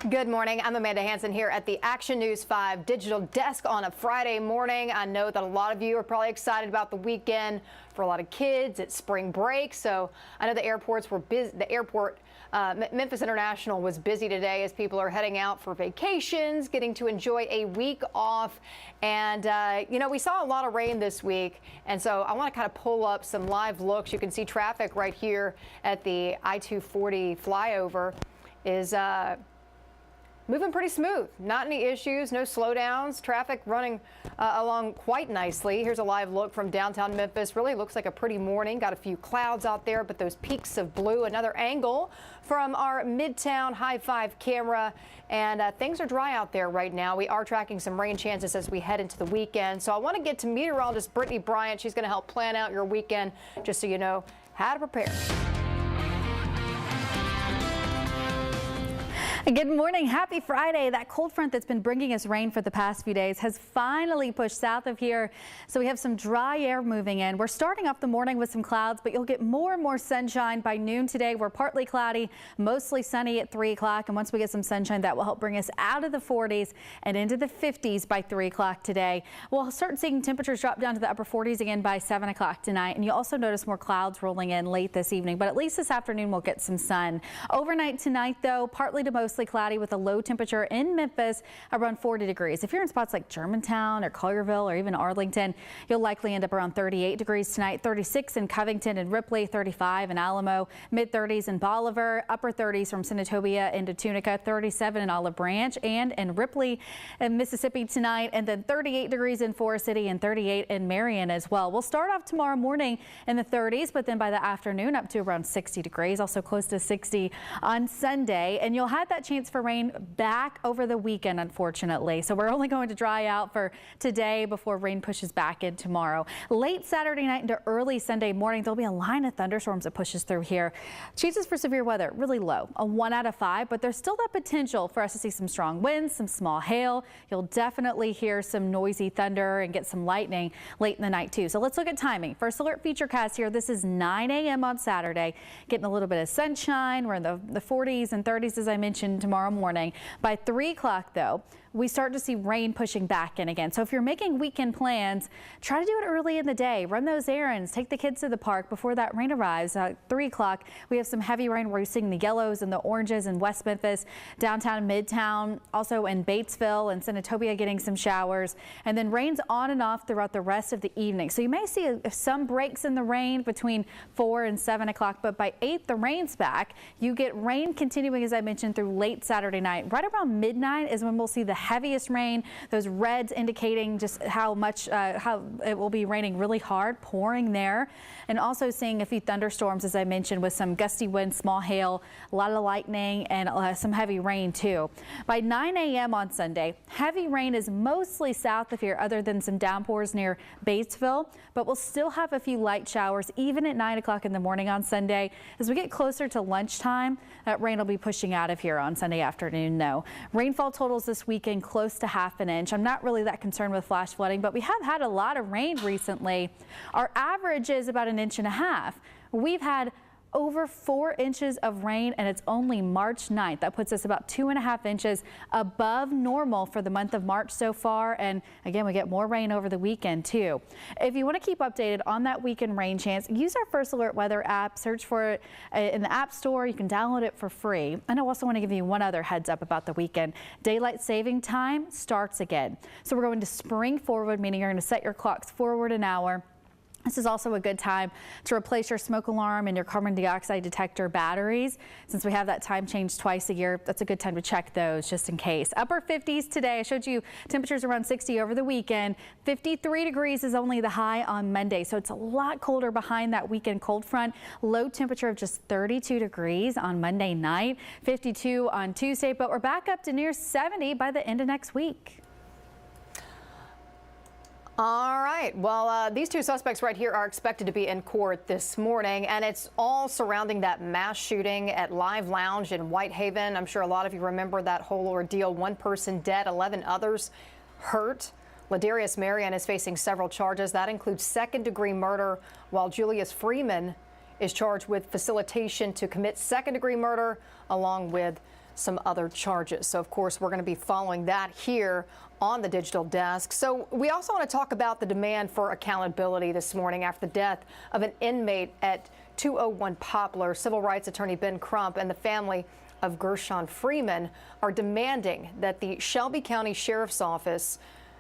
Good morning. I'm Amanda Hansen here at the Action News 5 digital desk on a Friday morning. I know that a lot of you are probably excited about the weekend. For a lot of kids, it's spring break, so I know the airports were busy. Memphis International was busy today as people are heading out for vacations, getting to enjoy a week off. And, we saw a lot of rain this week. And so I want to kind of pull up some live looks. You can see traffic right here at the I-240 flyover is moving pretty smooth. Not any issues, no slowdowns. Traffic running along quite nicely. Here's a live look from downtown Memphis. Really looks like a pretty morning. Got a few clouds out there, but those peaks of blue. Another angle from our Midtown High 5 camera. And things are dry out there right now. We are tracking some rain chances as we head into the weekend. So I want to get to meteorologist Brittany Bryant. She's going to help plan out your weekend just so you know how to prepare. Good morning. Happy Friday. That cold front that's been bringing us rain for the past few days has finally pushed south of here. So we have some dry air moving in. We're starting off the morning with some clouds, but you'll get more and more sunshine by noon today. We're partly cloudy, mostly sunny at 3 o'clock. And once we get some sunshine, that will help bring us out of the 40s and into the 50s by 3 o'clock today. We'll start seeing temperatures drop down to the upper 40s again by 7 o'clock tonight. And you'll also notice more clouds rolling in late this evening. But at least this afternoon, we'll get some sun. Overnight tonight, though, partly to mostly cloudy with a low temperature in Memphis around 40 degrees. If you're in spots like Germantown or Collierville or even Arlington, you'll likely end up around 38 degrees tonight. 36 in Covington and Ripley, 35 in Alamo, mid-30s in Bolivar, upper 30s from Senatobia into Tunica, 37 in Olive Branch and in Ripley and Mississippi tonight, and then 38 degrees in Forest City and 38 in Marion as well. We'll start off tomorrow morning in the 30s, but then by the afternoon up to around 60 degrees, also close to 60 on Sunday, and you'll have that chance for rain back over the weekend, unfortunately. So we're only going to dry out for today before rain pushes back in tomorrow. Late Saturday night into early Sunday morning, there'll be a line of thunderstorms that pushes through here. Chances for severe weather really low, a 1 out of 5, but there's still that potential for us to see some strong winds, some small hail. You'll definitely hear some noisy thunder and get some lightning late in the night too. So let's look at timing. First alert featurecast here. This is 9 a.m. on Saturday. Getting a little bit of sunshine. We're in the 40s and 30s, as I mentioned, tomorrow morning. By 3 o'clock, though, we start to see rain pushing back in again. So if you're making weekend plans, try to do it early in the day. Run those errands. Take the kids to the park before that rain arrives. At 3 o'clock, we have some heavy rain. We're seeing the yellows and the oranges in West Memphis, downtown, Midtown, also in Batesville and Senatobia getting some showers. And then rains on and off throughout the rest of the evening. So you may see some breaks in the rain between 4 and 7 o'clock, but by 8, the rain's back. You get rain continuing, as I mentioned, through late Saturday night. Right around midnight is when we'll see the heaviest rain. Those reds indicating just how much, how it will be raining really hard, pouring there. And also seeing a few thunderstorms, as I mentioned, with some gusty winds, small hail, a lot of lightning, and some heavy rain too. By 9 a.m. on Sunday, heavy rain is mostly south of here, other than some downpours near Batesville, but we'll still have a few light showers even at 9 o'clock in the morning on Sunday. As we get closer to lunchtime, that rain will be pushing out of here on Sunday afternoon, though. Rainfall totals this weekend close to ½ an inch. I'm not really that concerned with flash flooding, but we have had a lot of rain recently. Our average is about 1.5 inches. We've had over 4 inches of rain, and it's only March 9th. That puts us about 2.5 inches above normal for the month of March so far. And again, we get more rain over the weekend too. If you want to keep updated on that weekend rain chance, use our First Alert Weather app. Search for it in the App Store. You can download it for free. And I also want to give you one other heads up about the weekend. Daylight saving time starts again. So we're going to spring forward, meaning you're going to set your clocks forward an hour. This is also a good time to replace your smoke alarm and your carbon dioxide detector batteries. Since we have that time change twice a year, that's a good time to check those just in case. Upper 50s today. I showed you temperatures around 60 over the weekend. 53 degrees is only the high on Monday, so it's a lot colder behind that weekend cold front. Low temperature of just 32 degrees on Monday night, 52 on Tuesday, but we're back up to near 70 by the end of next week. All right. Well, these two suspects right here are expected to be in court this morning, and it's all surrounding that mass shooting at Live Lounge in Whitehaven. I'm sure a lot of you remember that whole ordeal. 1 person dead, 11 others hurt. Ladarius Marion is facing several charges. That includes second-degree murder, while Julius Freeman is charged with facilitation to commit second-degree murder, along with some other charges. So, of course, we're going to be following that here on the Digital Desk. So we also want to talk about the demand for accountability this morning after the death of an inmate at 201 Poplar. Civil rights attorney Ben Crump and the family of Gershon Freeman are demanding that the Shelby County Sheriff's Office,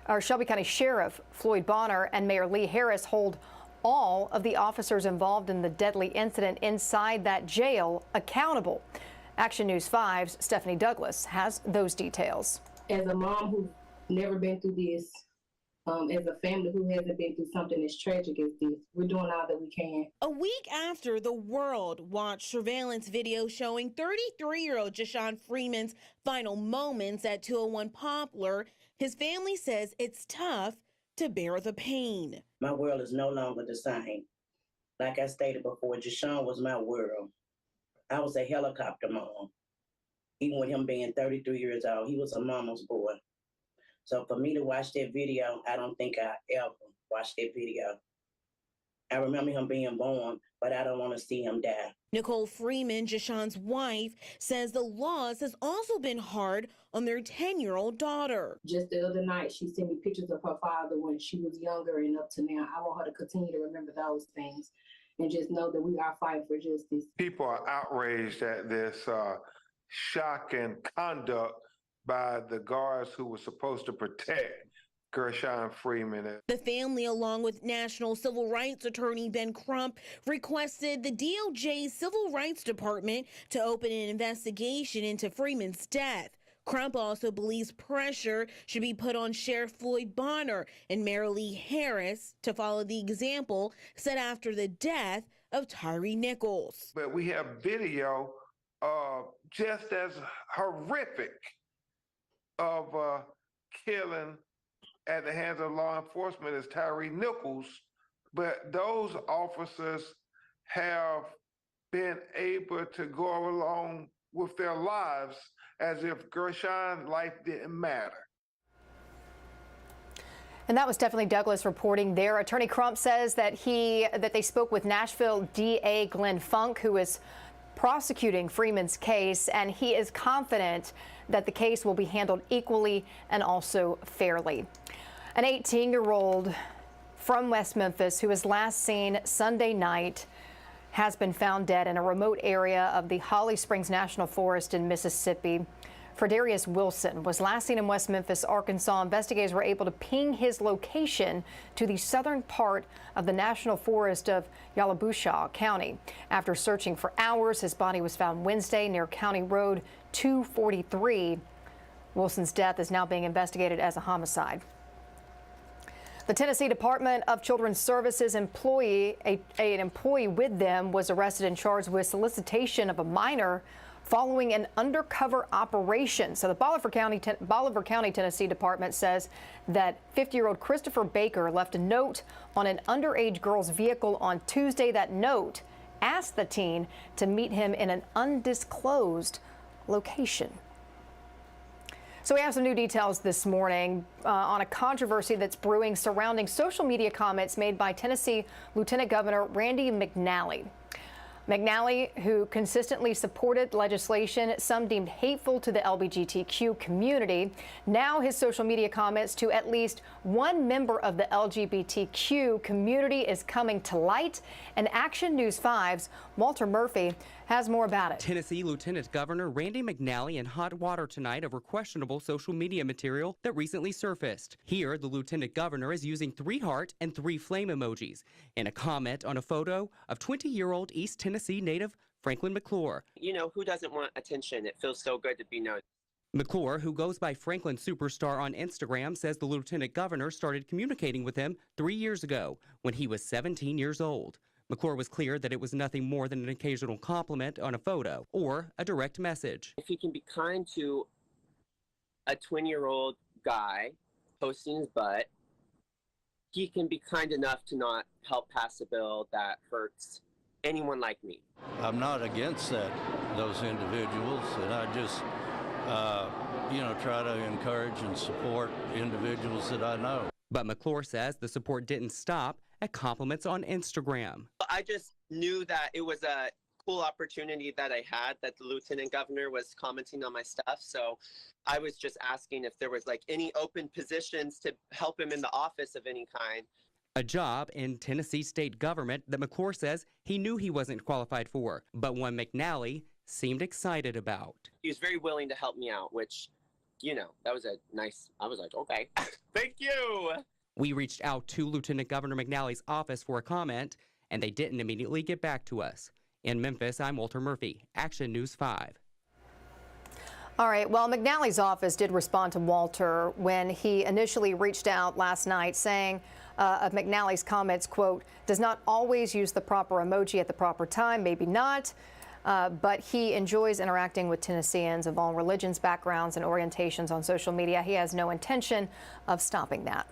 or Shelby County Sheriff Floyd Bonner and Mayor Lee Harris hold all of the officers involved in the deadly incident inside that jail accountable. Action News 5's Stephanie Douglas has those details. As a mom who's never been through this, as a family who hasn't been through something as tragic as this, we're doing all that we can. A week after the world watched surveillance video showing 33-year-old Gershon Freeman's final moments at 201 Poplar, his family says it's tough to bear the pain. My world is no longer the same. Like I stated before, Gershon was my world. I was a helicopter mom. Even with him being 33 years old, he was a mama's boy. So for me to watch that video, I don't think I ever watched that video. I remember him being born, but I don't want to see him die. Nicole Freeman, Gershon's wife, says the loss has also been hard on their 10-year-old daughter. Just the other night, she sent me pictures of her father when she was younger and up to now. I want her to continue to remember those things and just know that we are fighting for justice. People are outraged at this shocking conduct by the guards who were supposed to protect Gershon Freeman. The family, along with National Civil Rights Attorney Ben Crump, requested the DOJ's Civil Rights Department to open an investigation into Freeman's death. Crump also believes pressure should be put on Sheriff Floyd Bonner and Mayor Lee Harris to follow the example set after the death of Tyree Nichols. But we have video just as horrific of killing at the hands of law enforcement as Tyree Nichols, but those officers have been able to go along with their lives as if Gershon's life didn't matter. And that was Stephanie Douglas reporting there. Attorney Crump says that they spoke with Nashville DA Glenn Funk, who is prosecuting Freeman's case, and he is confident that the case will be handled equally and also fairly. An 18-year-old from West Memphis who was last seen Sunday night has been found dead in a remote area of the Holly Springs National Forest in Mississippi. Fredarius Wilson was last seen in West Memphis, Arkansas. Investigators were able to ping his location to the southern part of the National Forest of Yalobusha County. After searching for hours, his body was found Wednesday near County Road 243. Wilson's death is now being investigated as a homicide. The Tennessee Department of Children's Services employee, an employee with them, was arrested and charged with solicitation of a minor following an undercover operation. So the Bolivar County, Tennessee Department says that 50-year-old Christopher Baker left a note on an underage girl's vehicle on Tuesday. That note asked the teen to meet him in an undisclosed location. So we have some new details this morning on a controversy that's brewing surrounding social media comments made by Tennessee Lieutenant Governor Randy McNally. McNally, who consistently supported legislation some deemed hateful to the LGBTQ community, now his social media comments to at least one member of the LGBTQ community is coming to light. And Action News 5's Walter Murphy has more about it. Tennessee Lieutenant Governor Randy McNally in hot water tonight over questionable social media material that recently surfaced. Here, the Lieutenant Governor is using 3 heart and 3 flame emojis in a comment on a photo of 20-year-old East Tennessee native Franklin McClure. You know, who doesn't want attention? It feels so good to be noticed. McClure, who goes by Franklin Superstar on Instagram, says the Lieutenant Governor started communicating with him 3 years ago when he was 17 years old. McClure was clear that it was nothing more than an occasional compliment on a photo or a direct message. If he can be kind to a 20-year-old guy posting his butt, he can be kind enough to not help pass a bill that hurts anyone like me. I'm not against those individuals, and I just, try to encourage and support individuals that I know. But McClure says the support didn't stop at compliments on Instagram. I just knew that it was a cool opportunity that I had that the lieutenant governor was commenting on my stuff. So I was just asking if there was like any open positions to help him in the office of any kind. A job in Tennessee state government that McClure says he knew he wasn't qualified for, but one McNally seemed excited about. He was very willing to help me out, which, you know, that was a nice, I was like, okay, thank you. We reached out to Lieutenant Governor McNally's office for a comment, and they didn't immediately get back to us. In Memphis, I'm Walter Murphy, Action News 5. All right, well, McNally's office did respond to Walter when he initially reached out last night saying of McNally's comments, quote, does not always use the proper emoji at the proper time, maybe not, but he enjoys interacting with Tennesseans of all religions, backgrounds, and orientations on social media. He has no intention of stopping that.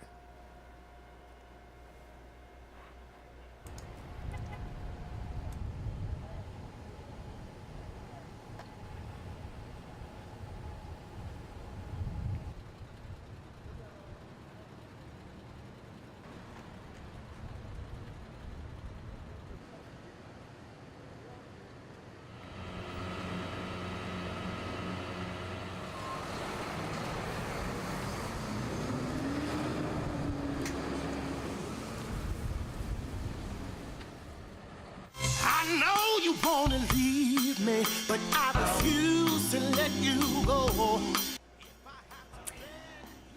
I know you wanna leave me, but I refuse to let you go.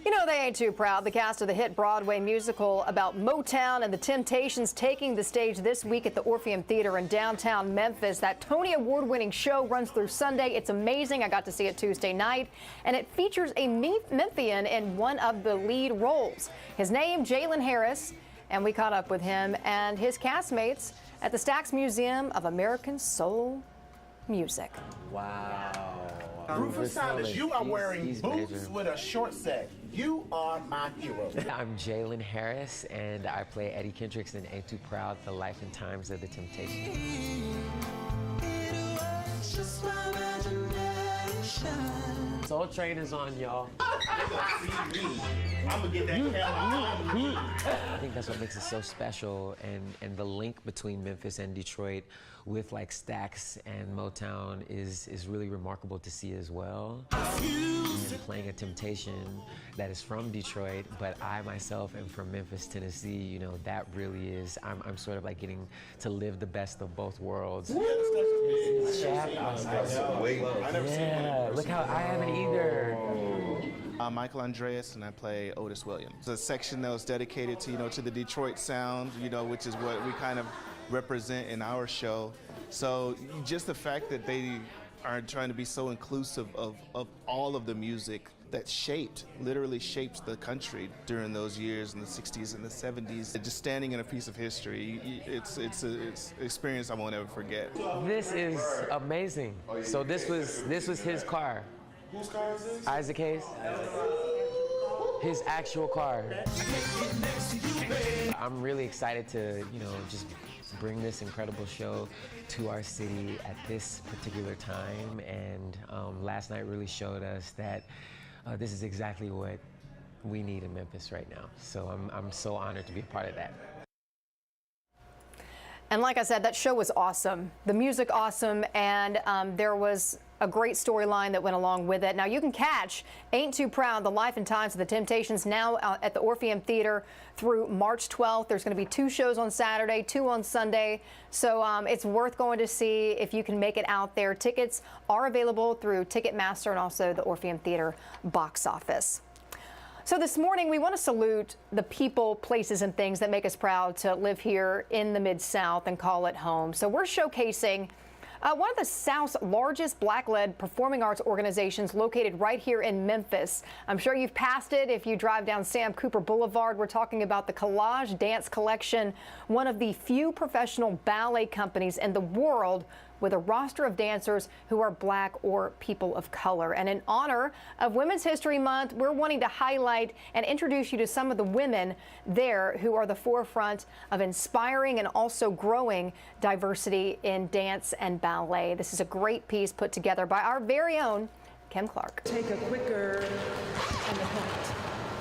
You know they ain't too proud. The cast of the hit Broadway musical about Motown and the Temptations taking the stage this week at the Orpheum Theater in downtown Memphis. That Tony Award-winning show runs through Sunday. It's amazing. I got to see it Tuesday night, and it features a Memphian in one of the lead roles. His name, Jalen Harris, and we caught up with him and his castmates at the Stax Museum of American Soul Music. Wow. Rufus Silas, you are wearing boots with a short set. You are my hero. I'm Jalen Harris, and I play Eddie Kendricks in Ain't Too Proud, The Life and Times of the Temptations. Soul Train is on, y'all. I'm gonna get that camera. I think that's what makes it so special, and the link between Memphis and Detroit with like Stax and Motown is really remarkable to see as well. And playing a Temptation that is from Detroit, but I myself am from Memphis, Tennessee, you know, that really is, I'm sort of like getting to live the best of both worlds. Yeah, look how I haven't either. I'm Michael Andreas, and I play Otis Williams. It's a section that was dedicated to, to the Detroit sound, which is what we kind of represent in our show. So just the fact that they are trying to be so inclusive of all of the music that literally shaped the country during those years in the 60s and the 70s. Just standing in a piece of history, it's an experience I won't ever forget. This is amazing. So this was his car. Whose car is this? Isaac Hayes. His actual car. I'm really excited to, just bring this incredible show to our city at this particular time. And last night really showed us that this is exactly what we need in Memphis right now. So I'm so honored to be a part of that. And like I said, that show was awesome. The music awesome, and there was a great storyline that went along with it. Now you can catch Ain't Too Proud, The Life and Times of the Temptations now at the Orpheum Theater through March 12th. There's going to be 2 shows on Saturday, 2 on Sunday. So it's worth going to see if you can make it out there. Tickets are available through Ticketmaster and also the Orpheum Theater box office. So this morning, we want to salute the people, places, and things that make us proud to live here in the Mid-South and call it home. So we're showcasing one of the South's largest Black-led performing arts organizations located right here in Memphis. I'm sure you've passed it if you drive down Sam Cooper Boulevard. We're talking about the Collage Dance Collection, one of the few professional ballet companies in the world with a roster of dancers who are Black or people of color. And in honor of Women's History Month, we're wanting to highlight and introduce you to some of the women there who are the forefront of inspiring and also growing diversity in dance and ballet. This is a great piece put together by our very own Kim Clark. Take a quicker and a point.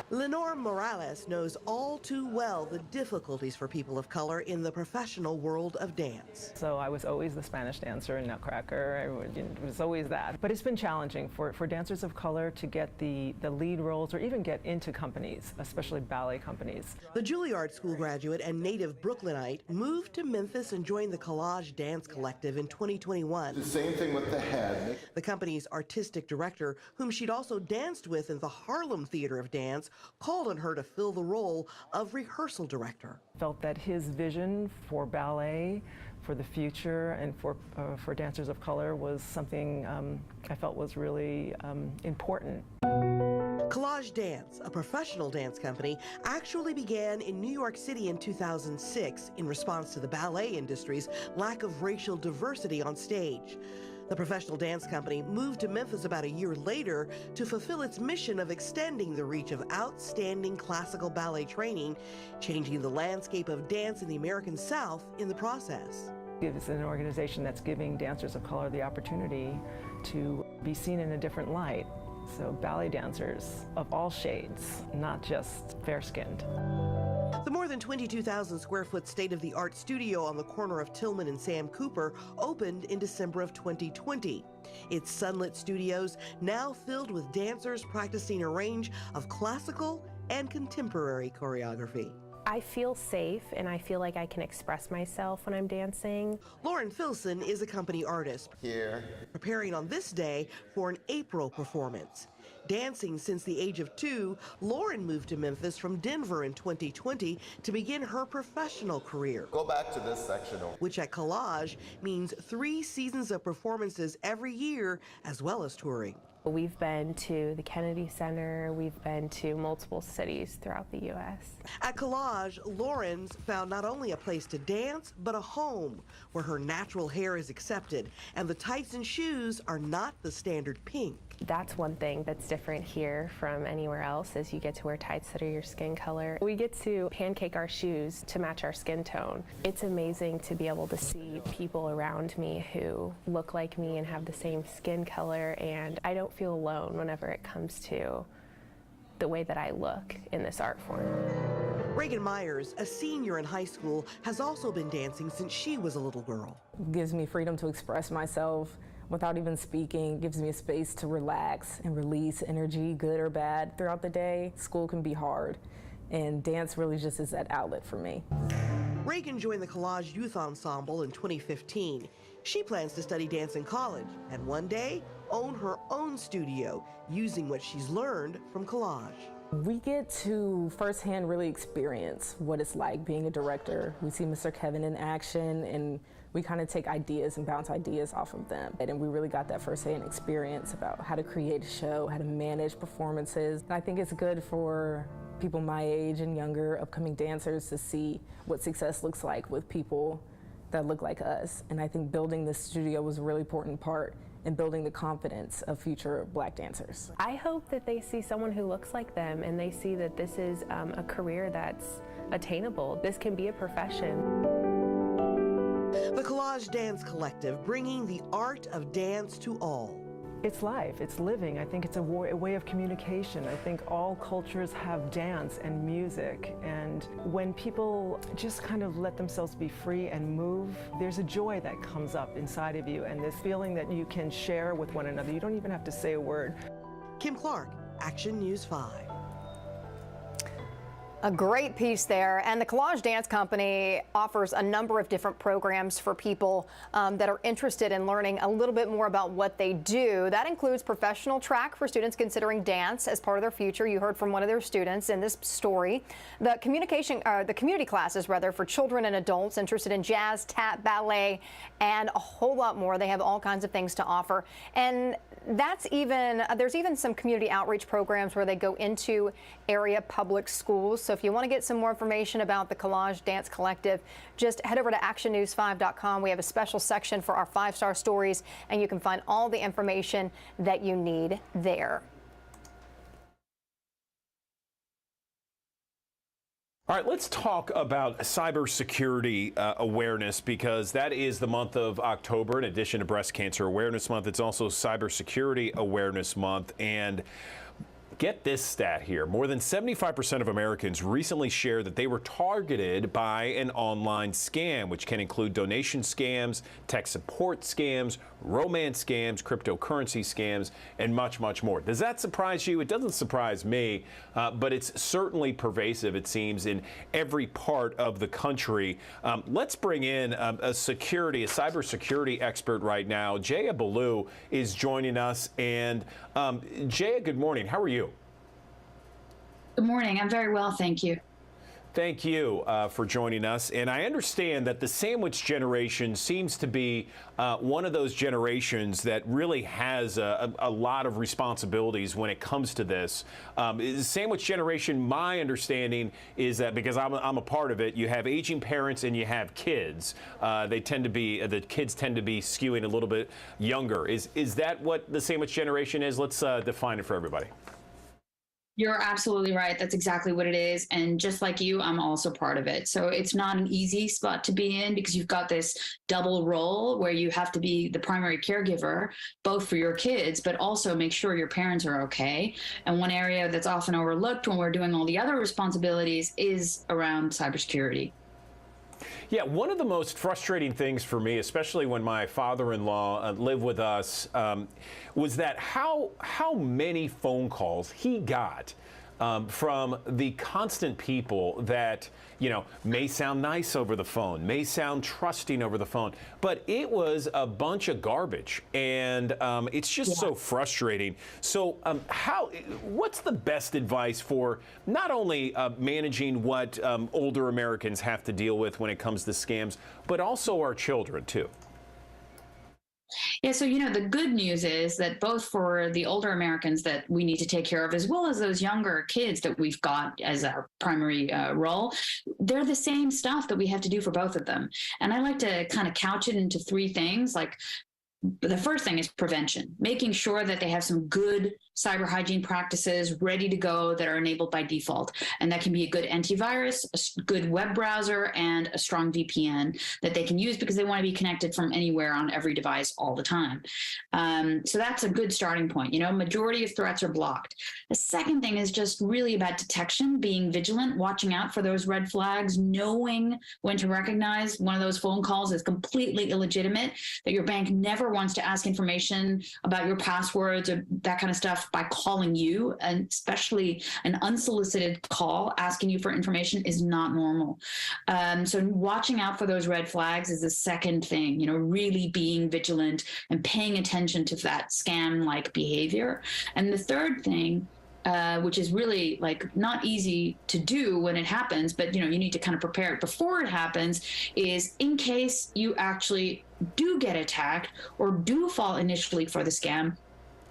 Lenore Morales knows all too well the difficulties for people of color in the professional world of dance. So I was always the Spanish dancer in Nutcracker. It was always that. But it's been challenging for dancers of color to get the lead roles or even get into companies, especially ballet companies. The Juilliard School graduate and native Brooklynite moved to Memphis and joined the Collage Dance Collective in 2021. The same thing with the head. The company's artistic director, whom she'd also danced with in the Harlem Theater of Dance, called on her to fill the role of rehearsal director. Felt that his vision for ballet, for the future, and for dancers of color was something I felt was really important. Collage Dance, a professional dance company, actually began in New York City in 2006 in response to the ballet industry's lack of racial diversity on stage. The professional dance company moved to Memphis about a year later to fulfill its mission of extending the reach of outstanding classical ballet training, changing the landscape of dance in the American South in the process. It's an organization that's giving dancers of color the opportunity to be seen in a different light. So ballet dancers of all shades, not just fair-skinned. The more than 22,000 square foot state-of-the-art studio on the corner of Tillman and Sam Cooper opened in December of 2020. Its sunlit studios now filled with dancers practicing a range of classical and contemporary choreography. I feel safe and I feel like I can express myself when I'm dancing. Lauren Filson is a company artist. Here. Preparing on this day for an April performance. Dancing since the age of 2, Lauren moved to Memphis from Denver in 2020 to begin her professional career. Go back to this section. Which at Collage means 3 seasons of performances every year, as well as touring. We've been to the Kennedy Center, we've been to multiple cities throughout the U.S. At Collage, Lauren's found not only a place to dance, but a home where her natural hair is accepted and the tights and shoes are not the standard pink. That's one thing that's different here from anywhere else is you get to wear tights that are your skin color. We get to pancake our shoes to match our skin tone. It's amazing to be able to see people around me who look like me and have the same skin color, and I don't feel alone whenever it comes to the way that I look in this art form. Reagan Myers, a senior in high school, has also been dancing since she was a little girl. It gives me freedom to express myself without even speaking. It gives me a space to relax and release energy, good or bad, throughout the day. School can be hard, and dance really just is that outlet for me. Reagan joined the Collage Youth Ensemble in 2015. She plans to study dance in college and one day own her own studio using what she's learned from Collage. We get to firsthand really experience what it's like being a director. We see Mr. Kevin in action, and we kind of take ideas and bounce ideas off of them. And we really got that firsthand experience about how to create a show, how to manage performances. And I think it's good for people my age and younger, upcoming dancers, to see what success looks like with people that look like us. And I think building this studio was a really important part in building the confidence of future Black dancers. I hope that they see someone who looks like them and they see that this is a career that's attainable. This can be a profession. The Collage Dance Collective, bringing the art of dance to all. It's life, it's living. I think it's a way of communication. I think all cultures have dance and music, and when people just kind of let themselves be free and move, there's a joy that comes up inside of you and this feeling that you can share with one another. You don't even have to say a word. Kim Clark, Action News 5. A great piece there. And the Collage Dance Company offers a number of different programs for people that are interested in learning a little bit more about what they do. That includes professional track for students considering dance as part of their future. You heard from one of their students in this story. The community classes rather for children and adults interested in jazz, tap, ballet, and a whole lot more. They have all kinds of things to offer. And there's even some community outreach programs where they go into area public schools. So if you want to get some more information about the Collage Dance Collective, just head over to actionnews5.com. We have a special section for our 5-star stories, and you can find all the information that you need there. All right, let's talk about cybersecurity awareness, because that is the month of October. In addition to Breast Cancer Awareness Month, it's also Cybersecurity Awareness Month. And Get this stat here. More than 75% of Americans recently shared that they were targeted by an online scam, which can include donation scams, tech support scams, romance scams, cryptocurrency scams, and much, much more. Does that surprise you? It doesn't surprise me, but it's certainly pervasive, it seems, in every part of the country. Let's bring in a cybersecurity expert right now. Jaya Ballou is joining us. And Jaya, good morning. How are you? Good morning. I'm very well, thank you. Thank you for joining us. And I understand that the sandwich generation seems to be one of those generations that really has a lot of responsibilities when it comes to this. Sandwich generation, my understanding is that, because I'm a part of it, you have aging parents and you have kids. The kids tend to be skewing a little bit younger. Is that what the sandwich generation is? Let's define it for everybody. You're absolutely right. That's exactly what it is. And just like you, I'm also part of it. So it's not an easy spot to be in, because you've got this double role where you have to be the primary caregiver, both for your kids, but also make sure your parents are okay. And one area that's often overlooked when we're doing all the other responsibilities is around cybersecurity. Yeah, one of the most frustrating things for me, especially when my father-in-law lived with us, was that how many phone calls he got from the constant people that, may sound nice over the phone, may sound trusting over the phone, but it was a bunch of garbage, and it's just so frustrating. So what's the best advice for not only managing what older Americans have to deal with when it comes to scams, but also our children too? Yeah, so, the good news is that both for the older Americans that we need to take care of, as well as those younger kids that we've got as our primary role, they're the same stuff that we have to do for both of them. And I like to kind of couch it into three things. Like, the first thing is prevention, making sure that they have some good cyber hygiene practices ready to go that are enabled by default. And that can be a good antivirus, a good web browser, and a strong VPN that they can use because they want to be connected from anywhere on every device all the time. So that's a good starting point. Majority of threats are blocked. The second thing is just really about detection, being vigilant, watching out for those red flags, knowing when to recognize one of those phone calls is completely illegitimate, that your bank never wants to ask information about your passwords or that kind of stuff by calling you, and especially an unsolicited call asking you for information is not normal. So watching out for those red flags is the second thing, really being vigilant and paying attention to that scam-like behavior. And the third thing, which is really not easy to do when it happens, but you need to kind of prepare it before it happens, is in case you actually do get attacked or do fall initially for the scam,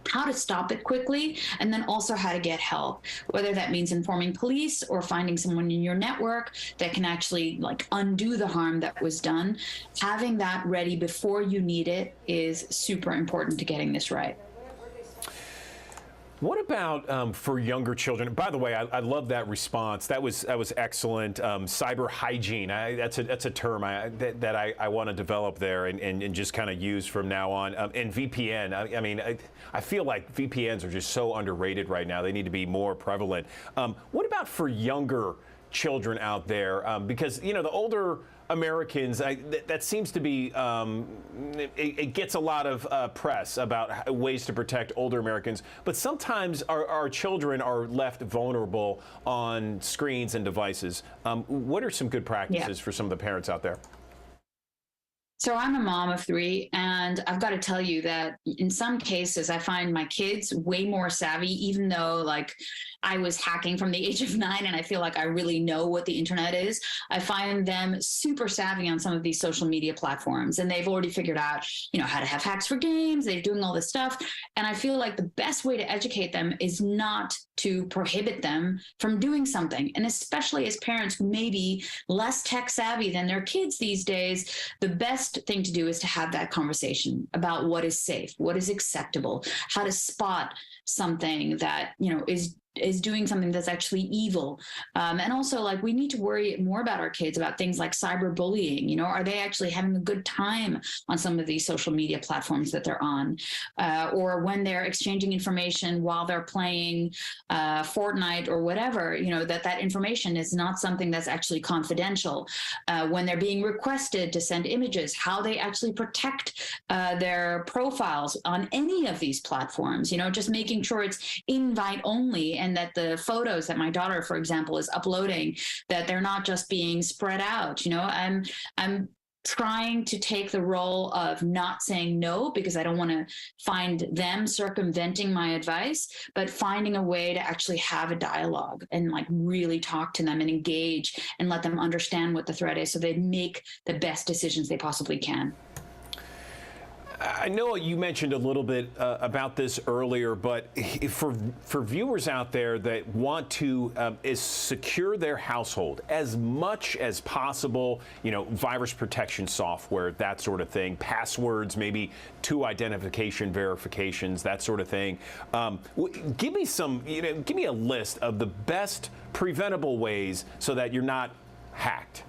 how to stop it quickly, and then also how to get help, whether that means informing police or finding someone in your network that can actually undo the harm that was done. Having that ready before you need it is super important to getting this right. What about for younger children? By the way, I love that response. That was excellent. Cyber hygiene. That's a term that I want to develop there and just kind of use from now on. And VPN. I feel like VPNs are just so underrated right now. They need to be more prevalent. What about for younger children out there? Because the older Americans, that seems to be, it gets a lot of press about ways to protect older Americans, but sometimes our children are left vulnerable on screens and devices. What are some good practices for some of the parents out there? So I'm a mom of 3, and I've got to tell you that in some cases, I find my kids way more savvy, even though I was hacking from the age of 9 and I feel like I really know what the internet is. I find them super savvy on some of these social media platforms, and they've already figured out, how to have hacks for games. They're doing all this stuff. And I feel like the best way to educate them is not to prohibit them from doing something. And especially as parents who may be less tech savvy than their kids these days, the best thing to do is to have that conversation about what is safe, what is acceptable, how to spot something that, is is doing something that's actually evil. And also, like, we need to worry more about our kids about things like cyberbullying. You know, are they actually having a good time on some of these social media platforms that they're on? Or when they're exchanging information while they're playing Fortnite or whatever, you know, that information is not something that's actually confidential. When they're being requested to send images, how they actually protect their profiles on any of these platforms, you know, just making sure it's invite only, and that the photos that my daughter, for example, is uploading, that they're not just being spread out. You know, I'm trying to take the role of not saying no, because I don't want to find them circumventing my advice, but finding a way to actually have a dialogue and like really talk to them and engage and let them understand what the threat is so they make the best decisions they possibly can. I know you mentioned a little bit about this earlier, but for viewers out there that want to is secure their household as much as possible, you know, virus protection software, that sort of thing, passwords, maybe 2 identification verifications, that sort of thing. Give me give me a list of the best preventable ways so that you're not hacked.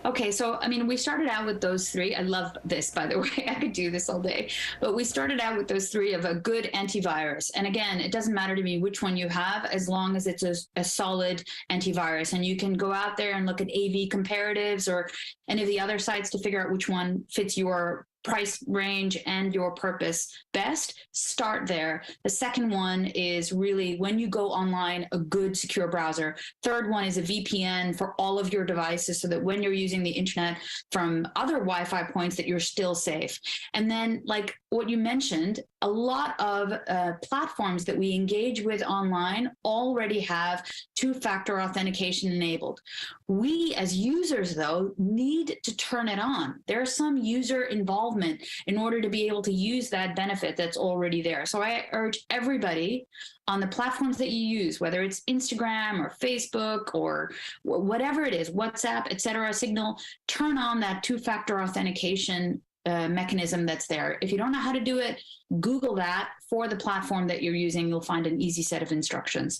Okay, so I mean, we started out with those 3. I love this, by the way. I could do this all day. But we started out with those 3 of a good antivirus. And again, it doesn't matter to me which one you have, as long as it's a solid antivirus. And you can go out there and look at AV comparatives or any of the other sites to figure out which one fits your price range and your purpose best. Start there. The second one is really, when you go online, a good secure browser. Third one is a VPN for all of your devices, so that when you're using the internet from other Wi-Fi points, that you're still safe. And then, like what you mentioned, a lot of platforms that we engage with online already have 2-factor authentication enabled. We as users, though, need to turn it on. There's some user involvement in order to be able to use that benefit that's already there. So I urge everybody on the platforms that you use, whether it's Instagram or Facebook or whatever it is, WhatsApp, etc., Signal, turn on that 2-factor authentication mechanism that's there. If you don't know how to do it, Google that for the platform that you're using. You'll find an easy set of instructions.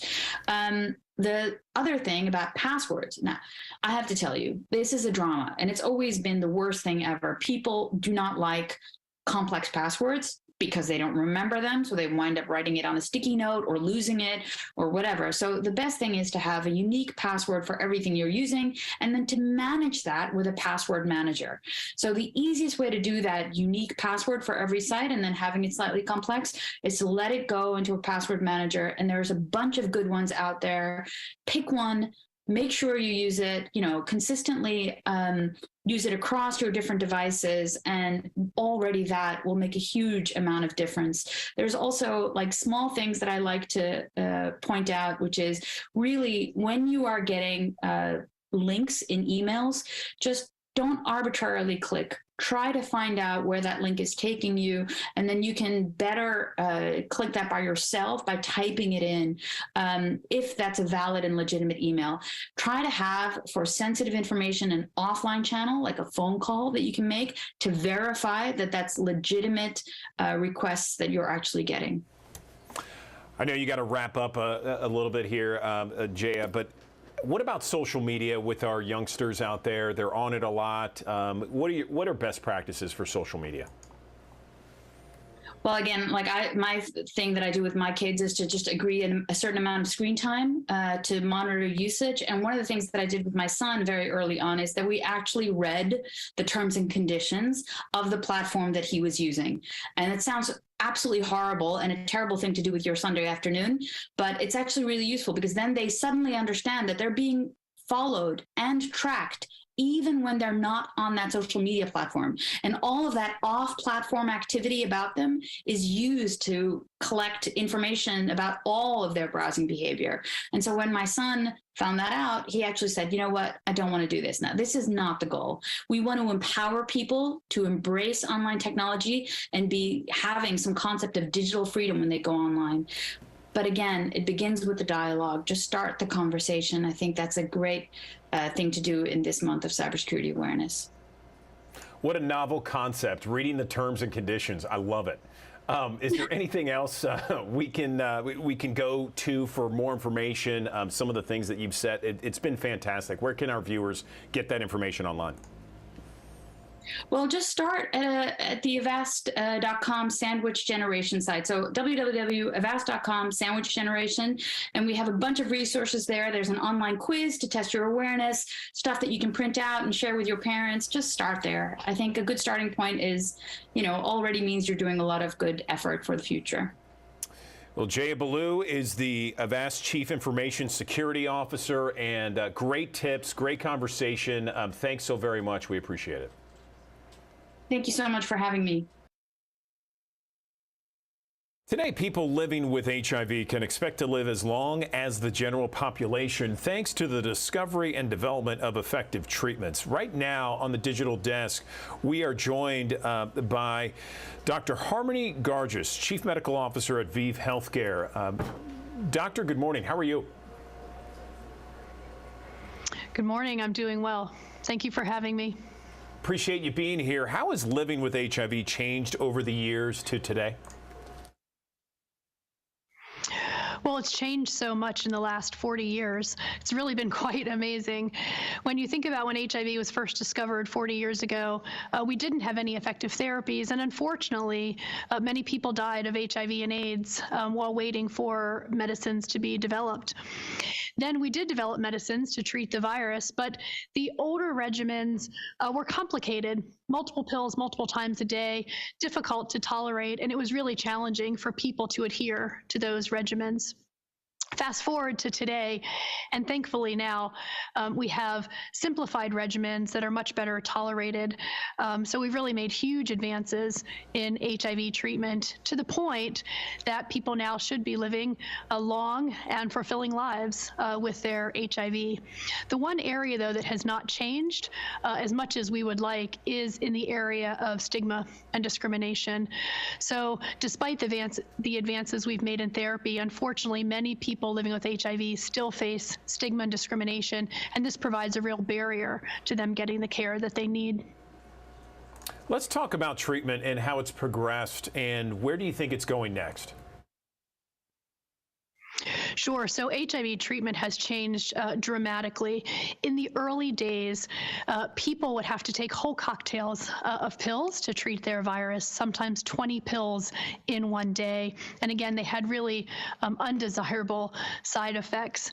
The other thing about passwords, now, I have to tell you, this is a drama, and it's always been the worst thing ever. People do not like complex passwords because they don't remember them, so they wind up writing it on a sticky note or losing it or whatever. So the best thing is to have a unique password for everything you're using, and then to manage that with a password manager. So the easiest way to do that unique password for every site and then having it slightly complex is to let it go into a password manager, and there's a bunch of good ones out there. Pick one. Make sure you use it, you know, consistently, use it across your different devices, and already that will make a huge amount of difference. There's also like small things that I like to point out, which is really when you are getting links in emails, just don't arbitrarily click. Try to find out where that link is taking you, and then you can better click that by yourself by typing it in, if that's a valid and legitimate email. Try to have, for sensitive information, an offline channel, like a phone call that you can make to verify that that's legitimate requests that you're actually getting. I know you got to wrap up a little bit here, Jaya, but what about social media with our youngsters out there? They're on it a lot. What are best practices for social media? Well, again, like my thing that I do with my kids is to just agree on a certain amount of screen time to monitor usage. And one of the things that I did with my son very early on is that we actually read the terms and conditions of the platform that he was using. And it sounds absolutely horrible and a terrible thing to do with your Sunday afternoon, but it's actually really useful, because then they suddenly understand that they're being followed and tracked even when they're not on that social media platform. And all of that off-platform activity about them is used to collect information about all of their browsing behavior. And so when my son found that out, he actually said, you know what, I don't want to do this now. This is not the goal. We want to empower people to embrace online technology and be having some concept of digital freedom when they go online. But again, it begins with the dialogue. Just start the conversation. I think that's a great thing to do in this month of cybersecurity awareness. What a novel concept, reading the terms and conditions. I love it. Is there anything else we can go to for more information? Some of the things that you've said, it's been fantastic. Where can our viewers get that information online? Well, just start at the Avast.com sandwich generation site. So www.avast.com sandwich generation. And we have a bunch of resources there. There's an online quiz to test your awareness, stuff that you can print out and share with your parents. Just start there. I think a good starting point is, already means you're doing a lot of good effort for the future. Well, Jaya Ballou is the Avast Chief Information Security Officer, and great tips, great conversation. Thanks so very much. We appreciate it. Thank you so much for having me. Today, people living with HIV can expect to live as long as the general population thanks to the discovery and development of effective treatments. Right now on the digital desk, we are joined by Dr. Harmony Garges, Chief Medical Officer at ViiV Healthcare. Doctor, good morning. How are you? Good morning. I'm doing well. Thank you for having me. Appreciate you being here. How has living with HIV changed over the years to today? Well, it's changed so much in the last 40 years. It's really been quite amazing. When you think about when HIV was first discovered 40 years ago, we didn't have any effective therapies. And unfortunately, many people died of HIV and AIDS while waiting for medicines to be developed. Then we did develop medicines to treat the virus, but the older regimens were complicated. Multiple pills, multiple times a day, difficult to tolerate, and it was really challenging for people to adhere to those regimens. Fast forward to today, and thankfully now we have simplified regimens that are much better tolerated. So we've really made huge advances in HIV treatment to the point that people now should be living long and fulfilling lives with their HIV. The one area, though, that has not changed as much as we would like is in the area of stigma and discrimination. So despite the advances we've made in therapy, unfortunately, many people living with HIV still face stigma and discrimination, and this provides a real barrier to them getting the care that they need. Let's talk about treatment and how it's progressed, and where do you think it's going next? Sure. So HIV treatment has changed dramatically. In the early days, people would have to take whole cocktails of pills to treat their virus, sometimes 20 pills in one day. And again, they had really undesirable side effects.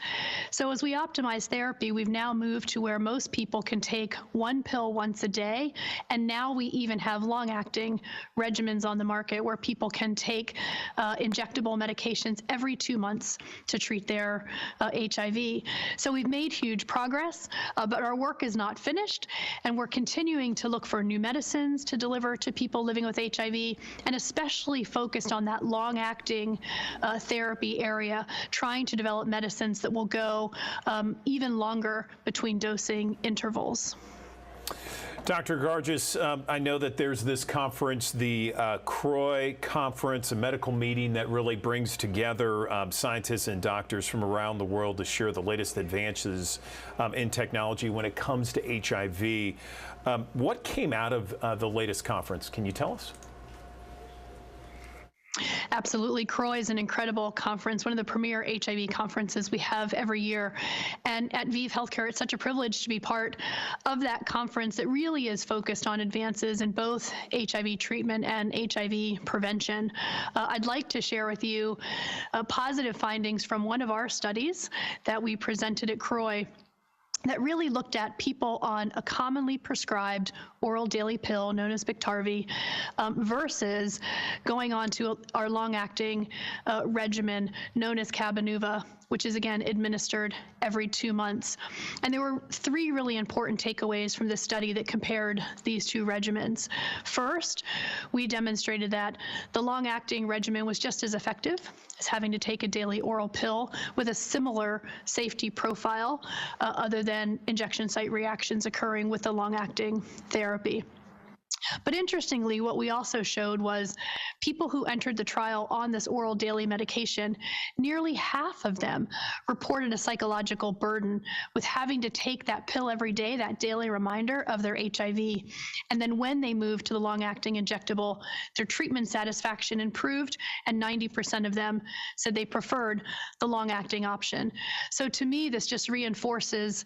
So as we optimize therapy, we've now moved to where most people can take one pill once a day. And now we even have long-acting regimens on the market where people can take injectable medications every 2 months to treat their HIV. So we've made huge progress, but our work is not finished, and we're continuing to look for new medicines to deliver to people living with HIV, and especially focused on that long-acting therapy area, trying to develop medicines that will go even longer between dosing intervals. Dr. Garges, I know that there's this conference, the CROI conference, a medical meeting that really brings together scientists and doctors from around the world to share the latest advances in technology when it comes to HIV. What came out of the latest conference? Can you tell us? Absolutely. CROI is an incredible conference, one of the premier HIV conferences we have every year. And at ViiV Healthcare, it's such a privilege to be part of that conference that really is focused on advances in both HIV treatment and HIV prevention. I'd like to share with you positive findings from one of our studies that we presented at CROI that really looked at people on a commonly prescribed oral daily pill known as Biktarvy versus going on to our long-acting regimen known as Cabenuva, which is again administered every 2 months. And there were 3 really important takeaways from this study that compared these 2 regimens. First, we demonstrated that the long-acting regimen was just as effective as having to take a daily oral pill with a similar safety profile other than injection site reactions occurring with the long-acting therapy. But interestingly, what we also showed was people who entered the trial on this oral daily medication, nearly half of them reported a psychological burden with having to take that pill every day, that daily reminder of their HIV. And then when they moved to the long-acting injectable, their treatment satisfaction improved, and 90% of them said they preferred the long-acting option. So to me, this just reinforces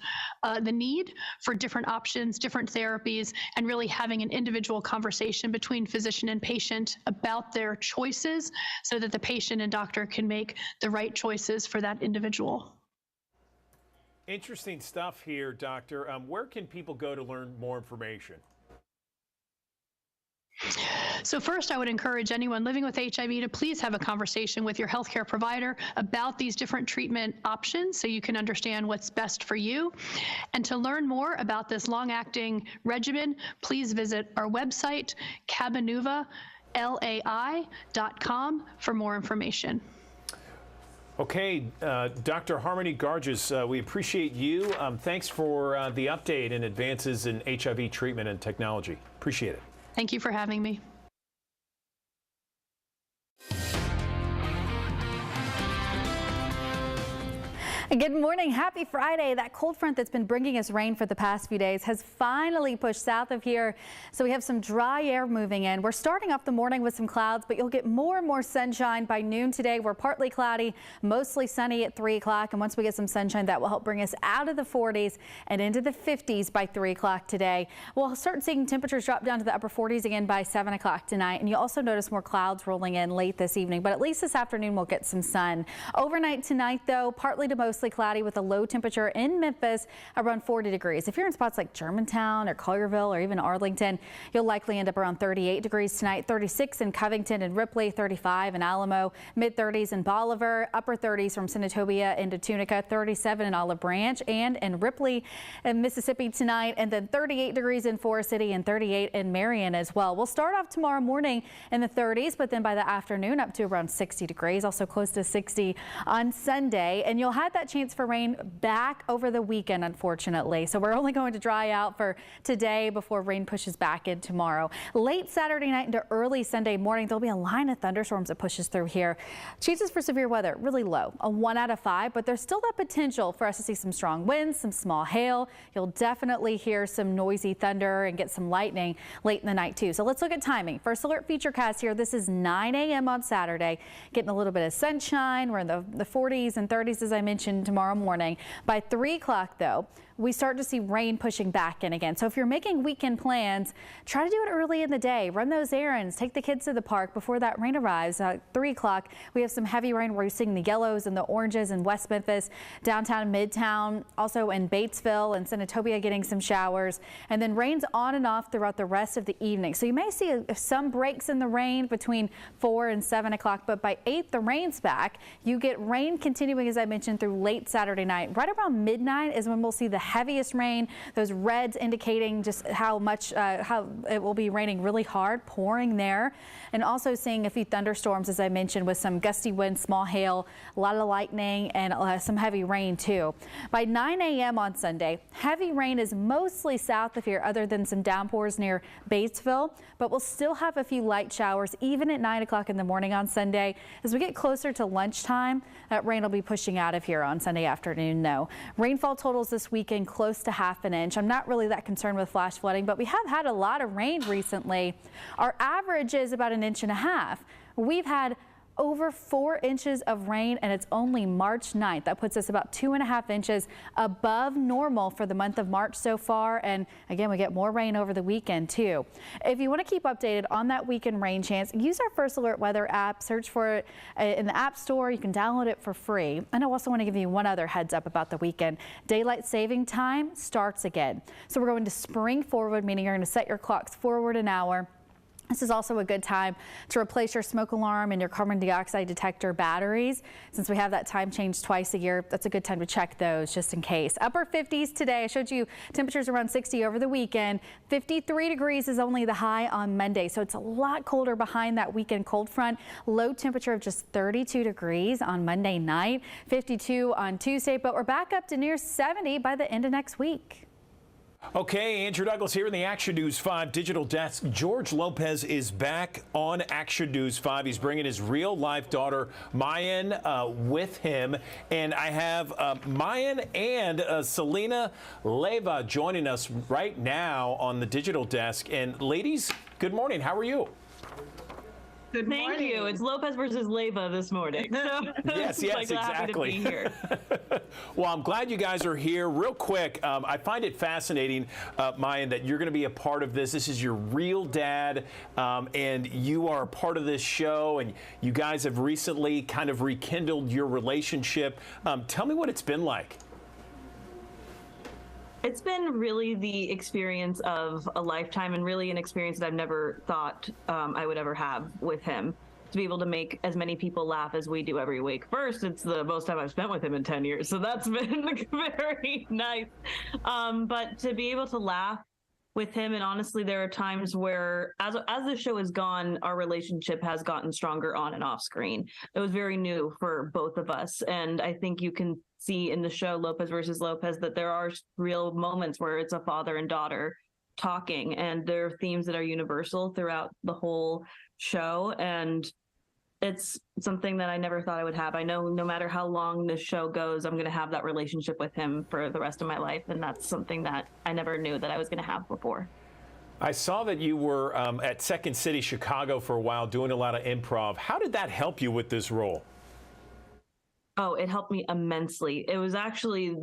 the need for different options, different therapies, and really having an individual conversation between physician and patient about their choices so that the patient and doctor can make the right choices for that individual. Interesting stuff here, Doctor. Where can people go to learn more information? So first, I would encourage anyone living with HIV to please have a conversation with your healthcare provider about these different treatment options so you can understand what's best for you. And to learn more about this long-acting regimen, please visit our website, cabenuvai.com, for more information. Okay, Dr. Harmony Garges, we appreciate you. Thanks for the update and advances in HIV treatment and technology. Appreciate it. Thank you for having me. Good morning. Happy Friday. That cold front that's been bringing us rain for the past few days has finally pushed south of here. So we have some dry air moving in. We're starting off the morning with some clouds, but you'll get more and more sunshine by noon today. We're partly cloudy, mostly sunny at 3 o'clock. And once we get some sunshine, that will help bring us out of the 40s and into the 50s by 3 o'clock today. We'll start seeing temperatures drop down to the upper 40s again by 7 o'clock tonight. And you'll also notice more clouds rolling in late this evening, but at least this afternoon we'll get some sun. Overnight tonight, though, partly to mostly cloudy with a low temperature in Memphis around 40 degrees. If you're in spots like Germantown or Collierville or even Arlington, you'll likely end up around 38 degrees tonight, 36 in Covington and Ripley, 35 in Alamo, mid-30s in Bolivar, upper 30s from Senatobia into Tunica, 37 in Olive Branch and in Ripley and Mississippi tonight, and then 38 degrees in Forest City and 38 in Marion as well. We'll start off tomorrow morning in the 30s, but then by the afternoon up to around 60 degrees, also close to 60 on Sunday, and you'll have that chance for rain back over the weekend, unfortunately. So we're only going to dry out for today before rain pushes back in tomorrow. Late Saturday night into early Sunday morning, there'll be a line of thunderstorms that pushes through here. Chances for severe weather really low, a 1 out of 5, but there's still that potential for us to see some strong winds, some small hail. You'll definitely hear some noisy thunder and get some lightning late in the night too. So let's look at timing. First alert featurecast here. This is 9 a.m. on Saturday. Getting a little bit of sunshine. We're in the 40s and 30s, as I mentioned, tomorrow morning. By 3 o'clock, though, we start to see rain pushing back in again. So if you're making weekend plans, try to do it early in the day. Run those errands. Take the kids to the park before that rain arrives. 3 o'clock, we have some heavy rain. We're seeing the yellows and the oranges in West Memphis, downtown, midtown, also in Batesville and Senatobia getting some showers. And then rain's on and off throughout the rest of the evening. So you may see some breaks in the rain between 4 and 7 o'clock, but by 8, the rain's back. You get rain continuing, as I mentioned, through late Saturday night. Right around midnight is when we'll see the heaviest rain. Those reds indicating just how much, how it will be raining really hard, pouring there. And also seeing a few thunderstorms, as I mentioned, with some gusty winds, small hail, a lot of lightning, and some heavy rain too. By 9 a.m. on Sunday, heavy rain is mostly south of here, other than some downpours near Batesville, but we'll still have a few light showers even at 9 o'clock in the morning on Sunday. As we get closer to lunchtime, that rain will be pushing out of here on Sunday afternoon, though. Rainfall totals this weekend close to ½ an inch. I'm not really that concerned with flash flooding, but we have had a lot of rain recently. Our average is about 1.5 inches. We've had over 4 inches of rain, and it's only March 9th. That puts us about 2.5 inches above normal for the month of March so far. And again, we get more rain over the weekend too. If you want to keep updated on that weekend rain chance, use our First Alert Weather app. Search for it in the App Store. You can download it for free. And I also want to give you one other heads up about the weekend. Daylight saving time starts again. So we're going to spring forward, meaning you're going to set your clocks forward an hour. This is also a good time to replace your smoke alarm and your carbon dioxide detector batteries. Since we have that time change twice a year, that's a good time to check those just in case. Upper 50s today. I showed you temperatures around 60 over the weekend. 53 degrees is only the high on Monday, so it's a lot colder behind that weekend cold front. Low temperature of just 32 degrees on Monday night, 52 on Tuesday, but we're back up to near 70 by the end of next week. Okay, Andrew Douglas here in the Action News 5 digital desk. George Lopez is back on Action News 5. He's bringing his real-life daughter, Mayan, with him. And I have Mayan and Selena Leyva joining us right now on the digital desk. And ladies, good morning. How are you? Good morning. Thank you. It's Lopez versus Leyva this morning. So yes, like, exactly. Happy to be here. Well, I'm glad you guys are here. Real quick, I find it fascinating, Mayan, that you're going to be a part of this. This is your real dad, and you are a part of this show, and you guys have recently kind of rekindled your relationship. Tell me what it's been like. It's been really the experience of a lifetime, and really an experience that I've never thought I would ever have with him. To be able to make as many people laugh as we do every week. First, it's the most time I've spent with him in 10 years, so that's been very nice. But to be able to laugh with him, and honestly, there are times where, as the show has gone, our relationship has gotten stronger on and off screen. It was very new for both of us, and I think you can see in the show Lopez versus Lopez that there are real moments where it's a father and daughter talking, and there are themes that are universal throughout the whole show, and it's something that I never thought I would have. I know no matter how long this show goes, I'm going to have that relationship with him for the rest of my life, and that's something that I never knew that I was going to have before. I saw that you were at Second City, Chicago for a while doing a lot of improv. How did that help you with this role? Oh, it helped me immensely. It was actually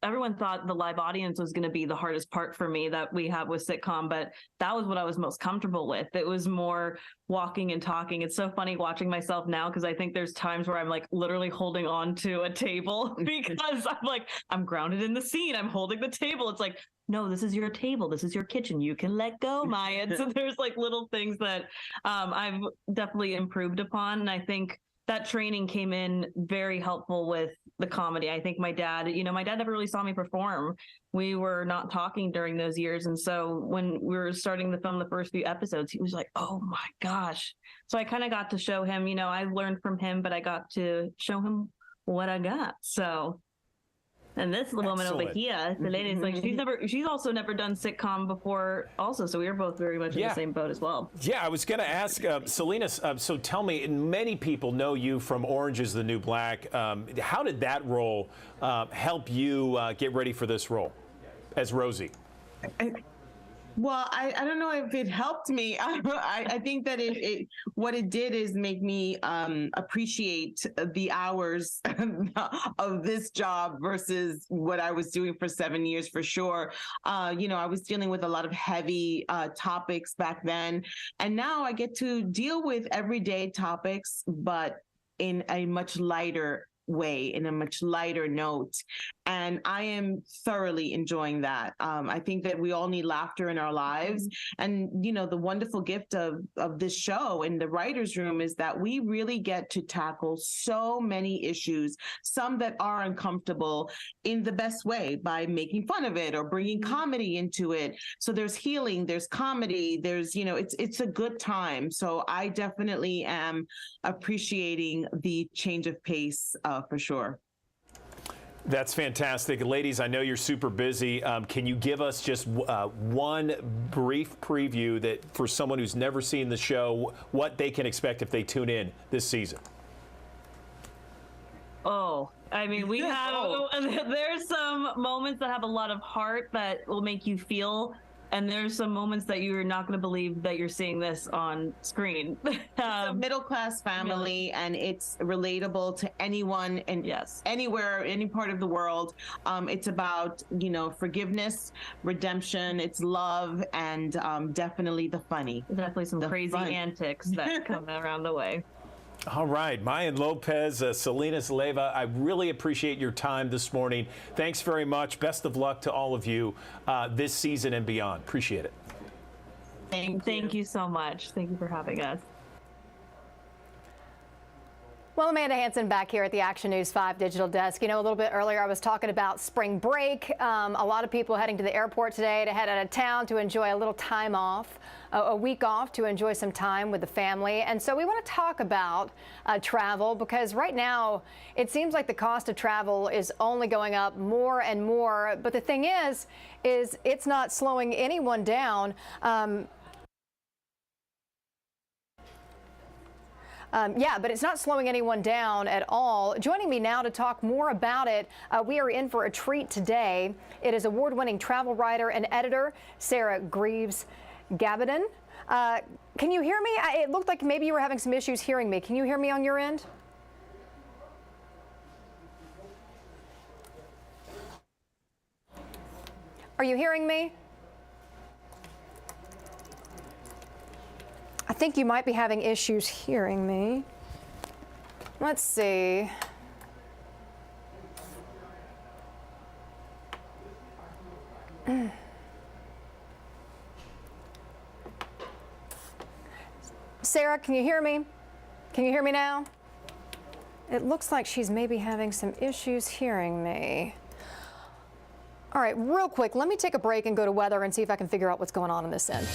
everyone thought the live audience was going to be the hardest part for me that we have with sitcom, but that was what I was most comfortable with. It was more walking and talking. It's so funny watching myself now, because I think there's times where I'm like literally holding on to a table because I'm like, I'm grounded in the scene. I'm holding the table. It's like, no, this is your table. This is your kitchen. You can let go, Maya. So there's like little things that I've definitely improved upon. And I think that training came in very helpful with the comedy. I think my dad never really saw me perform. We were not talking during those years. And so when we were starting to film the first few episodes, he was like, oh my gosh. So I kind of got to show him, I learned from him, but I got to show him what I got. So, and this woman over here, Selena, is like, she's also never done sitcom before also. So we were both very much in the same boat as well. Yeah, I was going to ask Selena, so tell me, and many people know you from Orange is the New Black. How did that role help you get ready for this role as Rosie? Well, I don't know if it helped me. I think that what it did is make me appreciate the hours of this job versus what I was doing for 7 years for sure. I was dealing with a lot of heavy topics back then, and now I get to deal with everyday topics, but in a much lighter way, in a much lighter note. And I am thoroughly enjoying that. I think that we all need laughter in our lives. And, the wonderful gift of this show in the writer's room is that we really get to tackle so many issues, some that are uncomfortable, in the best way by making fun of it or bringing comedy into it. So there's healing, there's comedy, there's, it's a good time. So I definitely am appreciating the change of pace for sure. That's fantastic. Ladies, I know you're super busy. Can you give us just one brief preview that for someone who's never seen the show, what they can expect if they tune in this season? Oh, I mean, we have, there's some moments that have a lot of heart that will make you feel. And there's some moments that you're not going to believe that you're seeing this on screen. It's a middle-class family, and it's relatable to anyone and anywhere, any part of the world. It's about, forgiveness, redemption, it's love, and definitely the funny. Definitely some crazy antics that come around the way. All right, Mayan Lopez, Selena Leyva, I really appreciate your time this morning. Thanks very much. Best of luck to all of you this season and beyond. Appreciate it. Thank you so much. Thank you for having us. Well, Amanda Hansen back here at the Action News 5 Digital Desk. You know, a little bit earlier I was talking about spring break. A lot of people heading to the airport today to head out of town to enjoy a little time off, a week off to enjoy some time with the family. And so we want to talk about travel, because right now it seems like the cost of travel is only going up more and more. But the thing is it's not slowing anyone down. Yeah, but it's not slowing anyone down at all. Joining me now to talk more about it, we are in for a treat today. It is award-winning travel writer and editor Sarah Greaves-Gabidon. Can you hear me? It looked like maybe you were having some issues hearing me. Can you hear me on your end? Are you hearing me? I think you might be having issues hearing me. Let's see. Sarah, can you hear me? Can you hear me now? It looks like she's maybe having some issues hearing me. All right, real quick, let me take a break and go to weather and see if I can figure out what's going on this end.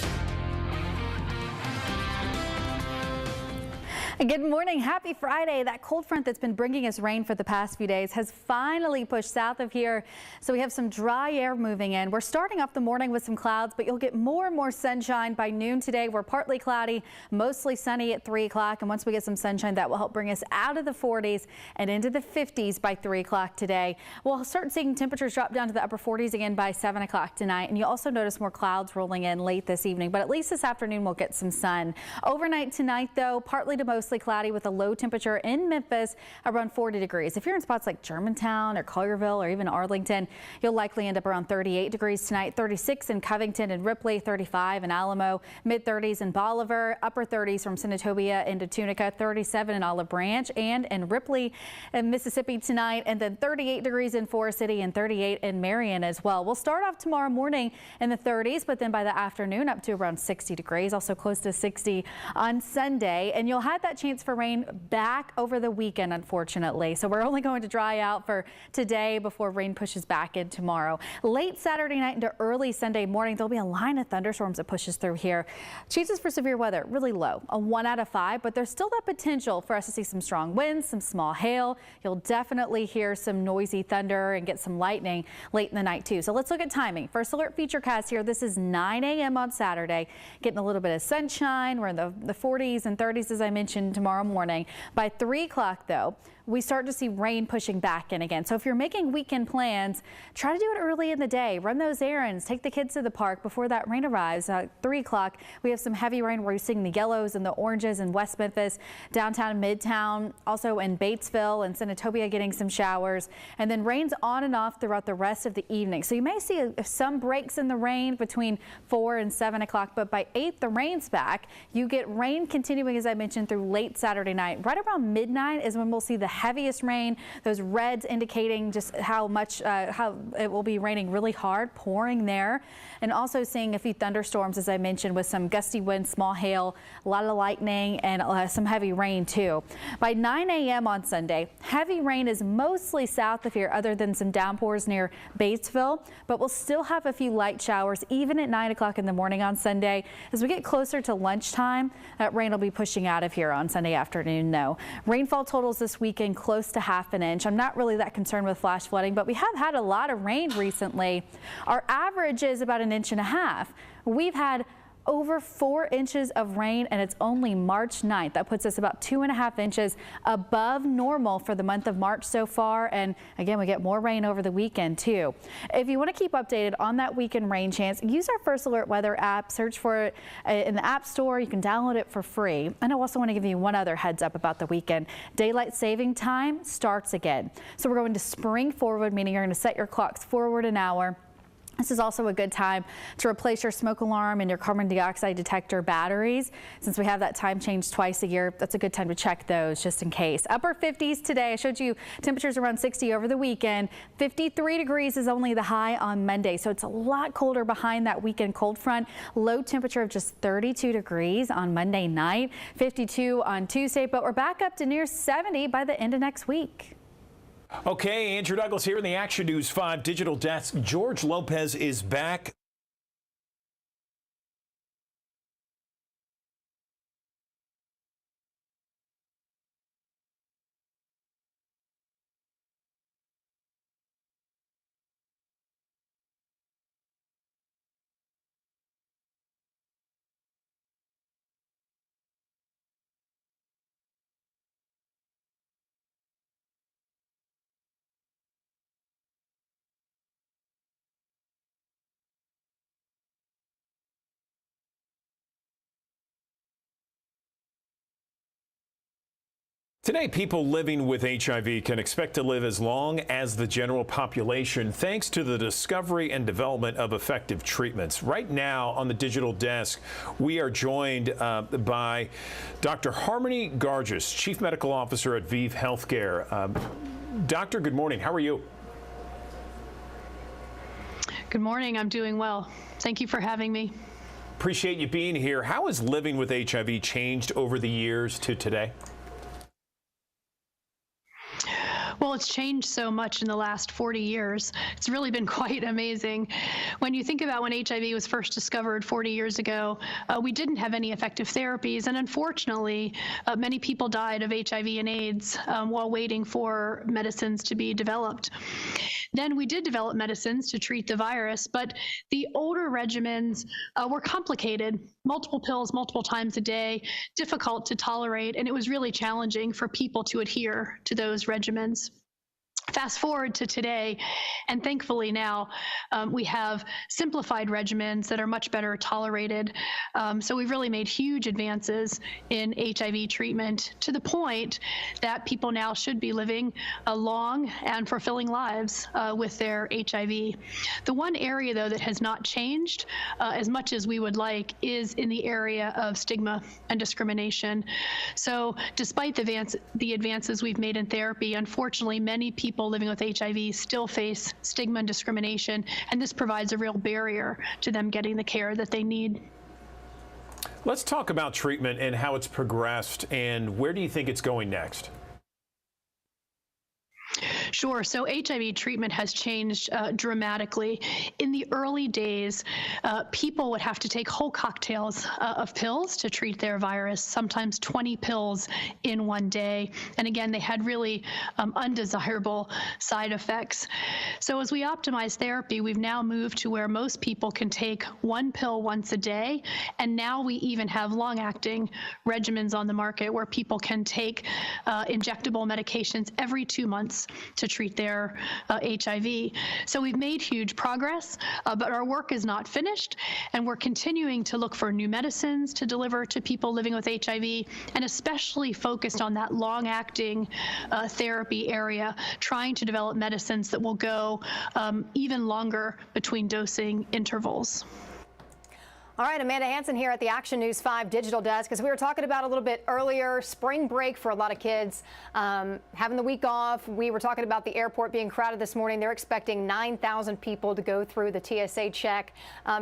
Good morning. Happy Friday. That cold front that's been bringing us rain for the past few days has finally pushed south of here. So we have some dry air moving in. We're starting off the morning with some clouds, but you'll get more and more sunshine by noon today. We're partly cloudy, mostly sunny at 3 o'clock. And once we get some sunshine, that will help bring us out of the 40s and into the 50s by 3 o'clock today. We'll start seeing temperatures drop down to the upper 40s again by 7 o'clock tonight. And you'll also notice more clouds rolling in late this evening, but at least this afternoon we'll get some sun. Overnight tonight, though, partly to mostly cloudy with a low temperature in Memphis around 40 degrees. If you're in spots like Germantown or Collierville or even Arlington, you'll likely end up around 38 degrees tonight. 36 in Covington and Ripley, 35 in Alamo, mid-30s in Bolivar, upper 30s from Senatobia into Tunica, 37 in Olive Branch and in Ripley and Mississippi tonight, and then 38 degrees in Forest City and 38 in Marion as well. We'll start off tomorrow morning in the 30s, but then by the afternoon up to around 60 degrees, also close to 60 on Sunday. And you'll have that chance for rain back over the weekend, unfortunately. So we're only going to dry out for today before rain pushes back in tomorrow. Late Saturday night into early Sunday morning, there'll be a line of thunderstorms that pushes through here. Chances for severe weather really low, a 1 out of 5, but there's still that potential for us to see some strong winds, some small hail. You'll definitely hear some noisy thunder and get some lightning late in the night too. So let's look at timing. First alert featurecast here. This is 9 a.m. on Saturday. Getting a little bit of sunshine. We're in the 40s and 30s, as I mentioned, tomorrow morning. By 3 o'clock, though, we start to see rain pushing back in again. So if you're making weekend plans, try to do it early in the day. Run those errands. Take the kids to the park before that rain arrives. 3 o'clock, we have some heavy rain. We're seeing the yellows and the oranges in West Memphis, downtown, Midtown, also in Batesville and Senatobia getting some showers. And then rain's on and off throughout the rest of the evening. So you may see some breaks in the rain between 4 and 7 o'clock, but by 8, the rain's back. You get rain continuing, as I mentioned, through late Saturday night. Right around midnight is when we'll see the heaviest rain. Those reds indicating just how much, how it will be raining really hard, pouring there. And also seeing a few thunderstorms, as I mentioned, with some gusty winds, small hail, a lot of lightning, and some heavy rain too. By 9 a.m. on Sunday, heavy rain is mostly south of here, other than some downpours near Batesville, but we'll still have a few light showers even at 9 o'clock in the morning on Sunday. As we get closer to lunchtime, that rain will be pushing out of here on Sunday afternoon, though. Rainfall totals this weekend close to ½ an inch. I'm not really that concerned with flash flooding, but we have had a lot of rain recently. Our average is about 1.5 inches. We've had over 4 inches of rain, and it's only March 9th. That puts us about 2.5 inches above normal for the month of March so far. And again, we get more rain over the weekend too. If you want to keep updated on that weekend rain chance, use our First Alert Weather app. Search for it in the App Store. You can download it for free. And I also want to give you one other heads up about the weekend. Daylight saving time starts again. So we're going to spring forward, meaning you're going to set your clocks forward an hour. This is also a good time to replace your smoke alarm and your carbon dioxide detector batteries. Since we have that time change twice a year, that's a good time to check those just in case. Upper 50s today. I showed you temperatures around 60 over the weekend. 53 degrees is only the high on Monday, so it's a lot colder behind that weekend cold front. Low temperature of just 32 degrees on Monday night, 52 on Tuesday, but we're back up to near 70 by the end of next week. Okay, Andrew Douglas here in the Action News 5 digital desk. George Lopez is back. Today, people living with HIV can expect to live as long as the general population thanks to the discovery and development of effective treatments. Right now on the digital desk, we are joined by Dr. Harmony Garges, Chief Medical Officer at ViiV Healthcare. Doctor, good morning. How are you? Good morning. I'm doing well. Thank you for having me. Appreciate you being here. How has living with HIV changed over the years to today? Well, it's changed so much in the last 40 years. It's really been quite amazing. When you think about when HIV was first discovered 40 years ago, we didn't have any effective therapies. And unfortunately, many people died of HIV and AIDS while waiting for medicines to be developed. Then we did develop medicines to treat the virus, but the older regimens were complicated. Multiple pills, multiple times a day, difficult to tolerate, and it was really challenging for people to adhere to those regimens. Fast forward to today, and thankfully now we have simplified regimens that are much better tolerated. So we've really made huge advances in HIV treatment to the point that people now should be living long and fulfilling lives with their HIV. The one area, though, that has not changed as much as we would like is in the area of stigma and discrimination. So despite the advances we've made in therapy, unfortunately, many people living with HIV still face stigma and discrimination, and this provides a real barrier to them getting the care that they need. Let's talk about treatment and how it's progressed, and where do you think it's going next? Sure. So HIV treatment has changed dramatically. In the early days, people would have to take whole cocktails of pills to treat their virus, sometimes 20 pills in one day. And again, they had really undesirable side effects. So as we optimize therapy, we've now moved to where most people can take one pill once a day. And now we even have long-acting regimens on the market where people can take injectable medications every 2 months to treat their HIV. So we've made huge progress, but our work is not finished, and we're continuing to look for new medicines to deliver to people living with HIV, and especially focused on that long-acting therapy area, trying to develop medicines that will go even longer between dosing intervals. All right, Amanda Hansen here at the Action News 5 digital desk. As we were talking about a little bit earlier, spring break for a lot of kids, having the week off. We were talking about the airport being crowded this morning. They're expecting 9,000 people to go through the TSA check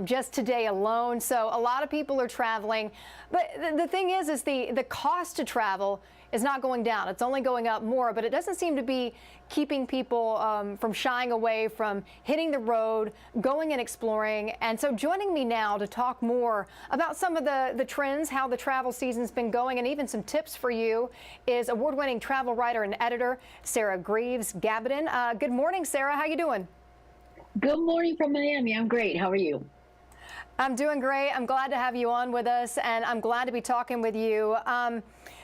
just today alone. So a lot of people are traveling. But the thing is the cost to travel is not going down. It's only going up more, but it doesn't seem to be keeping people from shying away from hitting the road, going and exploring. And so joining me now to talk more about some of the trends, how the travel season's been going, and even some tips for you is award-winning travel writer and editor, Sarah Greaves-Gabidon. Good morning, Sarah. How you doing? Good morning from Miami. I'm great. How are you? I'm doing great. I'm glad to have you on with us, and I'm glad to be talking with you.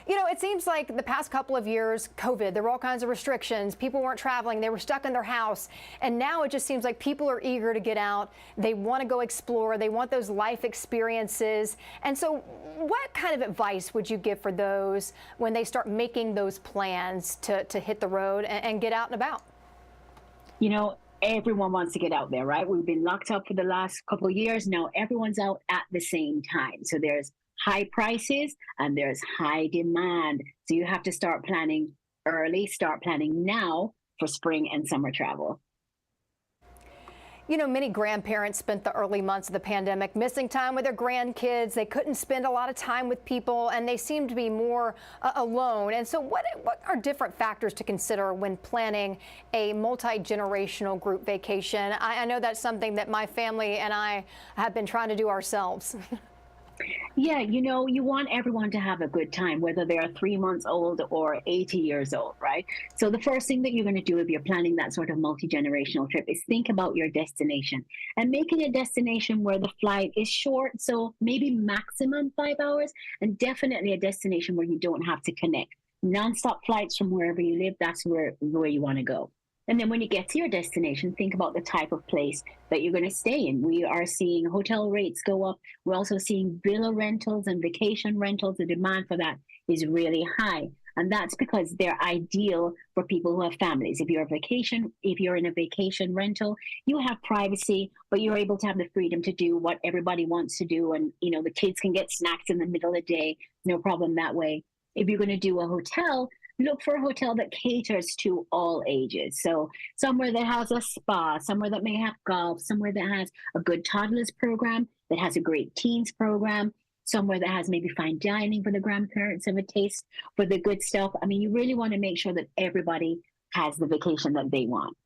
You know, it seems like the past couple of years, COVID, there were all kinds of restrictions. People weren't traveling. They were stuck in their house. And now it just seems like people are eager to get out. They want to go explore. They want those life experiences. And so what kind of advice would you give for those when they start making those plans to hit the road and get out and about? You know, everyone wants to get out there, right? We've been locked up for the last couple of years. Now everyone's out at the same time. So there's high prices and there's high demand. So you have to start planning early, start planning now for spring and summer travel. You know, many grandparents spent the early months of the pandemic missing time with their grandkids. They couldn't spend a lot of time with people, and they seemed to be more alone. And so what are different factors to consider when planning a multi-generational group vacation? I know that's something that my family and I have been trying to do ourselves. Yeah, you know, you want everyone to have a good time, whether they're 3 months old or 80 years old, right? So the first thing that you're going to do if you're planning that sort of multi-generational trip is think about your destination and make it a destination where the flight is short, so maybe maximum 5 hours, and definitely a destination where you don't have to connect. Non-stop flights from wherever you live, that's where you want to go. And then when you get to your destination, think about the type of place that you're going to stay in. We are seeing hotel rates go up. We're also seeing villa rentals and vacation rentals. The demand for that is really high. And that's because they're ideal for people who have families. If you're in a vacation rental, you have privacy, but you're able to have the freedom to do what everybody wants to do. And, you know, the kids can get snacks in the middle of the day, no problem that way. If you're going to do a hotel, look for a hotel that caters to all ages. So somewhere that has a spa, somewhere that may have golf, somewhere that has a good toddlers program, that has a great teens program, somewhere that has maybe fine dining for the grandparents have a taste for the good stuff. I mean, you really want to make sure that everybody has the vacation that they want.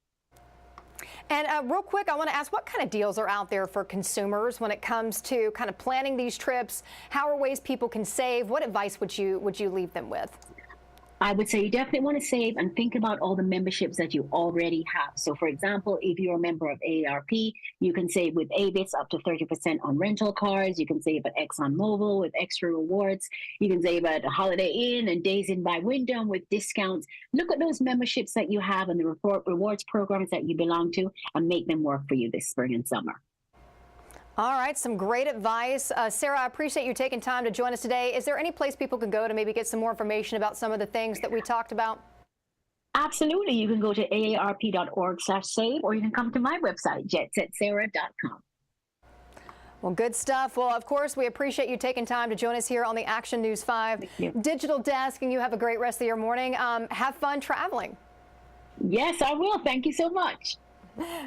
And real quick, I want to ask, what kind of deals are out there for consumers when it comes to kind of planning these trips? How are ways people can save? What advice would you leave them with? I would say you definitely want to save and think about all the memberships that you already have. So for example, if you're a member of AARP, you can save with Avis up to 30% on rental cars. You can save at ExxonMobil with extra rewards. You can save at Holiday Inn and Days Inn by Wyndham with discounts. Look at those memberships that you have and the rewards programs that you belong to and make them work for you this spring and summer. All right, some great advice. Sarah, I appreciate you taking time to join us today. Is there any place people can go to maybe get some more information about some of the things that we talked about? Absolutely. You can go to aarp.org/save, or you can come to my website, jetsetsarah.com. Well, good stuff. Well, of course, we appreciate you taking time to join us here on the Action News 5 Digital Desk, and you have a great rest of your morning. Have fun traveling. Yes, I will. Thank you so much.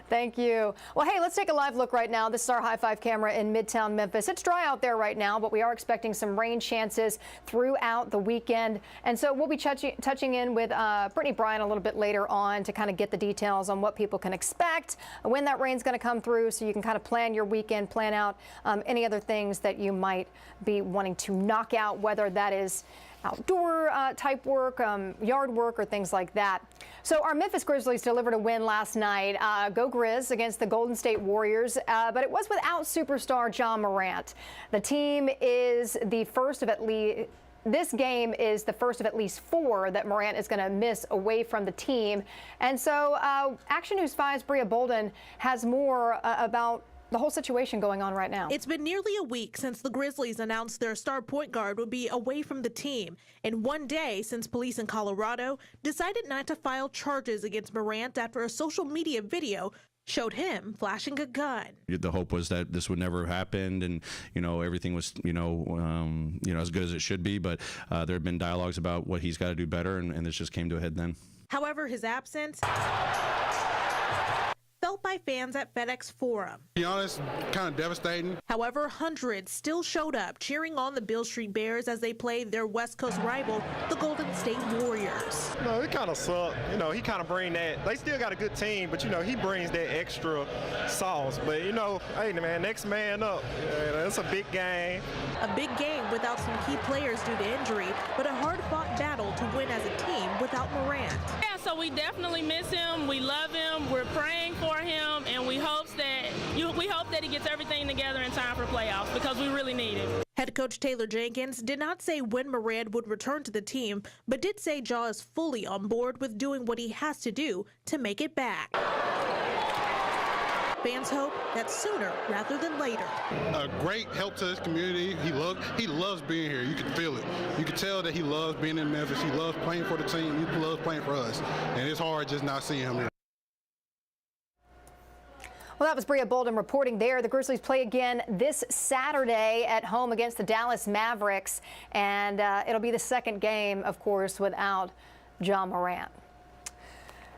Thank you. Well, hey, let's take a live look right now. This is our High 5 camera in Midtown Memphis. It's dry out there right now, but we are expecting some rain chances throughout the weekend. And so we'll be touching in with Brittany Bryant a little bit later on to kind of get the details on what people can expect, when that rain's going to come through, so you can kind of plan your weekend, plan out any other things that you might be wanting to knock out, whether that is outdoor type work, yard work, or things like that. So our Memphis Grizzlies delivered a win last night. Go Grizz against the Golden State Warriors, but it was without superstar Ja Morant. The team is the first of at least this game is the first of at least 4 that Morant is going to miss away from the team. And so Action News 5's Bria Bolden has more about the whole situation going on right now. It's been nearly a week since the Grizzlies announced their star point guard would be away from the team, and 1 day since police in Colorado decided not to file charges against Morant after a social media video showed him flashing a gun. The hope was that this would never happen, and everything was as good as it should be. But there have been dialogues about what he's got to do better, and this just came to a head then. However, his absence felt by fans at FedEx Forum. To be honest, kind of devastating. However, hundreds still showed up cheering on the Beale Street Bears as they played their West Coast rival, the Golden State Warriors. It kind of sucked. He kind of bring that. They still got a good team, but he brings that extra sauce. But hey man, next man up. It's a big game. A big game without some key players due to injury, but a hard-fought battle to win as a team without Morant. Yeah, so we definitely miss him. We love him. We're praying for him, and we hope that he gets everything together in time for playoffs, because we really need him. Head coach Taylor Jenkins did not say when Morant would return to the team, but did say Ja is fully on board with doing what he has to do to make it back. Fans hope that's sooner rather than later. A great help to his community. He loves being here. You can feel it. You can tell that he loves being in Memphis. He loves playing for the team. He loves playing for us. And it's hard just not seeing him there. Well, that was Bria Bolden reporting there. The Grizzlies play again this Saturday at home against the Dallas Mavericks, and it'll be the second game, of course, without Ja Morant.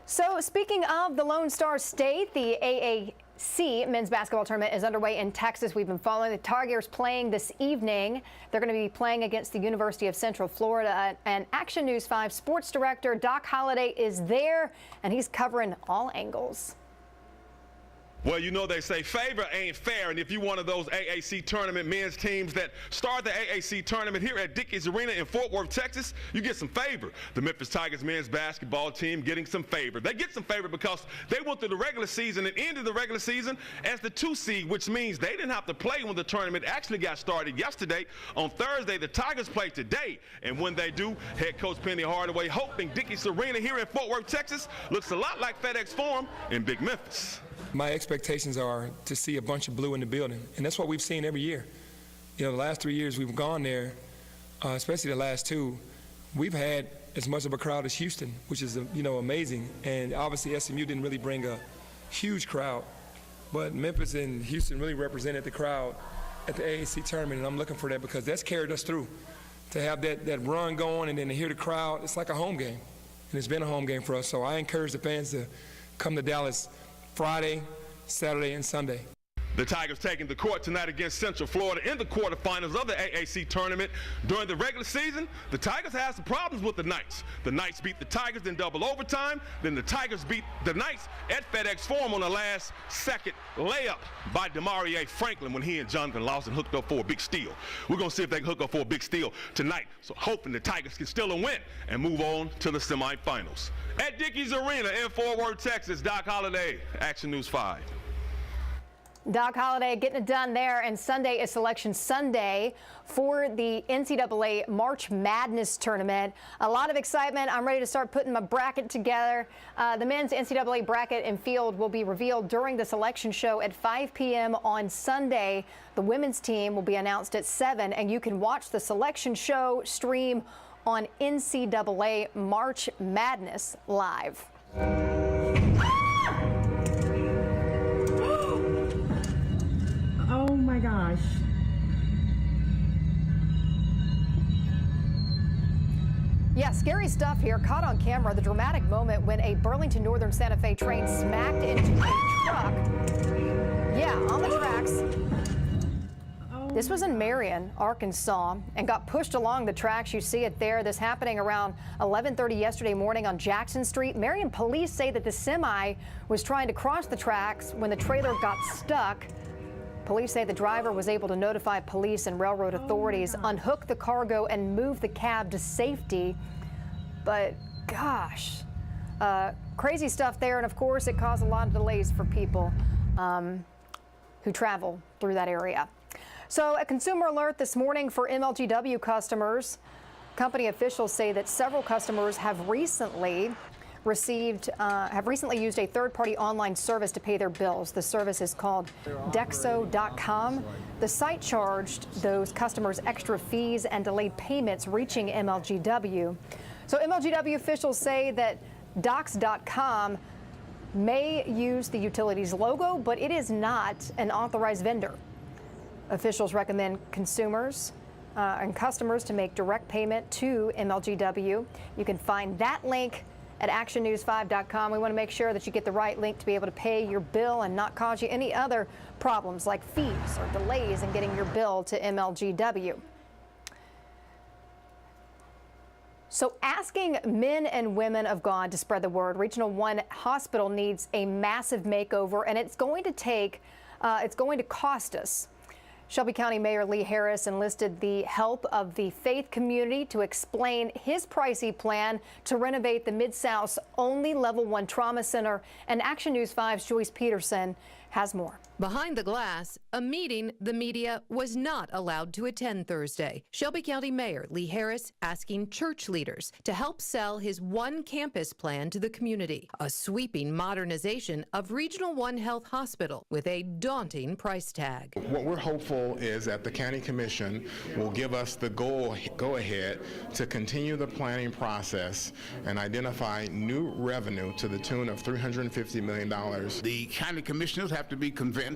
So speaking of the Lone Star State, the AAC men's basketball tournament is underway in Texas. We've been following the Tigers playing this evening. They're going to be playing against the University of Central Florida. And Action News 5 sports director Doc Holliday is there, and he's covering all angles. Well, you know they say favor ain't fair, and if you're one of those AAC tournament men's teams that start the AAC tournament here at Dickies Arena in Fort Worth, Texas, you get some favor. The Memphis Tigers men's basketball team getting some favor. They get some favor because they went through the regular season and ended the regular season as the 2 seed, which means they didn't have to play when the tournament actually got started yesterday. On Thursday, the Tigers play today, and when they do, head coach Penny Hardaway hoping Dickies Arena here in Fort Worth, Texas looks a lot like FedEx Forum in Big Memphis. My expectations are to see a bunch of blue in the building, and that's what we've seen every year. You know, the last 3 years we've gone there, especially the last 2, we've had as much of a crowd as Houston, which is, amazing. And obviously SMU didn't really bring a huge crowd, but Memphis and Houston really represented the crowd at the AAC tournament, and I'm looking for that because that's carried us through. To have that run going and then to hear the crowd, it's like a home game, and it's been a home game for us. So I encourage the fans to come to Dallas Friday, Saturday, and Sunday. The Tigers taking the court tonight against Central Florida in the quarterfinals of the AAC tournament. During the regular season, the Tigers had some problems with the Knights. The Knights beat the Tigers in double overtime. Then the Tigers beat the Knights at FedEx Forum on a last-second layup by Demarie Franklin when he and Jonathan Lawson hooked up for a big steal. We're going to see if they can hook up for a big steal tonight. So hoping the Tigers can steal a win and move on to the semifinals. At Dickies Arena in Fort Worth, Texas, Doc Holliday, Action News 5. Doc Holliday getting it done there, and Sunday is Selection Sunday for the NCAA March Madness tournament. A lot of excitement. I'm ready to start putting my bracket together. The men's NCAA bracket and field will be revealed during the selection show at 5 p.m. on Sunday. The women's team will be announced at 7, and you can watch the selection show stream on NCAA March Madness live. Oh my gosh. Yeah, scary stuff here. Caught on camera, the dramatic moment when a Burlington Northern Santa Fe train smacked into a truck. Yeah, on the tracks. This was in Marion, Arkansas, and got pushed along the tracks. You see it there. This happening around 11:30 yesterday morning on Jackson Street. Marion police say that the semi was trying to cross the tracks when the trailer got stuck. Police say the driver was able to notify police and railroad authorities, unhook the cargo, and move the cab to safety. But gosh, crazy stuff there. And of course, it caused a lot of delays for people who travel through that area. So a consumer alert this morning for MLGW customers. Company officials say that several customers have recently used a third-party online service to pay their bills. The service is called Dexo.com. The site charged those customers extra fees and delayed payments, reaching MLGW. So MLGW officials say that Docs.com may use the utility's logo, but it is not an authorized vendor. Officials recommend consumers and customers to make direct payment to MLGW. You can find that link at actionnews5.com. We want to make sure that you get the right link to be able to pay your bill and not cause you any other problems like fees or delays in getting your bill to MLGW. So asking men and women of God to spread the word, Regional One Hospital needs a massive makeover, and it's going to cost us. Shelby County Mayor Lee Harris enlisted the help of the faith community to explain his pricey plan to renovate the Mid-South's only Level 1 trauma center. And Action News 5's Joyce Peterson has more. Behind the glass, a meeting the media was not allowed to attend Thursday. Shelby County Mayor Lee Harris asking church leaders to help sell his one campus plan to the community, a sweeping modernization of Regional One Health Hospital with a daunting price tag. What we're hopeful is that the County Commission will give us the go-ahead to continue the planning process and identify new revenue to the tune of $350 million. The county commissioners have to be convinced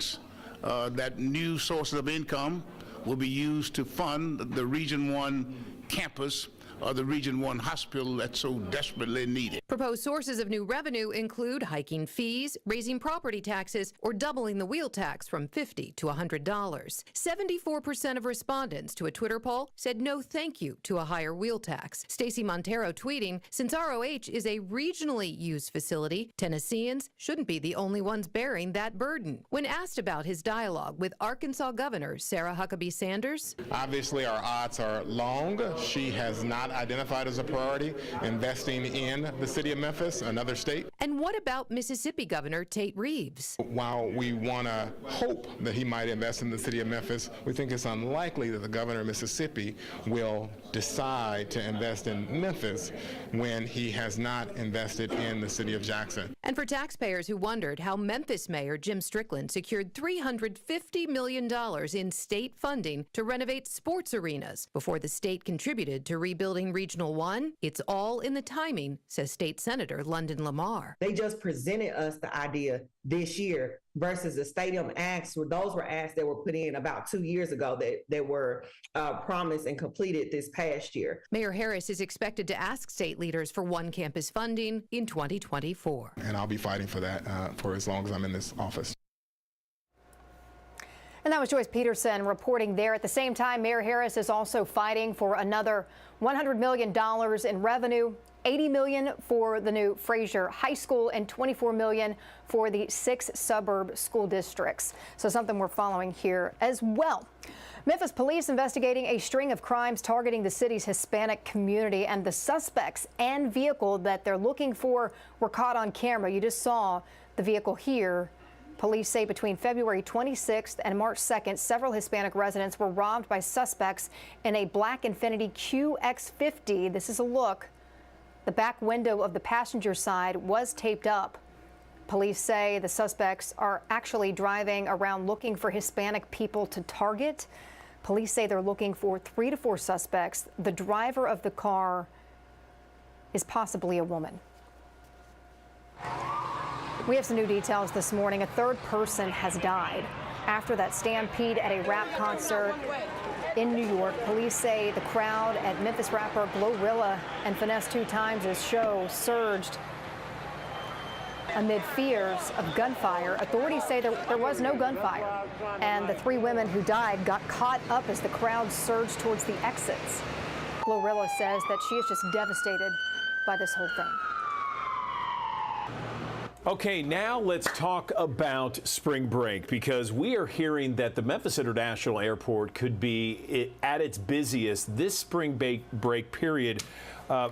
that new sources of income will be used to fund the Region 1 campus or the Region 1 hospital that's so desperately needed. Proposed sources of new revenue include hiking fees, raising property taxes, or doubling the wheel tax from $50 to $100. 74% of respondents to a Twitter poll said no thank you to a higher wheel tax. Stacey Montero tweeting, since ROH is a regionally used facility, Tennesseans shouldn't be the only ones bearing that burden. When asked about his dialogue with Arkansas Governor Sarah Huckabee Sanders, obviously our odds are long. She has not identified as a priority investing in the city of Memphis, another state. And what about Mississippi Governor Tate Reeves? While we want to hope that he might invest in the city of Memphis, we think it's unlikely that the governor of Mississippi will decide to invest in Memphis when he has not invested in the city of Jackson. And for taxpayers who wondered how Memphis Mayor Jim Strickland secured $350 million in state funding to renovate sports arenas before the state contributed to rebuilding Regional One, it's all in the timing, says State Senator London Lamar. They just presented us the idea this year versus the stadium acts. Those were acts that were put in about 2 years ago that were promised and completed this past year. Mayor Harris is expected to ask state leaders for one campus funding in 2024. And I'll be fighting for that for as long as I'm in this office. And that was Joyce Peterson reporting there. At the same time, Mayor Harris is also fighting for another $100 million in revenue, $80 million for the new Frazier High School, and $24 million for the 6 suburb school districts. So something we're following here as well. Memphis police investigating a string of crimes targeting the city's Hispanic community, and the suspects and vehicle that they're looking for were caught on camera. You just saw the vehicle here. Police say between February 26th and March 2nd, several Hispanic residents were robbed by suspects in a black Infiniti QX50. This is a look. The back window of the passenger side was taped up. Police say the suspects are actually driving around looking for Hispanic people to target. Police say they're looking for 3 to 4 suspects. The driver of the car is possibly a woman. We have some new details this morning. A third person has died after that stampede at a rap concert in New York. Police say the crowd at Memphis rapper Glorilla and Finesse 2 Times' show surged amid fears of gunfire. Authorities say there was no gunfire, and the 3 women who died got caught up as the crowd surged towards the exits. Glorilla says that she is just devastated by this whole thing. Okay, now let's talk about spring break, because we are hearing that the Memphis International Airport could be at its busiest this spring break period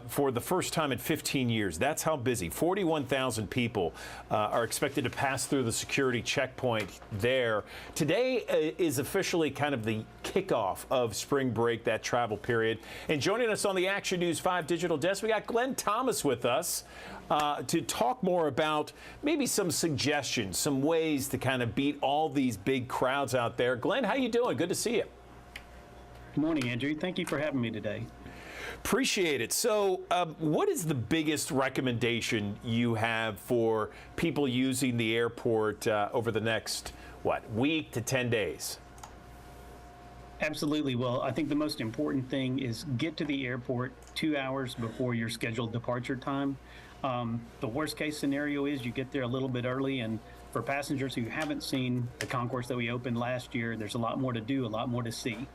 for the first time in 15 years. That's how busy. 41,000 people are expected to pass through the security checkpoint there. Today is officially kind of the kickoff of spring break, that travel period. And joining us on the Action News 5 digital desk, we got Glenn Thomas with us to talk more about maybe some suggestions, some ways to kind of beat all these big crowds out there. Glenn, how you doing? Good to see you. Good morning, Andrew. Thank you for having me today. Appreciate it. So what is the biggest recommendation you have for people using the airport over the next, week to 10 days? Absolutely. Well, I think the most important thing is get to the airport 2 hours before your scheduled departure time. The worst case scenario is you get there a little bit early, and for passengers who haven't seen the concourse that we opened last year, there's a lot more to do, a lot more to see.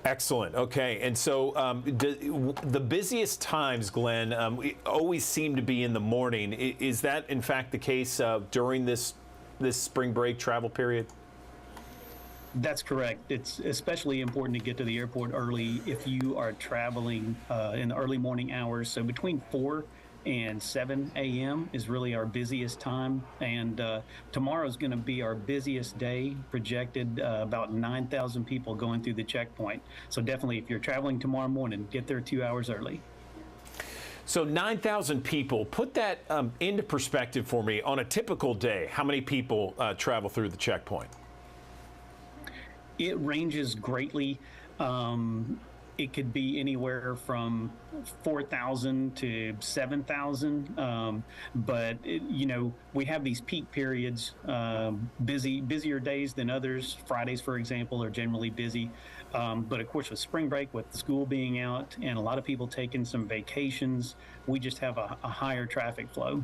Excellent. Okay. And so the busiest times, Glenn, always seem to be in the morning. Is that, in fact, the case during this spring break travel period? That's correct. It's especially important to get to the airport early if you are traveling in the early morning hours. So between 4 and 7 a.m. is really our busiest time. And tomorrow is going to be our busiest day, projected about 9,000 people going through the checkpoint. So definitely, if you're traveling tomorrow morning, get there 2 hours early. So 9,000 people, put that into perspective for me. On a typical day, how many people travel through the checkpoint? It ranges greatly. It could be anywhere from 4,000 to 7,000. But we have these peak periods, busier days than others. Fridays, for example, are generally busy. But of course, with spring break, with school being out and a lot of people taking some vacations, we just have a higher traffic flow.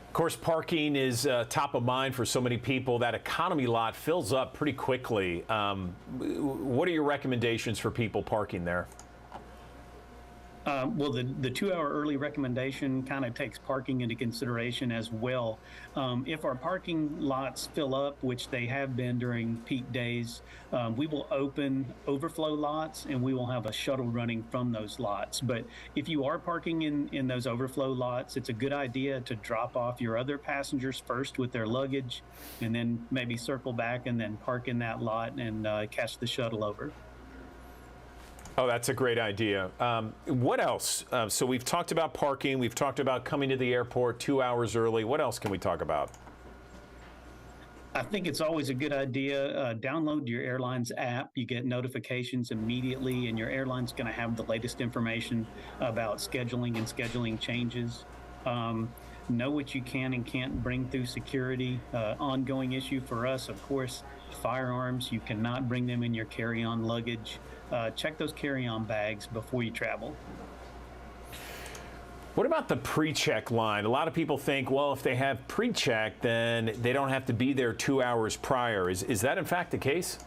Of course, parking is top of mind for so many people. That economy lot fills up pretty quickly. What are your recommendations for people parking there? Well, the 2 hour early recommendation kind of takes parking into consideration as well. If our parking lots fill up, which they have been during peak days, we will open overflow lots and we will have a shuttle running from those lots. But if you are parking in those overflow lots, it's a good idea to drop off your other passengers first with their luggage and then maybe circle back and then park in that lot and catch the shuttle over. Oh, that's a great idea. What else? So we've talked about parking. We've talked about coming to the airport 2 hours early. What else can we talk about? I think it's always a good idea. Download your airline's app. You get notifications immediately, and your airline's going to have the latest information about scheduling and scheduling changes. Know what you can and can't bring through security. Ongoing issue for us, of course, firearms. You cannot bring them in your carry-on luggage. Check those carry-on bags before you travel. What about the pre-check line? A lot of people think, well, if they have pre-check, then they don't have to be there 2 hours prior. Is that in fact the case?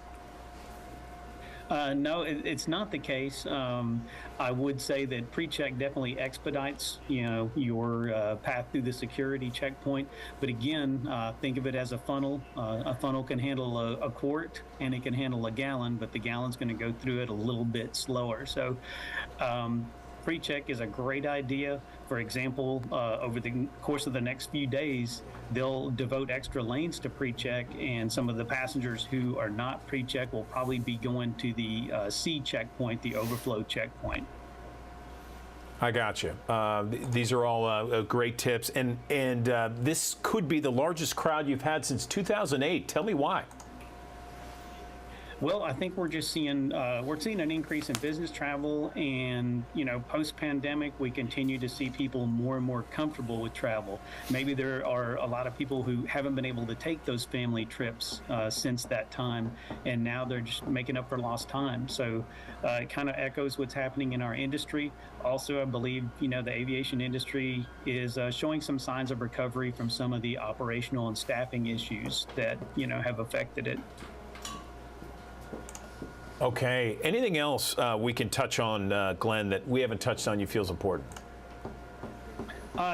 No, it's not the case. I would say that pre-check definitely expedites, your path through the security checkpoint. But again, think of it as a funnel. A funnel can handle a quart and it can handle a gallon, but the gallon's going to go through it a little bit slower. So pre-check is a great idea. For example, over the course of the next few days, they'll devote extra lanes to pre-check, and some of the passengers who are not pre-check will probably be going to the C checkpoint, the overflow checkpoint. I got you. These are all great tips, and this could be the largest crowd you've had since 2008. Tell me why. Well, I think we're just seeing an increase in business travel, and post-pandemic, we continue to see people more and more comfortable with travel. Maybe there are a lot of people who haven't been able to take those family trips since that time, and now they're just making up for lost time. So it kind of echoes what's happening in our industry. Also, I believe the aviation industry is showing some signs of recovery from some of the operational and staffing issues that have affected it. Okay. Anything else we can touch on, Glenn, that we haven't touched on you feels important?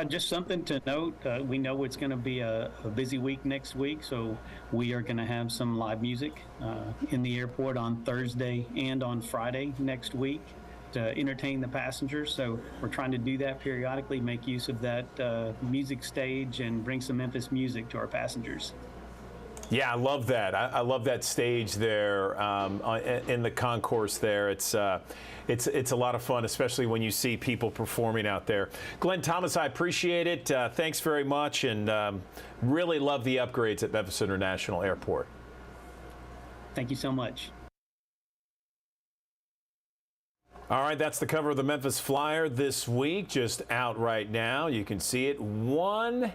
Just something to note. We know it's going to be a busy week next week, so we are going to have some live music in the airport on Thursday and on Friday next week to entertain the passengers. So we're trying to do that periodically, make use of that music stage and bring some Memphis music to our passengers. Yeah, I love that. I love that stage there in the concourse there. It's a lot of fun, especially when you see people performing out there. Glenn Thomas, I appreciate it. Thanks very much, and really love the upgrades at Memphis International Airport. Thank you so much. All right, that's the cover of the Memphis Flyer this week, just out right now. You can see it. One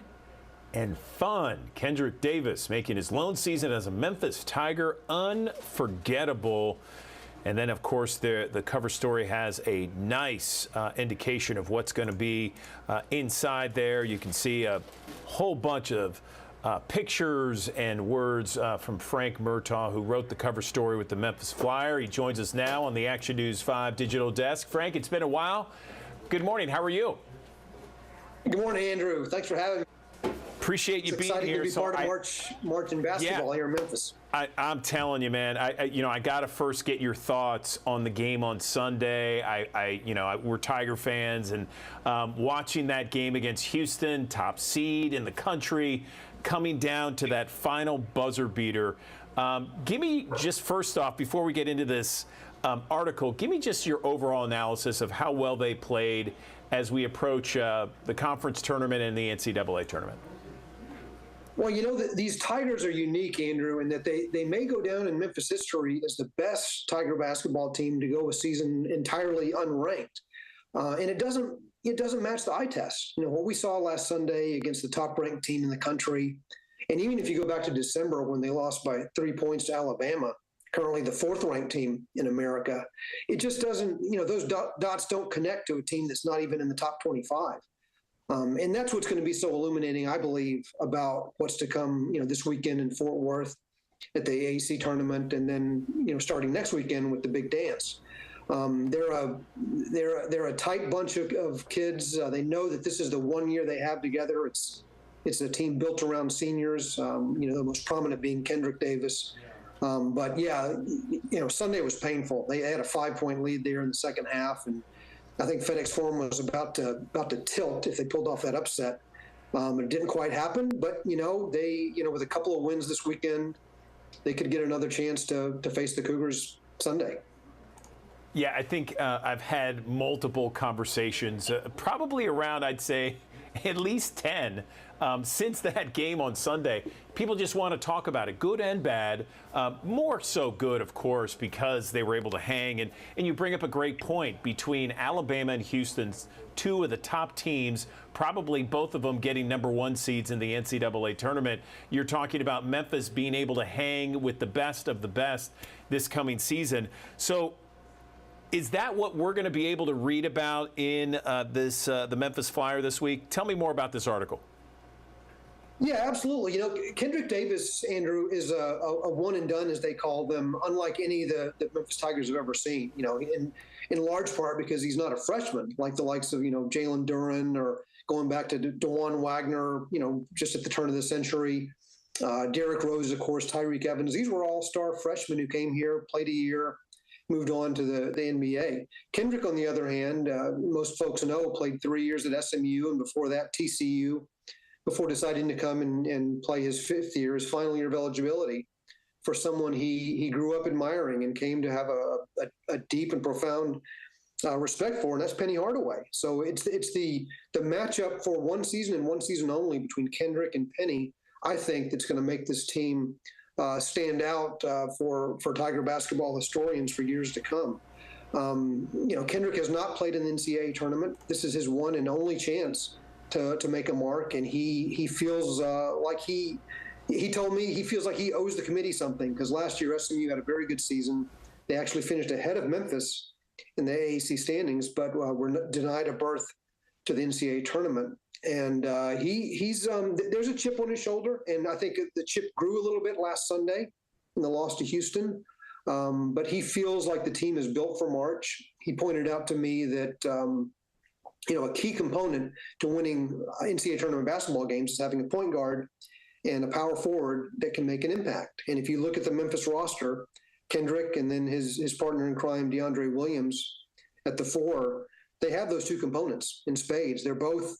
and fun. Kendrick Davis making his lone season as a Memphis Tiger unforgettable. And then, of course, the cover story has a nice indication of what's going to be inside there. You can see a whole bunch of pictures and words from Frank Murtaugh, who wrote the cover story with the Memphis Flyer. He joins us now on the Action News 5 digital desk. Frank, it's been a while. Good morning. How are you? Good morning, Andrew. Thanks for having me. Appreciate you it's being exciting here. to be part of March in basketball here in Memphis. I'm telling you, man. I got to first get your thoughts on the game on Sunday. We're Tiger fans, and watching that game against Houston, top seed in the country, coming down to that final buzzer beater. Give me just first off, before we get into this article, give me just your overall analysis of how well they played as we approach the conference tournament and the NCAA tournament. Well, these Tigers are unique, Andrew, in that they may go down in Memphis history as the best Tiger basketball team to go a season entirely unranked. And it doesn't match the eye test. What we saw last Sunday against the top-ranked team in the country, and even if you go back to December when they lost by 3 points to Alabama, currently the fourth-ranked team in America, it just doesn't, those dots don't connect to a team that's not even in the top 25. And that's what's going to be so illuminating, I believe, about what's to come, this weekend in Fort Worth at the AAC tournament, and then, starting next weekend with the big dance. They're a tight bunch of kids. They know that this is the 1 year they have together. It's a team built around seniors. The most prominent being Kendrick Davis. But yeah, Sunday was painful. They had a 5-point lead there in the second half, and I think FedEx Forum was about to tilt if they pulled off that upset. It didn't quite happen, but they with a couple of wins this weekend, they could get another chance to face the Cougars Sunday. Yeah, I think I've had multiple conversations, probably around, I'd say, at least 10 since that game on Sunday. People just want to talk about it, good and bad. More so good, of course, because they were able to hang. And you bring up a great point between Alabama and Houston, two of the top teams, probably both of them getting #1 seeds in the NCAA tournament. You're talking about Memphis being able to hang with the best of the best this coming season. So is that what we're going to be able to read about in the Memphis Flyer this week? Tell me more about this article. Yeah, absolutely. Kendrick Davis, Andrew, is a one and done, as they call them, unlike any that Memphis Tigers have ever seen. In large part because he's not a freshman like the likes of Jalen Duren, or going back to DeJuan Wagner, just at the turn of the century. Derrick Rose, of course, Tyreek Evans. These were all star freshmen who came here, played a year, moved on to the NBA. Kendrick, on the other hand, most folks know, played 3 years at SMU, and before that TCU, before deciding to come and play his fifth year, his final year of eligibility, for someone he grew up admiring and came to have a deep and profound respect for, and that's Penny Hardaway. So it's the matchup for one season and one season only between Kendrick and Penny, I think, that's going to make this team stand out for Tiger basketball historians for years to come. Kendrick has not played in the NCAA tournament. This is his one and only chance to make a mark, and he feels like he told me he feels like he owes the committee something, because last year SMU had a very good season. They actually finished ahead of Memphis in the AAC standings, but were denied a berth to the NCAA tournament. And he's there's a chip on his shoulder, and I think the chip grew a little bit last Sunday in the loss to Houston. But he feels like the team is built for March. He pointed out to me that a key component to winning NCAA tournament basketball games is having a point guard and a power forward that can make an impact. And if you look at the Memphis roster, Kendrick and then his partner in crime, DeAndre Williams, at the 4, they have those two components in spades. They're both,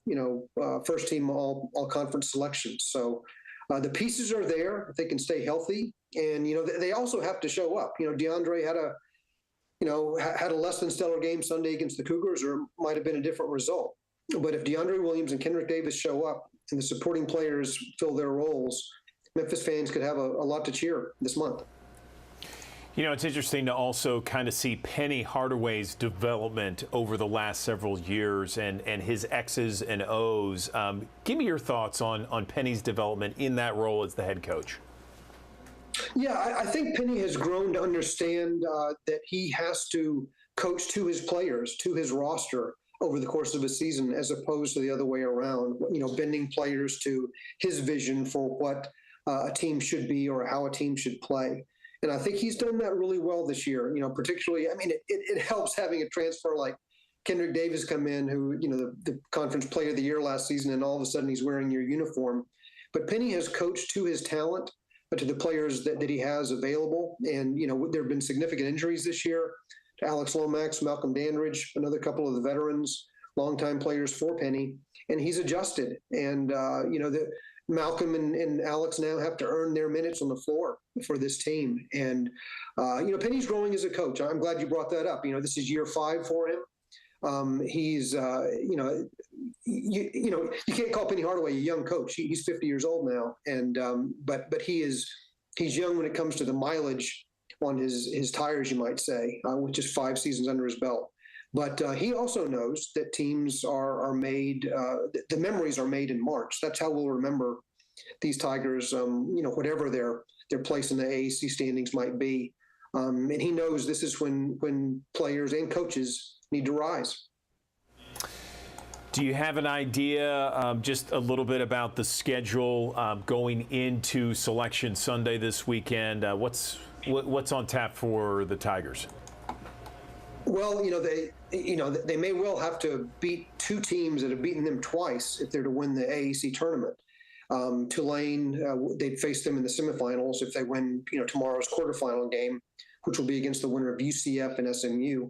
first team all conference selections. So the pieces are there if they can stay healthy. And, they also have to show up. DeAndre had a less than stellar game Sunday against the Cougars, or it might have been a different result. But if DeAndre Williams and Kendrick Davis show up and the supporting players fill their roles, Memphis fans could have a lot to cheer this month. It's interesting to also kind of see Penny Hardaway's development over the last several years and his X's and O's. Give me your thoughts on Penny's development in that role as the head coach. Yeah, I think Penny has grown to understand that he has to coach to his players, to his roster over the course of a season, as opposed to the other way around, bending players to his vision for what a team should be or how a team should play. And I think he's done that really well this year, particularly, it helps having a transfer like Kendrick Davis come in, who, the conference player of the year last season, and all of a sudden he's wearing your uniform. But Penny has coached to his talent, to the players that he has available. And, there have been significant injuries this year to Alex Lomax, Malcolm Dandridge, another couple of the veterans, longtime players for Penny. And he's adjusted. And, Malcolm and Alex now have to earn their minutes on the floor for this team. And, Penny's growing as a coach. I'm glad you brought that up. This is year 5 for him. He's, you can't call Penny Hardaway a young coach. He's 50 years old now. And, but he's young when it comes to the mileage on his tires, you might say, with just 5 seasons under his belt. But he also knows that teams are made, the memories are made in March. That's how we'll remember these Tigers, whatever their place in the AAC standings might be. And he knows this is when players and coaches need to rise. Do you have an idea, just a little bit about the schedule going into Selection Sunday this weekend? What's on tap for the Tigers? Well, they may well have to beat 2 teams that have beaten them twice if they're to win the AAC tournament. Tulane, they'd face them in the semifinals if they win, tomorrow's quarterfinal game, which will be against the winner of UCF and SMU.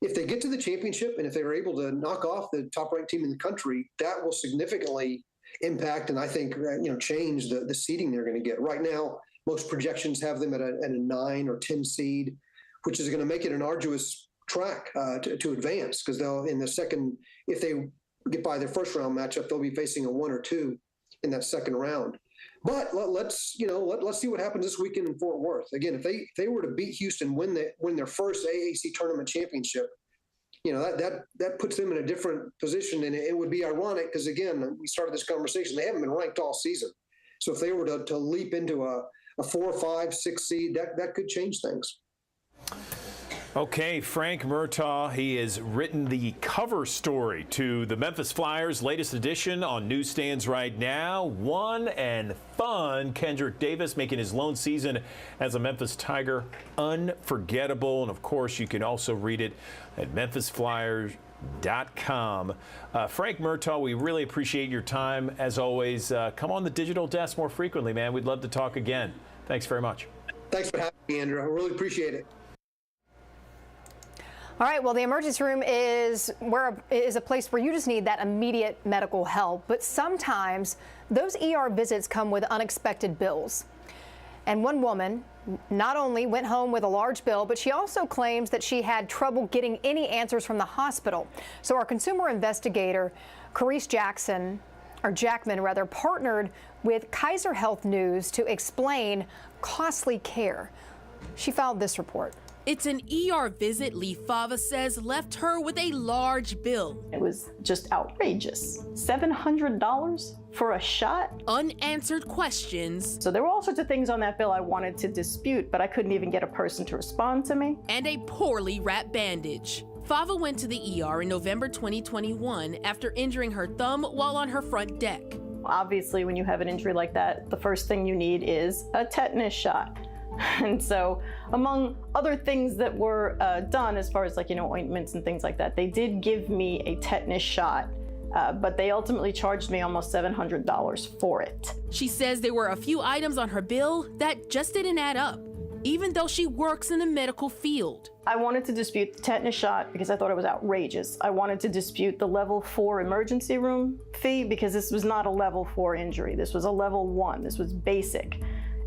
If they get to the championship and if they're able to knock off the top-ranked team in the country, that will significantly impact and I think change the seeding they're going to get. Right now, most projections have them at a 9 or 10 seed, which is going to make it an arduous track to advance, because they'll in the second, if they get by their first round matchup, they'll be facing a 1 or 2 in that second round. But let's see what happens this weekend in Fort Worth. Again, if they were to beat Houston, win their first AAC tournament championship, that puts them in a different position, and it would be ironic because again, we started this conversation, they haven't been ranked all season. So if they were to leap into a 4, 5, 6 seed, that could change things. Okay, Frank Murtaugh, he has written the cover story to the Memphis Flyers' latest edition on newsstands right now. One and fun. Kendrick Davis making his lone season as a Memphis Tiger unforgettable. And, of course, you can also read it at memphisflyers.com. Frank Murtaugh, we really appreciate your time, as always. Come on the digital desk more frequently, man. We'd love to talk again. Thanks very much. Thanks for having me, Andrew. I really appreciate it. All right, well, the emergency room is a place where you just need that immediate medical help. But sometimes those ER visits come with unexpected bills. And one woman not only went home with a large bill, but she also claims that she had trouble getting any answers from the hospital. So our consumer investigator, Carice Jackman, partnered with Kaiser Health News to explain costly care. She filed this report. It's an ER visit Lee Fava says left her with a large bill. It was just outrageous. $700 for a shot? Unanswered questions. So there were all sorts of things on that bill I wanted to dispute, but I couldn't even get a person to respond to me. And a poorly wrapped bandage. Fava went to the ER in November 2021 after injuring her thumb while on her front deck. Obviously, when you have an injury like that, the first thing you need is a tetanus shot. And so among other things that were done as far as ointments and things like that, they did give me a tetanus shot, but they ultimately charged me almost $700 for it. She says there were a few items on her bill that just didn't add up, even though she works in the medical field. I wanted to dispute the tetanus shot because I thought it was outrageous. I wanted to dispute the level 4 emergency room fee because this was not a level 4 injury. This was a level 1. This was basic.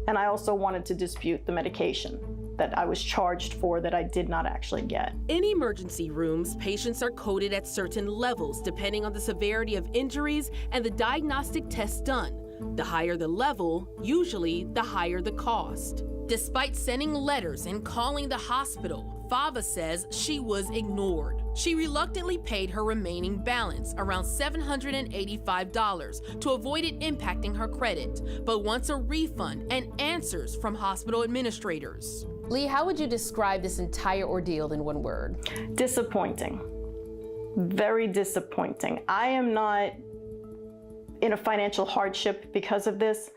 And I also wanted to dispute the medication that I was charged for that I did not actually get. In emergency rooms, patients are coded at certain levels depending on the severity of injuries and the diagnostic tests done. The higher the level, usually the higher the cost. Despite sending letters and calling the hospital, Fava says she was ignored. She reluctantly paid her remaining balance, around $785, to avoid it impacting her credit, but wants a refund and answers from hospital administrators. Lee, how would you describe this entire ordeal in one word? Disappointing. Very disappointing. I am not in a financial hardship because of this,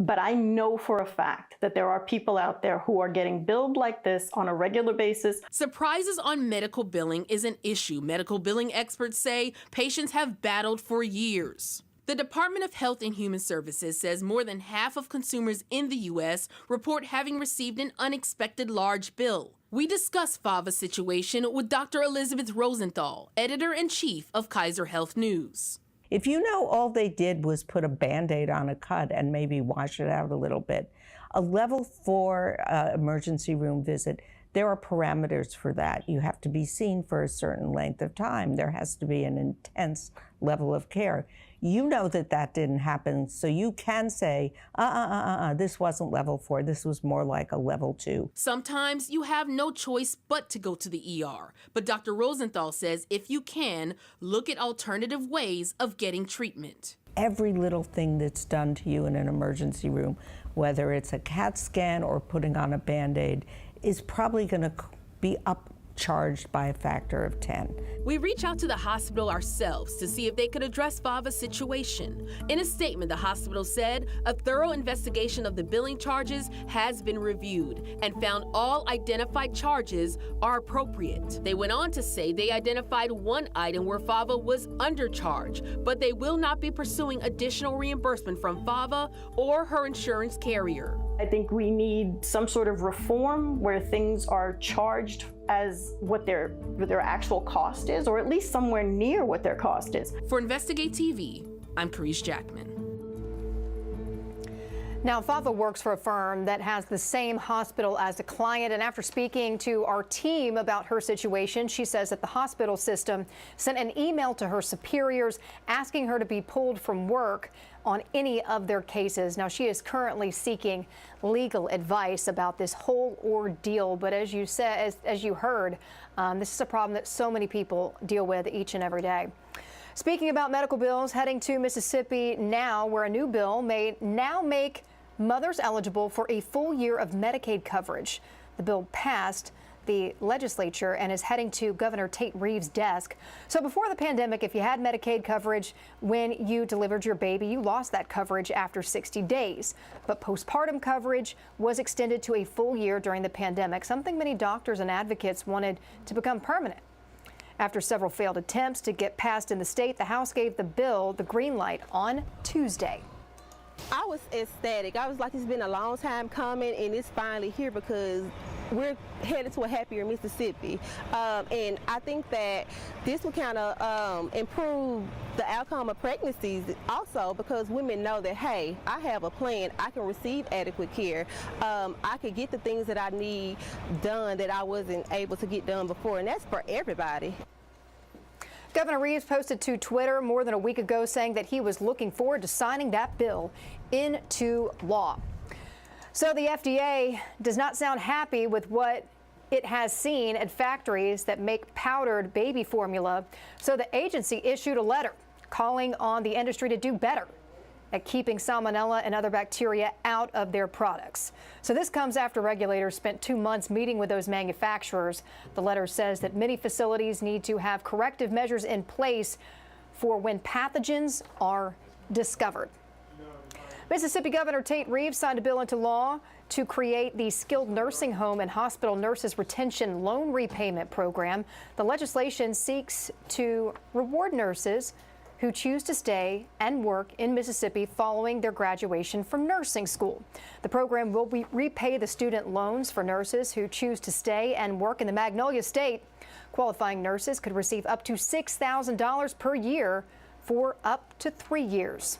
but I know for a fact that there are people out there who are getting billed like this on a regular basis. Surprises on medical billing is an issue medical billing experts say patients have battled for years. The Department of Health and Human Services says more than half of consumers in the U.S. report having received an unexpected large bill. We discuss FAVA's situation with Dr. Elizabeth Rosenthal, editor-in-chief of Kaiser Health News. If you know all they did was put a Band-Aid on a cut and maybe wash it out a little bit, a level 4 emergency room visit, there are parameters for that. You have to be seen for a certain length of time. There has to be an intense level of care. You know that that didn't happen, so you can say, this wasn't level 4, this was more like a level 2. Sometimes you have no choice but to go to the ER. But Dr. Rosenthal says if you can, look at alternative ways of getting treatment. Every little thing that's done to you in an emergency room, whether it's a CAT scan or putting on a Band-Aid, is probably going to be upcharged by a factor of 10. We reach out to the hospital ourselves to see if they could address FAVA's situation. In a statement, the hospital said a thorough investigation of the billing charges has been reviewed and found all identified charges are appropriate. They went on to say they identified one item where FAVA was undercharged, but they will not be pursuing additional reimbursement from FAVA or her insurance carrier. I think we need some sort of reform where things are charged as what their actual cost is, or at least somewhere near what their cost is. For Investigate TV, I'm Carice Jackman. Now, FAVA works for a firm that has the same hospital as a client, and after speaking to our team about her situation, she says that the hospital system sent an email to her superiors asking her to be pulled from work on any of their cases. Now, she is currently seeking legal advice about this whole ordeal, but as you said, as you heard, this is a problem that so many people deal with each and every day. Speaking about medical bills, heading to Mississippi now, where a new bill may now make mothers eligible for a full year of Medicaid coverage. The bill passed the legislature and is heading to Governor Tate Reeves' desk. So before the pandemic, if you had Medicaid coverage when you delivered your baby, you lost that coverage after 60 days. But postpartum coverage was extended to a full year during the pandemic, something many doctors and advocates wanted to become permanent. After several failed attempts to get passed in the state, the House gave the bill the green light on Tuesday. I was ecstatic. I was like, it's been a long time coming, and it's finally here because we're headed to a happier Mississippi. And I think that this will kind of improve the outcome of pregnancies also, because women know that, hey, I have a plan. I can receive adequate care. I can get the things that I need done that I wasn't able to get done before, and that's for everybody. Governor Reeves posted to Twitter more than a week ago saying that he was looking forward to signing that bill into law. So the FDA does not sound happy with what it has seen at factories that make powdered baby formula. So the agency issued a letter calling on the industry to do better at keeping salmonella and other bacteria out of their products. So this comes after regulators spent 2 months meeting with those manufacturers. The letter says that many facilities need to have corrective measures in place for when pathogens are discovered. Mississippi Governor Tate Reeves signed a bill into law to create the Skilled Nursing Home and Hospital Nurses Retention Loan Repayment Program. The legislation seeks to reward nurses who choose to stay and work in Mississippi following their graduation from nursing school. The program will repay the student loans for nurses who choose to stay and work in the Magnolia State. Qualifying nurses could receive up to $6,000 per year for up to 3 years.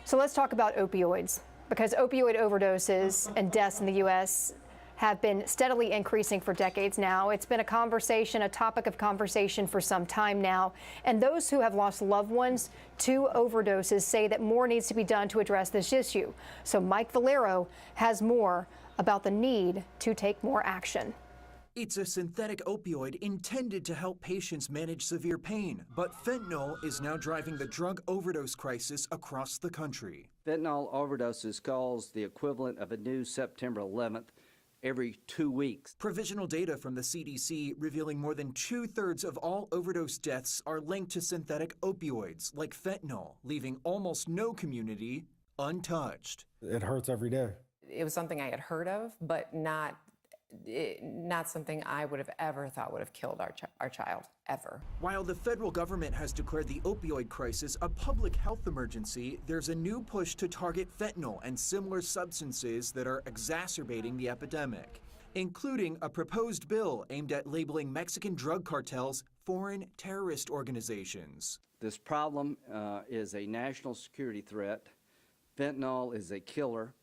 So let's talk about opioids, because opioid overdoses and deaths in the U.S. have been steadily increasing for decades now. It's been a topic of conversation for some time now. And those who have lost loved ones to overdoses say that more needs to be done to address this issue. So Mike Valero has more about the need to take more action. It's a synthetic opioid intended to help patients manage severe pain, but fentanyl is now driving the drug overdose crisis across the country. Fentanyl overdoses cause the equivalent of a new September 11th every 2 weeks. Provisional data from the CDC revealing more than 2/3 of all overdose deaths are linked to synthetic opioids like fentanyl, leaving almost no community untouched. It hurts every day. It was something I had heard of, but not not something I would have ever thought would have killed our child, ever. While the federal government has declared the opioid crisis a public health emergency, there's a new push to target fentanyl and similar substances that are exacerbating the epidemic, including a proposed bill aimed at labeling Mexican drug cartels foreign terrorist organizations. This problem is a national security threat. Fentanyl is a killer,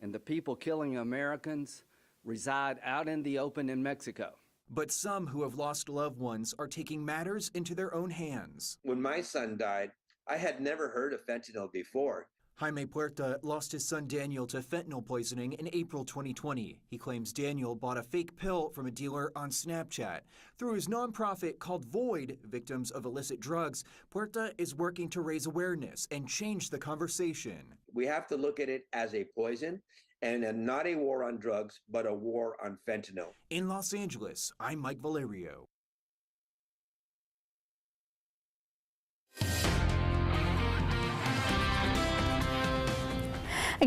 and the people killing Americans reside out in the open in Mexico. But some who have lost loved ones are taking matters into their own hands. When my son died, I had never heard of fentanyl before. Jaime Puerta lost his son Daniel to fentanyl poisoning in April 2020. He claims Daniel bought a fake pill from a dealer on Snapchat. Through his nonprofit called Void, Victims of Illicit Drugs, Puerta is working to raise awareness and change the conversation. We have to look at it as a poison and not a war on drugs, but a war on fentanyl. In Los Angeles, I'm Mike Valerio.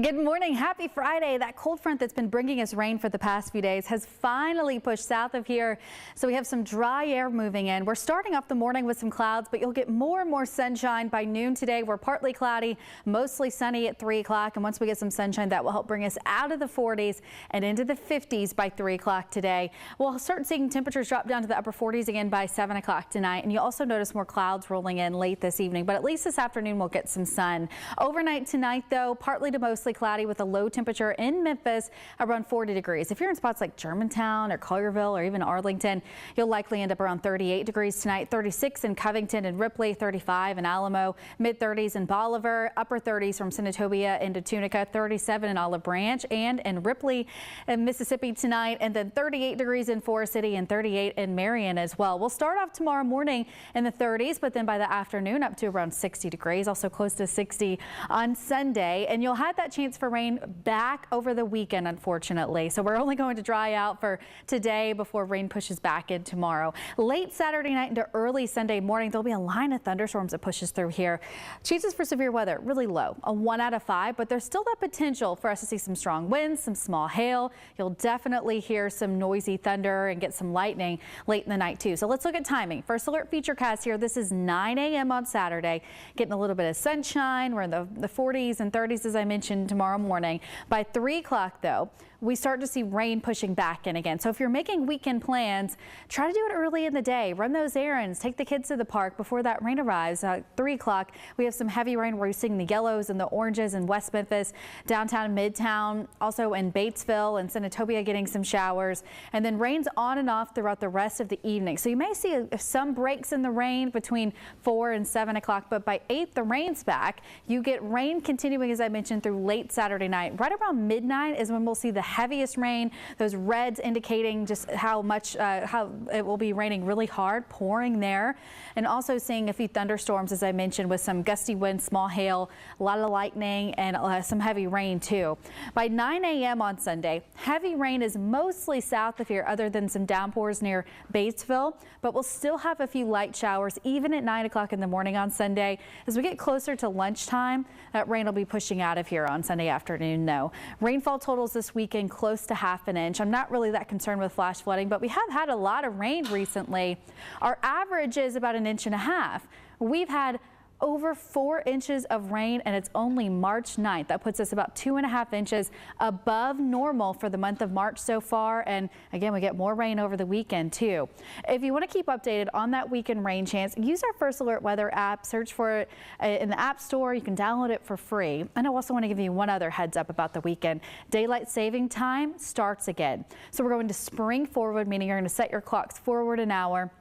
Good morning. Happy Friday. That cold front that's been bringing us rain for the past few days has finally pushed south of here. So we have some dry air moving in. We're starting off the morning with some clouds, but you'll get more and more sunshine by noon today. We're partly cloudy, mostly sunny at 3 o'clock. And once we get some sunshine, that will help bring us out of the 40s and into the 50s by 3 o'clock today. We'll start seeing temperatures drop down to the upper 40s again by 7 o'clock tonight. And you'll also notice more clouds rolling in late this evening. But at least this afternoon, we'll get some sun. Overnight tonight, though, partly to mostly cloudy with a low temperature in Memphis around 40 degrees. If you're in spots like Germantown or Collierville or even Arlington, you'll likely end up around 38 degrees tonight, 36 in Covington and Ripley, 35 in Alamo, mid-30s in Bolivar, upper 30s from Senatobia into Tunica, 37 in Olive Branch and in Ripley in Mississippi tonight, and then 38 degrees in Forest City and 38 in Marion as well. We'll start off tomorrow morning in the 30s, but then by the afternoon up to around 60 degrees, also close to 60 on Sunday, and you'll have that chance for rain back over the weekend, unfortunately. So we're only going to dry out for today before rain pushes back in tomorrow. Late Saturday night into early Sunday morning, there'll be a line of thunderstorms that pushes through here. Chances for severe weather really low, a 1 out of 5, but there's still that potential for us to see some strong winds, some small hail. You'll definitely hear some noisy thunder and get some lightning late in the night too. So let's look at timing. First alert featurecast here. This is 9 a.m. on Saturday. Getting a little bit of sunshine. We're in the 40s and 30s, as I mentioned, tomorrow morning. By 3 o'clock, though, we start to see rain pushing back in again. So if you're making weekend plans, try to do it early in the day. Run those errands. Take the kids to the park before that rain arrives. 3 o'clock, we have some heavy rain. We're seeing the yellows and the oranges in West Memphis, downtown, Midtown, also in Batesville and Senatobia getting some showers. And then rain's on and off throughout the rest of the evening. So you may see some breaks in the rain between 4 and 7 o'clock, but by 8, the rain's back. You get rain continuing, as I mentioned, through late Saturday night. Right around midnight is when we'll see the heaviest rain. Those reds indicating just how much, how it will be raining really hard, pouring there. And also seeing a few thunderstorms, as I mentioned, with some gusty winds, small hail, a lot of lightning, and some heavy rain too. By 9 a.m. on Sunday, heavy rain is mostly south of here, other than some downpours near Batesville, but we'll still have a few light showers even at 9 o'clock in the morning on Sunday. As we get closer to lunchtime, that rain will be pushing out of here on Sunday afternoon, though. Rainfall totals this weekend close to ½ an inch. I'm not really that concerned with flash flooding, but we have had a lot of rain recently. Our average is about 1.5 inches. We've had over 4 inches of rain, and it's only March 9th. That puts us about 2.5 inches above normal for the month of March so far. And again, we get more rain over the weekend too. If you want to keep updated on that weekend rain chance, use our First Alert Weather app. Search for it in the App Store. You can download it for free. And I also want to give you one other heads up about the weekend. Daylight saving time starts again. So we're going to spring forward, meaning you're going to set your clocks forward an hour.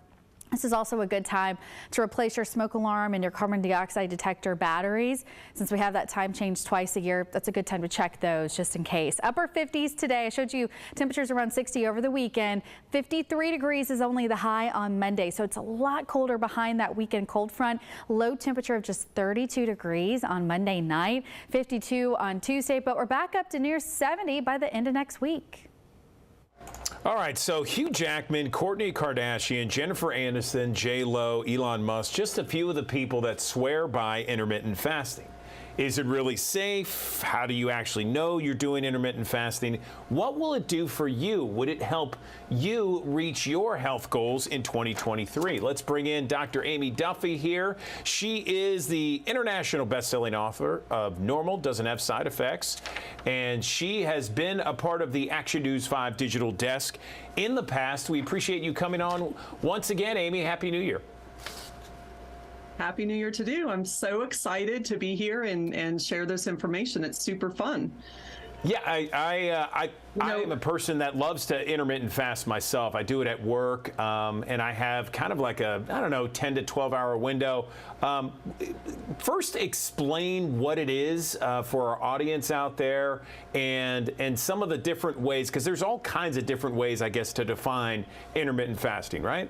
This is also a good time to replace your smoke alarm and your carbon dioxide detector batteries. Since we have that time change twice a year, that's a good time to check those just in case. Upper 50s today. I showed you temperatures around 60 over the weekend. 53 degrees is only the high on Monday, so it's a lot colder behind that weekend cold front. Low temperature of just 32 degrees on Monday night, 52 on Tuesday, but we're back up to near 70 by the end of next week. All right, so Hugh Jackman, Kourtney Kardashian, Jennifer Aniston, J.Lo, Elon Musk, just a few of the people that swear by intermittent fasting. Is it really safe? How do you actually know you're doing intermittent fasting? What will it do for you? Would it help you reach your health goals in 2023? Let's bring in Dr. Amy Duffy here. She is the international best-selling author of Normal Doesn't Have Side Effects, and she has been a part of the Action News 5 digital desk in the past. We appreciate you coming on once again, Amy. Happy New Year. Happy New Year to you. I'm so excited to be here and share this information. It's super fun. Yeah, I am a person that loves to intermittent fast myself. I do it at work, and I have kind of like a, 10 to 12 hour window. First, explain what it is for our audience out there and some of the different ways, because there's all kinds of different ways, I guess, to define intermittent fasting, right?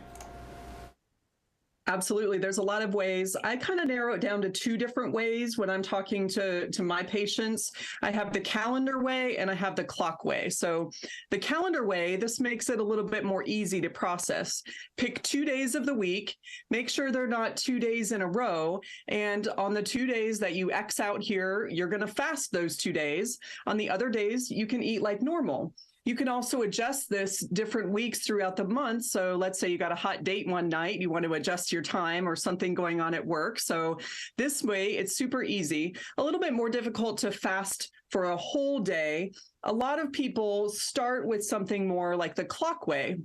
Absolutely. There's a lot of ways. I kind of narrow it down to two different ways when I'm talking to my patients. I have the calendar way and I have the clock way. So the calendar way, this makes it a little bit more easy to process. Pick 2 days of the week, make sure they're not 2 days in a row. And on the 2 days that you X out here, you're going to fast those 2 days. On the other days, you can eat like normal. You can also adjust this different weeks throughout the month. So let's say you got a hot date one night, you want to adjust your time or something going on at work. So this way, it's super easy. A little bit more difficult to fast for a whole day. A lot of people start with something more like the clock way.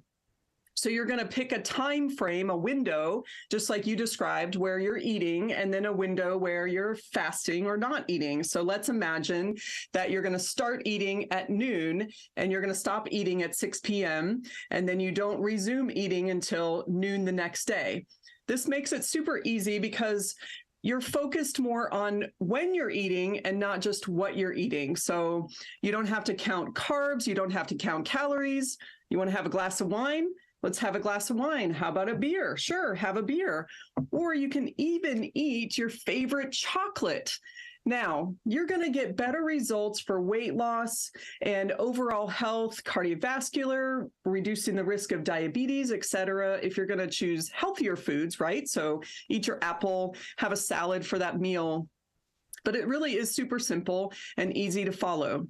So you're going to pick a time frame, a window, just like you described, where you're eating, and then a window where you're fasting or not eating. So let's imagine that you're going to start eating at noon and you're going to stop eating at 6 p.m. and then you don't resume eating until noon the next day. This makes it super easy because you're focused more on when you're eating and not just what you're eating. So you don't have to count carbs. You don't have to count calories. You want to have a glass of wine? Let's have a glass of wine. How about a beer? Sure, have a beer. Or you can even eat your favorite chocolate. Now, you're going to get better results for weight loss and overall health, cardiovascular, reducing the risk of diabetes, et cetera, if you're going to choose healthier foods, right? So eat your apple, have a salad for that meal. But it really is super simple and easy to follow.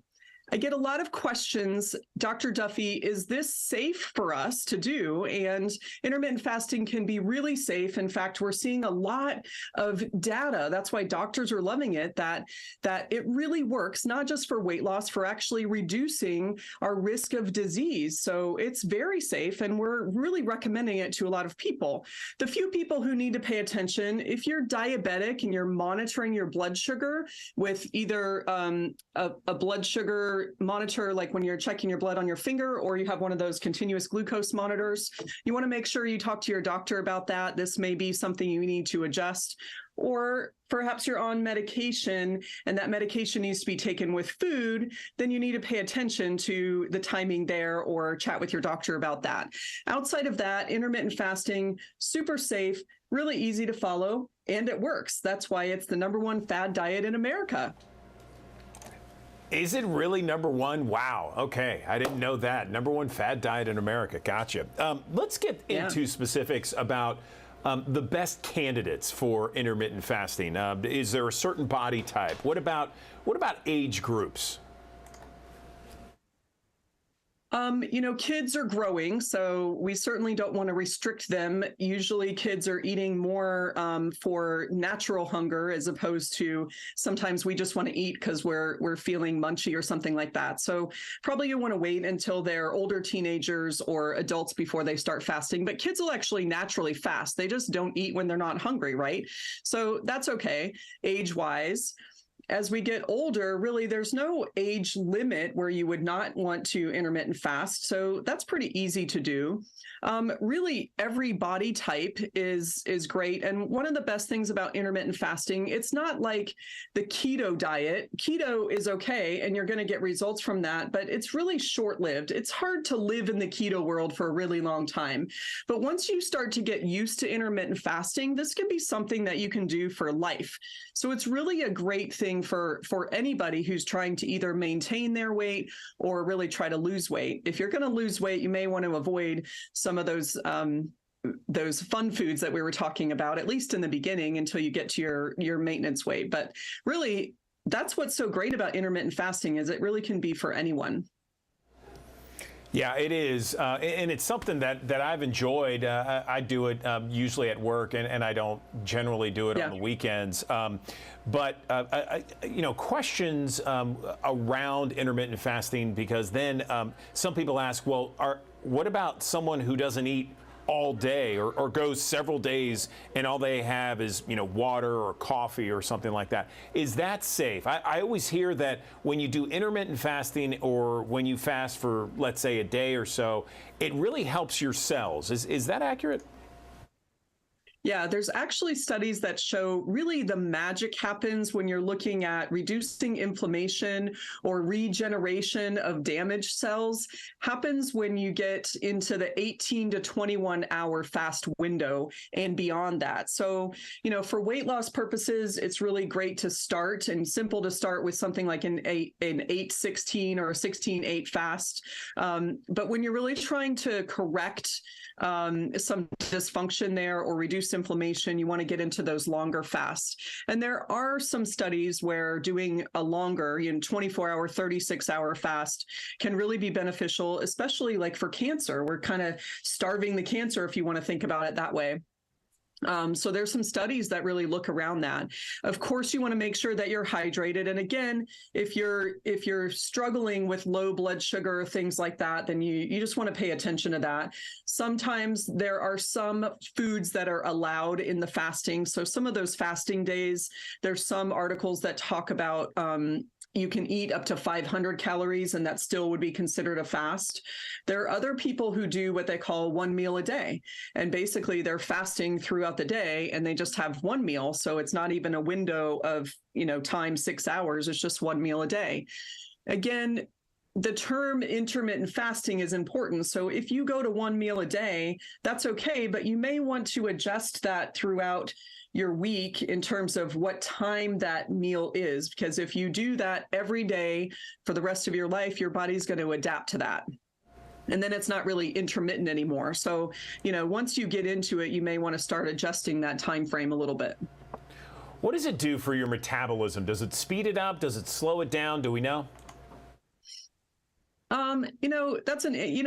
I get a lot of questions, Dr. Duffy, is this safe for us to do? And intermittent fasting can be really safe. In fact, we're seeing a lot of data. That's why doctors are loving it, that it really works, not just for weight loss, for actually reducing our risk of disease. So it's very safe, and we're really recommending it to a lot of people. The few people who need to pay attention, if you're diabetic and you're monitoring your blood sugar with either a blood sugar monitor, like when you're checking your blood on your finger, or you have one of those continuous glucose monitors, you want to make sure you talk to your doctor about that. This may be something you need to adjust. Or perhaps you're on medication and that medication needs to be taken with food, then you need to pay attention to the timing there or chat with your doctor about that. Outside of that, intermittent fasting, super safe, really easy to follow, and it works. That's why it's the #1 fad diet in America. Is it really #1? Wow. Okay. I didn't know that. #1 fad diet in America. Gotcha. Let's get into specifics about the best candidates for intermittent fasting. Is there a certain body type? What about age groups? Kids are growing, so we certainly don't want to restrict them. Usually kids are eating more for natural hunger, as opposed to sometimes we just want to eat because we're feeling munchy or something like that. So probably you want to wait until they're older teenagers or adults before they start fasting. But kids will actually naturally fast. They just don't eat when they're not hungry, right? So that's okay, age-wise. As we get older, really, there's no age limit where you would not want to intermittent fast. So that's pretty easy to do. Really, every body type is great. And one of the best things about intermittent fasting, it's not like the keto diet. Keto is okay, and you're going to get results from that, but it's really short-lived. It's hard to live in the keto world for a really long time. But once you start to get used to intermittent fasting, this can be something that you can do for life. So it's really a great thing for anybody who's trying to either maintain their weight or really try to lose weight. If you're going to lose weight, you may want to avoid some of those fun foods that we were talking about, at least in the beginning, until you get to your maintenance weight. But really, that's what's so great about intermittent fasting is it really can be for anyone. Yeah, it is. And it's something that I've enjoyed. I do it usually at work, and I don't generally do it on the weekends. But questions around intermittent fasting, because then some people ask, well, what about someone who doesn't eat all day or goes several days and all they have is, water or coffee or something like that? Is that safe? I always hear that when you do intermittent fasting or when you fast for, let's say, a day or so, it really helps your cells. Is that accurate? Yeah, there's actually studies that show really the magic happens when you're looking at reducing inflammation or regeneration of damaged cells happens when you get into the 18 to 21 hour fast window and beyond that. So, for weight loss purposes, it's really great to start and simple to start with something like an 8-16 or a 16-8 fast. But when you're really trying to correct some dysfunction there or reduce inflammation, you want to get into those longer fasts. And there are some studies where doing a longer, 24-hour, 36-hour fast can really be beneficial, especially like for cancer. We're kind of starving the cancer, if you want to think about it that way. So there's some studies that really look around that. Of course, you want to make sure that you're hydrated. And again, if you're struggling with low blood sugar, things like that, then you just want to pay attention to that. Sometimes there are some foods that are allowed in the fasting. So some of those fasting days, there's some articles that talk about you can eat up to 500 calories and that still would be considered a fast. There are other people who do what they call one meal a day. And basically they're fasting throughout the day and they just have one meal. So it's not even a window of, time 6 hours. It's just one meal a day. Again, the term intermittent fasting is important. So if you go to one meal a day, that's okay, but you may want to adjust that throughout your week in terms of what time that meal is, because if you do that every day for the rest of your life, your body's going to adapt to that. And then it's not really intermittent anymore. So, once you get into it, you may want to start adjusting that time frame a little bit. What does it do for your metabolism? Does it speed it up? Does it slow it down? Do we know?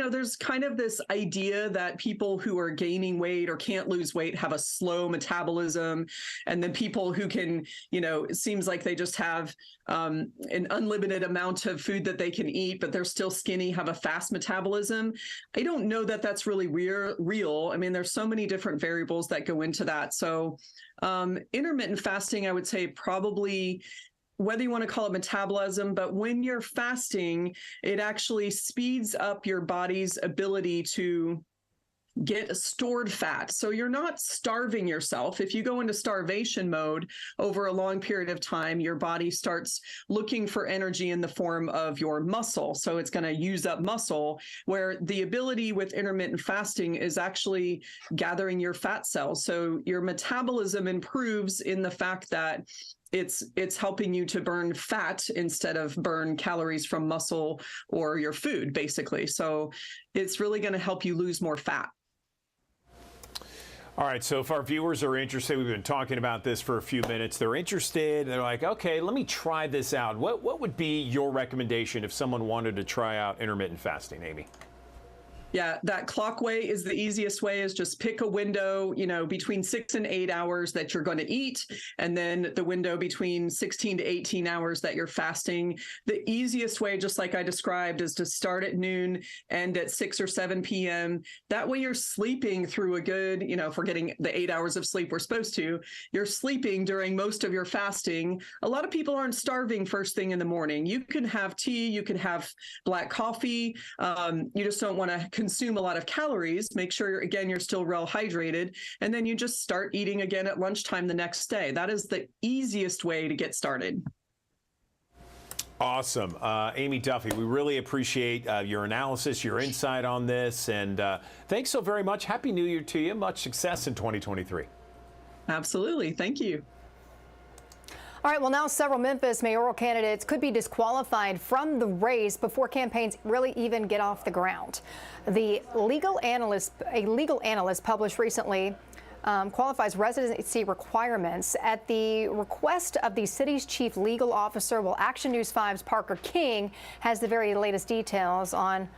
There's kind of this idea that people who are gaining weight or can't lose weight have a slow metabolism. And then people who can, it seems like they just have an unlimited amount of food that they can eat, but they're still skinny, have a fast metabolism. I don't know that that's really real. I mean, there's so many different variables that go into that. So intermittent fasting, I would say probably, whether you want to call it metabolism, but when you're fasting, it actually speeds up your body's ability to get stored fat. So you're not starving yourself. If you go into starvation mode over a long period of time, your body starts looking for energy in the form of your muscle. So it's going to use up muscle, where the ability with intermittent fasting is actually gathering your fat cells. So your metabolism improves in the fact that it's helping you to burn fat instead of burn calories from muscle or your food, basically. So it's really going to help you lose more fat. All right, so if our viewers are interested, we've been talking about this for a few minutes, they're interested, they're like, okay, let me try this out. What would be your recommendation if someone wanted to try out intermittent fasting, Amy? Yeah, that clock way is the easiest way, is just pick a window, between 6 and 8 hours that you're going to eat, and then the window between 16 to 18 hours that you're fasting. The easiest way, just like I described, is to start at noon, end at 6 or 7 p.m. That way you're sleeping through a good, if we're getting the 8 hours of sleep we're supposed to, you're sleeping during most of your fasting. A lot of people aren't starving first thing in the morning. You can have tea, you can have black coffee. You just don't want to consume a lot of calories. Make sure, you're still well hydrated. And then you just start eating again at lunchtime the next day. That is the easiest way to get started. Awesome. Amy Duffy, we really appreciate your analysis, your insight on this. And thanks so very much. Happy New Year to you. Much success in 2023. Absolutely. Thank you. All right, well, now several Memphis mayoral candidates could be disqualified from the race before campaigns really even get off the ground. A legal analyst published recently qualifies residency requirements at the request of the city's chief legal officer. Well, Action News 5's Parker King has the very latest details on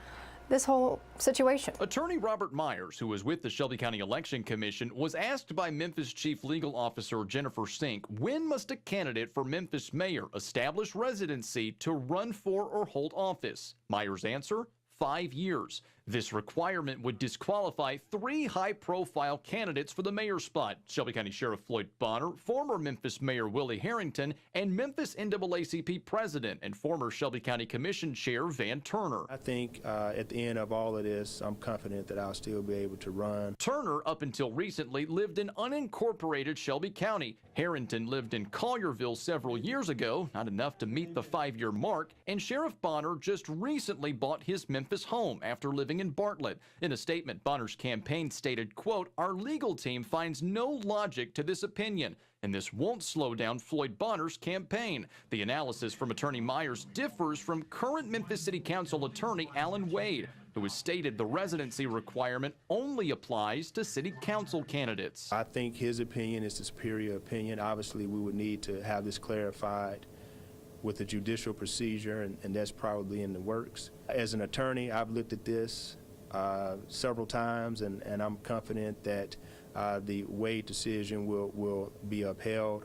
this whole situation. Attorney Robert Myers, who was with the Shelby County Election Commission, was asked by Memphis Chief Legal Officer Jennifer Sink, when must a candidate for Memphis mayor establish residency to run for or hold office? Myers' answer, 5 years. This requirement would disqualify 3 high-profile candidates for the mayor spot: Shelby County Sheriff Floyd Bonner, former Memphis Mayor Willie Harrington, and Memphis NAACP President and former Shelby County Commission Chair Van Turner. I think at the end of all of this, I'm confident that I'll still be able to run. Turner, up until recently, lived in unincorporated Shelby County. Harrington lived in Collierville several years ago, not enough to meet the 5-year mark, and Sheriff Bonner just recently bought his Memphis home after living in Bartlett. In a statement, Bonner's campaign stated, quote, "Our legal team finds no logic to this opinion, and this won't slow down Floyd Bonner's campaign." The analysis from Attorney Myers differs from current Memphis City Council Attorney Alan Wade, who has stated the residency requirement only applies to city council candidates. I think his opinion is the superior opinion. Obviously, we would need to have this clarified with the judicial procedure, and that's probably in the works. As an attorney, I've looked at this several times, and I'm confident that the Wade decision will be upheld.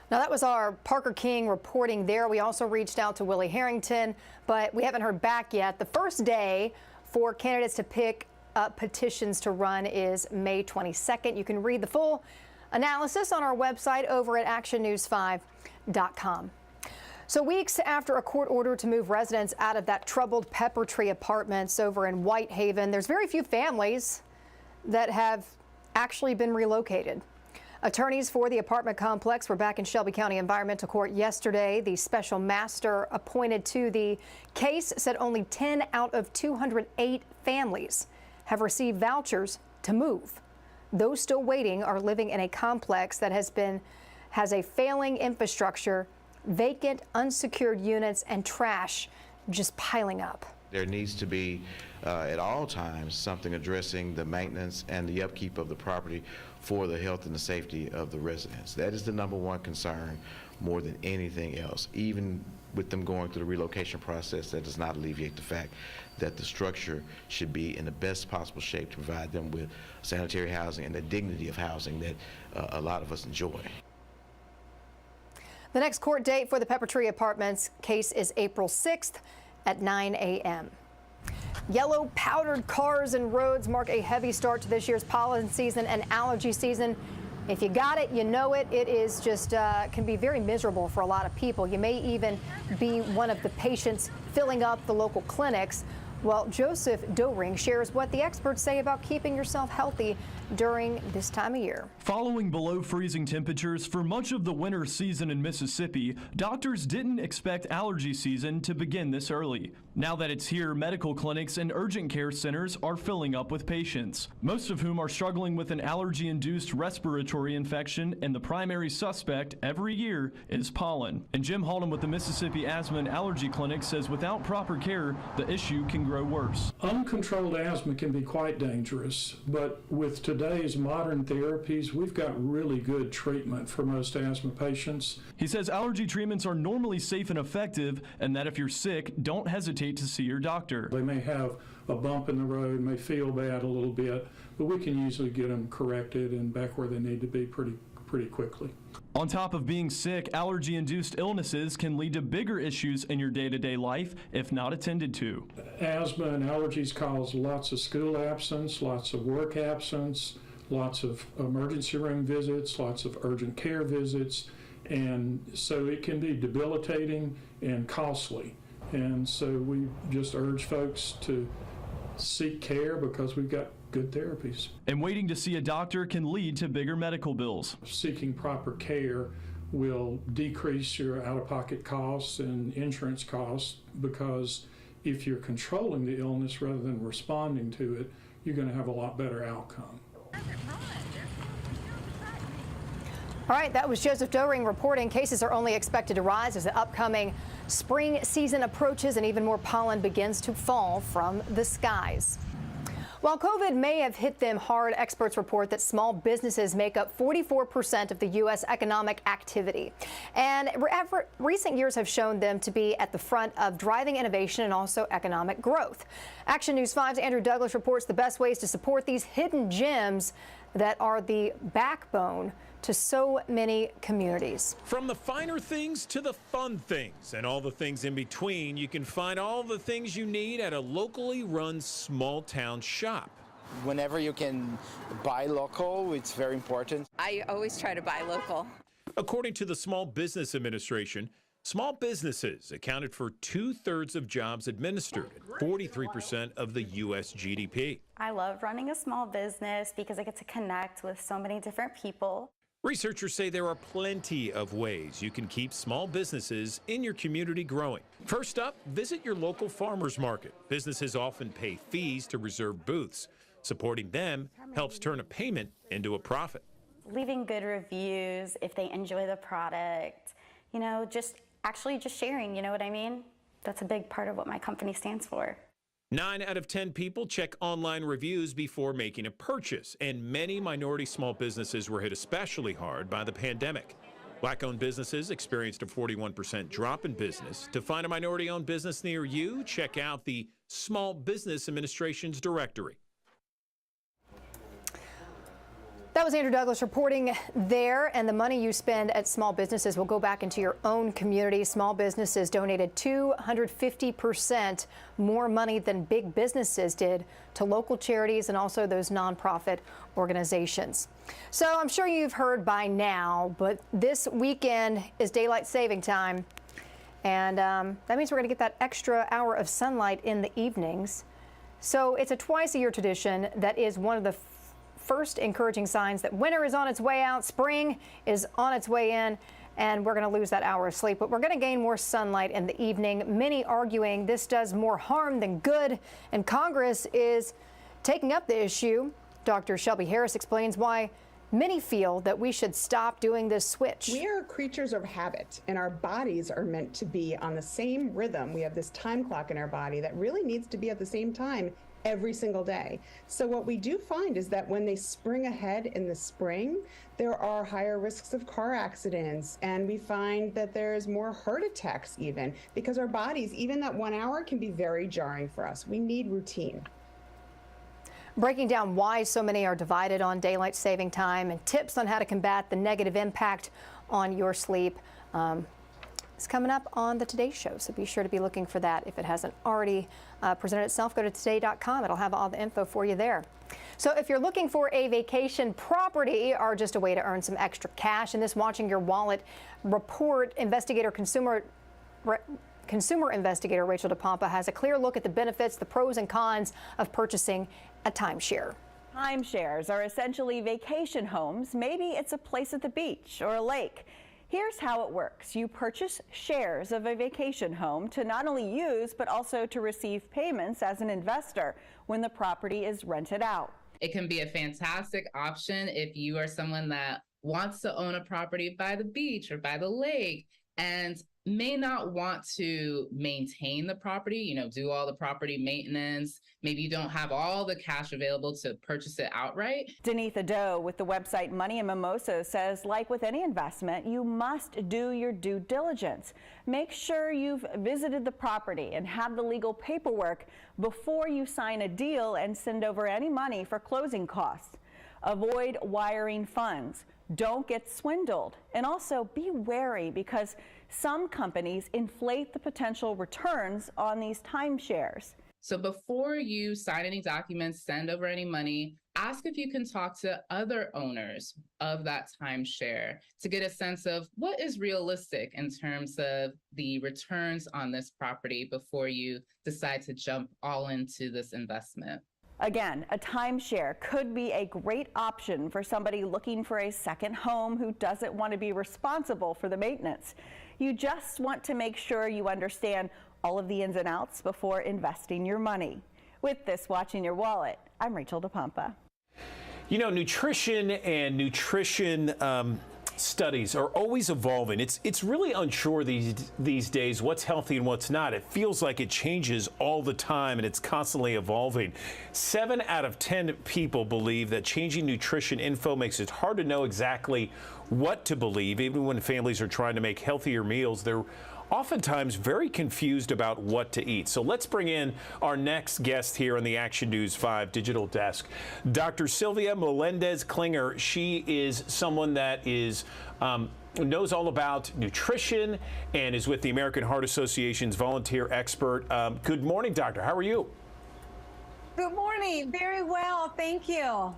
Now, that was our Parker King reporting there. We also reached out to Willie Harrington, but we haven't heard back yet. The first day for candidates to pick up petitions to run is May 22nd. You can read the full analysis on our website over at actionnews5.com. So weeks after a court order to move residents out of that troubled Pepper Tree Apartments over in Whitehaven, there's very few families that have actually been relocated. Attorneys for the apartment complex were back in Shelby County Environmental Court yesterday. The special master appointed to the case said only 10 out of 208 families have received vouchers to move. Those still waiting are living in a complex that has a failing infrastructure, vacant, unsecured units, and trash just piling up. There needs to be, at all times, something addressing the maintenance and the upkeep of the property for the health and the safety of the residents. That is the #1 concern more than anything else. Even with them going through the relocation process, that does not alleviate the fact that the structure should be in the best possible shape to provide them with sanitary housing and the dignity of housing that a lot of us enjoy. The next court date for the Pepper Tree Apartments case is April 6th at 9 a.m. Yellow powdered cars and roads mark a heavy start to this year's pollen season and allergy season. If you got it, you know it. It is just can be very miserable for a lot of people. You may even be one of the patients filling up the local clinics. Well, Joseph Doring shares what the experts say about keeping yourself healthy during this time of year. Following below freezing temperatures for much of the winter season in Mississippi, doctors didn't expect allergy season to begin this early. Now that it's here, medical clinics and urgent care centers are filling up with patients, most of whom are struggling with an allergy-induced respiratory infection, and the primary suspect every year is pollen. And Jim Halden with the Mississippi Asthma and Allergy Clinic says without proper care, the issue can grow worse. Uncontrolled asthma can be quite dangerous, but with today's modern therapies, we've got really good treatment for most asthma patients. He says allergy treatments are normally safe and effective, and that if you're sick, don't hesitate to see your doctor. They may have a bump in the road, may feel bad a little bit, but we can usually get them corrected and back where they need to be pretty quickly. On top of being sick, allergy-induced illnesses can lead to bigger issues in your day-to-day life if not attended to. Asthma and allergies cause lots of school absence, lots of work absence, lots of emergency room visits, lots of urgent care visits, and so it can be debilitating and costly. And so we just urge folks to seek care because we've got good therapies. And waiting to see a doctor can lead to bigger medical bills. Seeking proper care will decrease your out-of-pocket costs and insurance costs, because if you're controlling the illness rather than responding to it, you're going to have a lot better outcome. All right, that was Joseph Doring reporting. Cases are only expected to rise as the upcoming spring season approaches and even more pollen begins to fall from the skies. While COVID may have hit them hard, experts report that small businesses make up 44% of the U.S. economic activity. And recent years have shown them to be at the front of driving innovation and also economic growth. Action News 5's Andrew Douglas reports the best ways to support these hidden gems that are the backbone to so many communities. From the finer things to the fun things and all the things in between, you can find all the things you need at a locally run small town shop. Whenever you can buy local, it's very important. I always try to buy local. According to the Small Business Administration, small businesses accounted for 2/3 of jobs administered and 43% of the U.S. GDP. I love running a small business because I get to connect with so many different people. Researchers say there are plenty of ways you can keep small businesses in your community growing. First up, visit your local farmers market. Businesses often pay fees to reserve booths. Supporting them helps turn a payment into a profit. Leaving good reviews if they enjoy the product, you know, just sharing, you know what I mean? That's a big part of what my company stands for. 9 out of 10 people check online reviews before making a purchase, and many minority small businesses were hit especially hard by the pandemic. Black-owned businesses experienced a 41% drop in business. To find a minority-owned business near you, check out the Small Business Administration's directory. That was Andrew Douglas reporting there, and the money you spend at small businesses will go back into your own community. Small businesses donated 250% more money than big businesses did to local charities and also those nonprofit organizations. So I'm sure you've heard by now, but this weekend is daylight saving time, and that means we're going to get that extra hour of sunlight in the evenings. So it's a twice-a-year tradition that is one of the first encouraging signs that winter is on its way out, spring is on its way in, and we're going to lose that hour of sleep. But we're going to gain more sunlight in the evening, many arguing this does more harm than good, and Congress is taking up the issue. Dr. Shelby Harris explains why many feel that we should stop doing this switch. We are creatures of habit, and our bodies are meant to be on the same rhythm. We have this time clock in our body that really needs to be at the same time every single day. So what we do find is that when they spring ahead in the spring, there are higher risks of car accidents, and we find that there's more heart attacks even, because our bodies, even that 1 hour, can be very jarring for us. We need routine. Breaking down why so many are divided on daylight saving time and tips on how to combat the negative impact on your sleep. It's coming up on the Today Show, so be sure to be looking for that if it hasn't already presented itself. Go to today.com. It'll have all the info for you there. So if you're looking for a vacation property or just a way to earn some extra cash, in this Watching Your Wallet report, consumer investigator Rachel DePompa has a clear look at the benefits, the pros and cons of purchasing a timeshare. Timeshares are essentially vacation homes. Maybe it's a place at the beach or a lake. Here's how it works. You purchase shares of a vacation home to not only use, but also to receive payments as an investor when the property is rented out. It can be a fantastic option if you are someone that wants to own a property by the beach or by the lake and may not want to maintain the property, do all the property maintenance. Maybe you don't have all the cash available to purchase it outright. Denitha Doe with the website Money and Mimosas says, like with any investment, you must do your due diligence. Make sure you've visited the property and have the legal paperwork before you sign a deal and send over any money for closing costs. Avoid wiring funds. Don't get swindled. And also be wary because some companies inflate the potential returns on these timeshares. So before you sign any documents, send over any money, ask if you can talk to other owners of that timeshare to get a sense of what is realistic in terms of the returns on this property before you decide to jump all into this investment. Again, a timeshare could be a great option for somebody looking for a second home who doesn't want to be responsible for the maintenance. You just want to make sure you understand all of the ins and outs before investing your money. With this Watching Your Wallet, I'm Rachel DePompa. Nutrition and nutrition studies are always evolving. It's really unsure these days what's healthy and what's not. It feels like it changes all the time and it's constantly evolving. 7 out of 10 people believe that changing nutrition info makes it hard to know exactly what to believe. Even when families are trying to make healthier meals, they're oftentimes very confused about what to eat. So let's bring in our next guest here on the Action News 5 Digital Desk, Dr. Sylvia Melendez-Klinger. She is someone that is knows all about nutrition and is with the American Heart Association's volunteer expert. Good morning, doctor. How are you? Good morning. Very well. Thank you.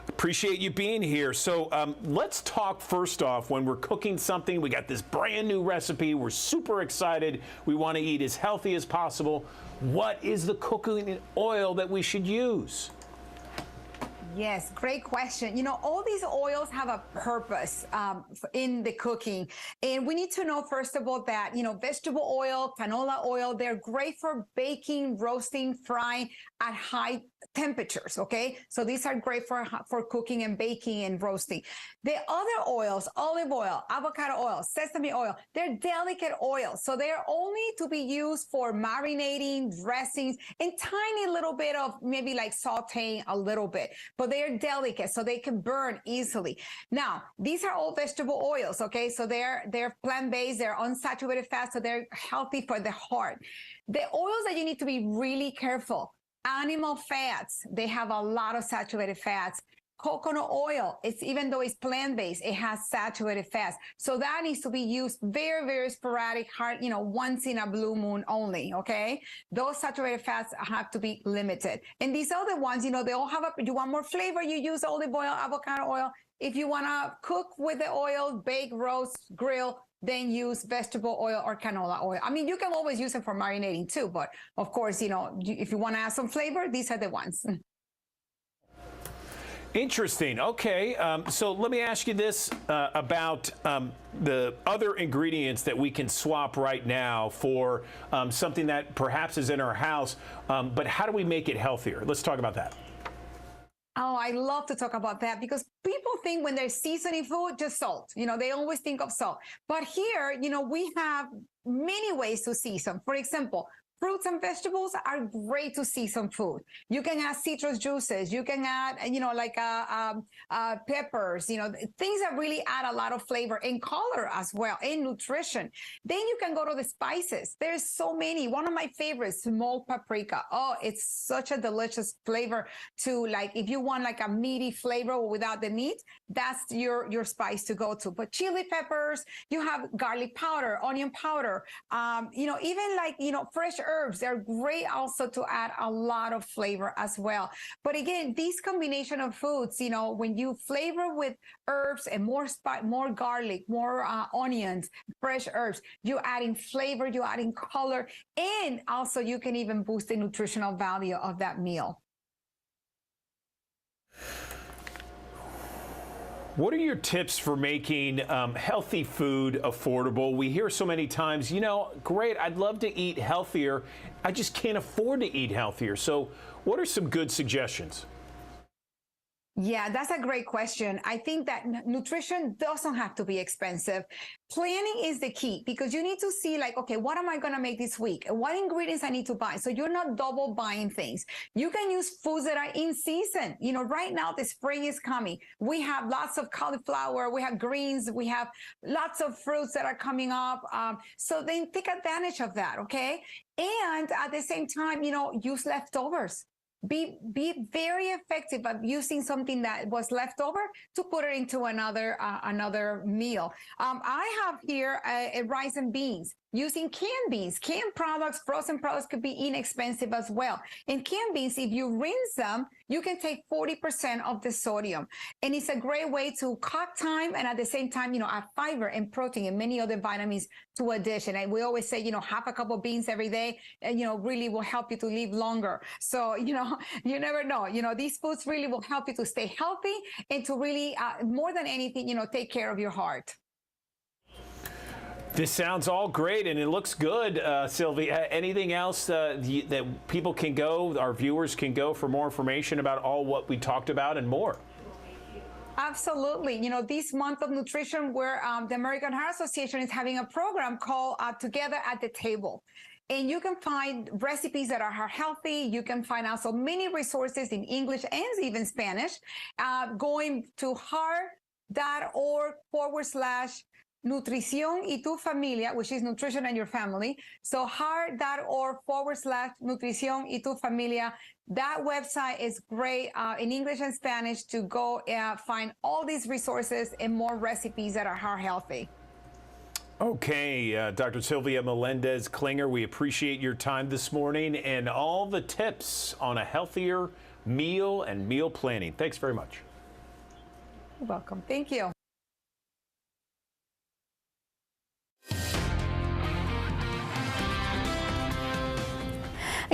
Appreciate you being here. So let's talk first off, when we're cooking something, we got this brand new recipe. We're super excited. We want to eat as healthy as possible. What is the cooking oil that we should use? Yes, great question. You know, all these oils have a purpose in the cooking. And we need to know, first of all, that, you know, vegetable oil, canola oil, they're great for baking, roasting, frying at high temperatures, okay? So these are great for cooking and baking and roasting. The other oils, olive oil, avocado oil, sesame oil, they're delicate oils. So they're only to be used for marinating, dressings, and tiny little bit of maybe like sauteing a little bit. But they're delicate, so they can burn easily. Now, these are all vegetable oils, okay? So they're plant-based, they're unsaturated fat, so they're healthy for the heart. The oils that you need to be really careful, animal fats, they have a lot of saturated fats. Coconut oil, even though it's plant-based, it has saturated fats. So that needs to be used very, very sporadic, once in a blue moon only, okay? Those saturated fats have to be limited. And these other ones, you know, they all have you want more flavor, you use olive oil, avocado oil. If you want to cook with the oil, bake, roast, grill, then use vegetable oil or canola oil. I mean, you can always use it for marinating too, but of course, you know, if you want to add some flavor, these are the ones. Interesting. Okay. So let me ask you this about the other ingredients that we can swap right now for something that perhaps is in our house, but how do we make it healthier? Let's talk about that. Oh, I love to talk about that because people think when they're seasoning food, just salt. You know, they always think of salt. But here, you know, we have many ways to season. For example, fruits and vegetables are great to season food. You can add citrus juices. You can add, you know, like peppers, you know, things that really add a lot of flavor and color as well, and nutrition. Then you can go to the spices. There's so many. One of my favorites, smoked paprika. Oh, it's such a delicious flavor to, like, if you want like a meaty flavor without the meat, that's your spice to go to. But chili peppers, you have garlic powder, onion powder, you know, even like, you know, fresh herbs, they're great also to add a lot of flavor as well. But again, these combination of foods, you know, when you flavor with herbs and more garlic, more onions, fresh herbs, you're adding flavor, you're adding color, and also you can even boost the nutritional value of that meal. What are your tips for making healthy food affordable? We hear so many times, you know, great, I'd love to eat healthier. I just can't afford to eat healthier. So what are some good suggestions? Yeah, that's a great question. I think that nutrition doesn't have to be expensive. Planning is the key because you need to see like, okay, what am I going to make this week? What ingredients I need to buy? So you're not double buying things. You can use foods that are in season. You know, right now the spring is coming. We have lots of cauliflower. We have greens. We have lots of fruits that are coming up. So then take advantage of that. Okay. And at the same time, you know, use leftovers. Be very effective at using something that was left over to put it into another meal. I have here rice and beans. Using canned beans, canned products, frozen products could be inexpensive as well. In canned beans, if you rinse them, you can take 40% of the sodium. And it's a great way to cut time and at the same time, you know, add fiber and protein and many other vitamins to a dish. And we always say, you know, have a couple of beans every day and, you know, really will help you to live longer. So, you know, you never know, you know, these foods really will help you to stay healthy and to really, more than anything, you know, take care of your heart. This sounds all great and it looks good, Sylvia. Anything else that people can go, our viewers can go for more information about all what we talked about and more? Absolutely. You know, this month of nutrition, where the American Heart Association is having a program called Together at the Table. And you can find recipes that are heart healthy. You can find also many resources in English and even Spanish, going to heart.org/Nutrición y tu familia, which is nutrition and your family. So heart.org/Nutrición y tu familia. That website is great in English and Spanish to go find all these resources and more recipes that are heart healthy. Okay, Dr. Sylvia Melendez-Klinger, we appreciate your time this morning and all the tips on a healthier meal and meal planning. Thanks very much. You're welcome. Thank you.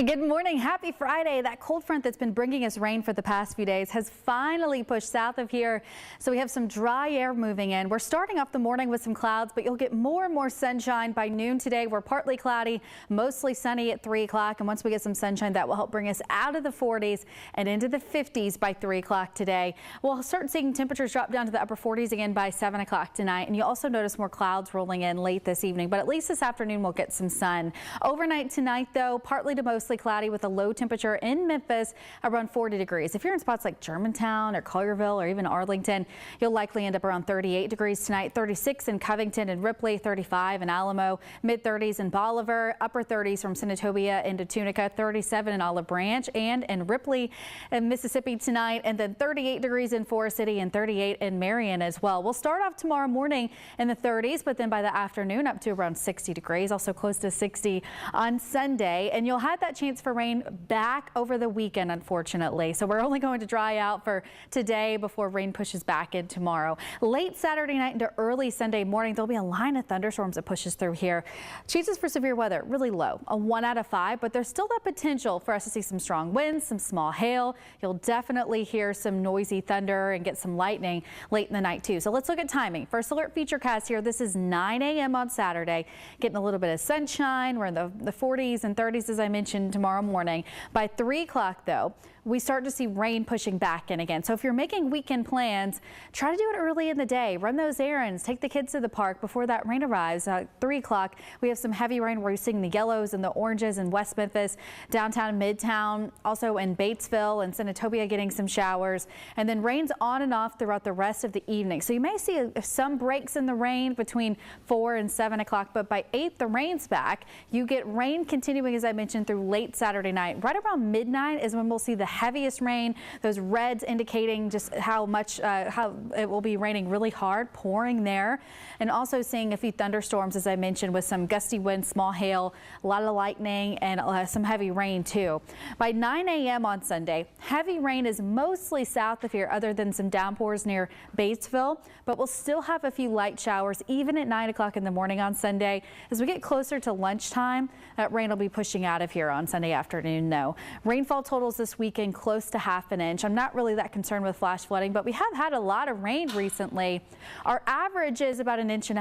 Good morning. Happy Friday. That cold front that's been bringing us rain for the past few days has finally pushed south of here. So we have some dry air moving in. We're starting off the morning with some clouds, but you'll get more and more sunshine by noon today. We're partly cloudy, mostly sunny at 3 o'clock. And once we get some sunshine, that will help bring us out of the 40s and into the 50s by 3 o'clock today. We'll start seeing temperatures drop down to the upper 40s again by 7 o'clock tonight. And you'll also notice more clouds rolling in late this evening, but at least this afternoon we'll get some sun. Overnight tonight, though, partly to mostly cloudy with a low temperature in Memphis around 40 degrees. If you're in spots like Germantown or Collierville or even Arlington, you'll likely end up around 38 degrees tonight, 36 in Covington and Ripley, 35 in Alamo, mid-30s in Bolivar, upper 30s from Senatobia into Tunica, 37 in Olive Branch and in Ripley in Mississippi tonight, and then 38 degrees in Forest City and 38 in Marion as well. We'll start off tomorrow morning in the 30s, but then by the afternoon up to around 60 degrees, also close to 60 on Sunday, and you'll have that chance for rain back over the weekend, unfortunately. So we're only going to dry out for today before rain pushes back in tomorrow. Late Saturday night into early Sunday morning, there'll be a line of thunderstorms that pushes through here. Chances for severe weather really low, a 1 out of 5, but there's still that potential for us to see some strong winds, some small hail. You'll definitely hear some noisy thunder and get some lightning late in the night too. So let's look at timing. First alert featurecast here. This is 9 a.m. on Saturday. Getting a little bit of sunshine. We're in the 40s and 30s, as I mentioned, tomorrow morning. By 3 o'clock, though, we start to see rain pushing back in again. So if you're making weekend plans, try to do it early in the day. Run those errands. Take the kids to the park before that rain arrives. 3 o'clock, we have some heavy rain. We're seeing the yellows and the oranges in West Memphis, downtown, Midtown, also in Batesville and Senatobia getting some showers. And then rains on and off throughout the rest of the evening. So you may see some breaks in the rain between 4 and 7 o'clock, but by 8, the rain's back. You get rain continuing, as I mentioned, through late Saturday night. Right around midnight is when we'll see the heaviest rain. Those reds indicating just how much, how it will be raining really hard, pouring there. And also seeing a few thunderstorms, as I mentioned, with some gusty winds, small hail, a lot of lightning, and some heavy rain too. By 9 a.m. on Sunday, heavy rain is mostly south of here, other than some downpours near Batesville, but we'll still have a few light showers even at 9 o'clock in the morning on Sunday. As we get closer to lunchtime, that rain will be pushing out of here on Sunday afternoon, though. Rainfall totals this weekend close to ½ an inch. I'm not really that concerned with flash flooding, but we have had a lot of rain recently. Our average is about 1.5 inches.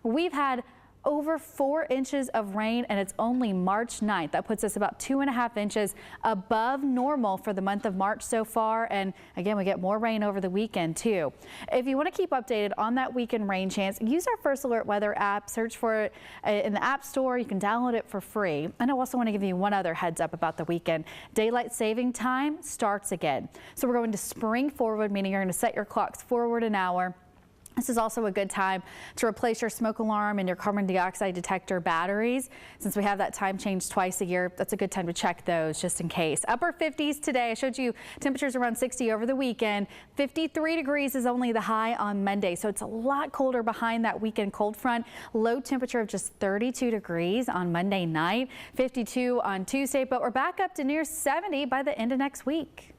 We've had over 4 inches of rain, and it's only March 9th. That puts us about 2.5 inches above normal for the month of March so far. And again, we get more rain over the weekend too. If you want to keep updated on that weekend rain chance, use our First Alert Weather app. Search for it in the App Store. You can download it for free. And I also want to give you one other heads up about the weekend. Daylight saving time starts again. So we're going to spring forward, meaning you're going to set your clocks forward an hour. This is also a good time to replace your smoke alarm and your carbon dioxide detector batteries. Since we have that time change twice a year, that's a good time to check those just in case. Upper 50s today. I showed you temperatures around 60 over the weekend. 53 degrees is only the high on Monday, so it's a lot colder behind that weekend cold front. Low temperature of just 32 degrees on Monday night, 52 on Tuesday, but we're back up to near 70 by the end of next week.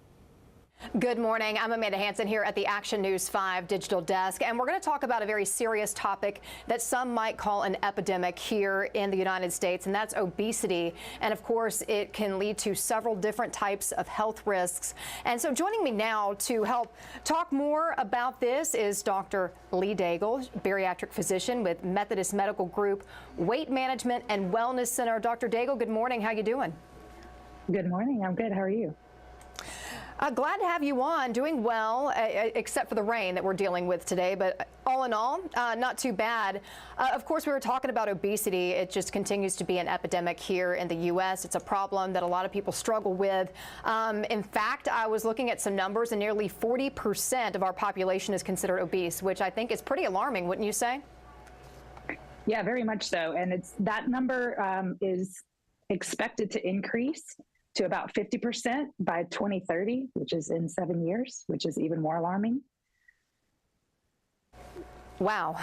Good morning. I'm Amanda Hansen here at the Action News 5 Digital Desk, and we're going to talk about a very serious topic that some might call an epidemic here in the United States, and that's obesity. And of course, it can lead to several different types of health risks. And so joining me now to help talk more about this is Dr. Lee Daigle, bariatric physician with Methodist Medical Group Weight Management and Wellness Center. Dr. Daigle, good morning. How you doing? Good morning. I'm good. How are you? Glad to have you on. Doing well, except for the rain that we're dealing with today. But all in all, not too bad. Of course, we were talking about obesity. It just continues to be an epidemic here in the U.S. It's a problem that a lot of people struggle with. In fact, I was looking at some numbers, and nearly 40% of our population is considered obese, which I think is pretty alarming, wouldn't you say? Yeah, very much so. And that number is expected to increase to about 50% by 2030, which is in 7 years, which is even more alarming. Wow.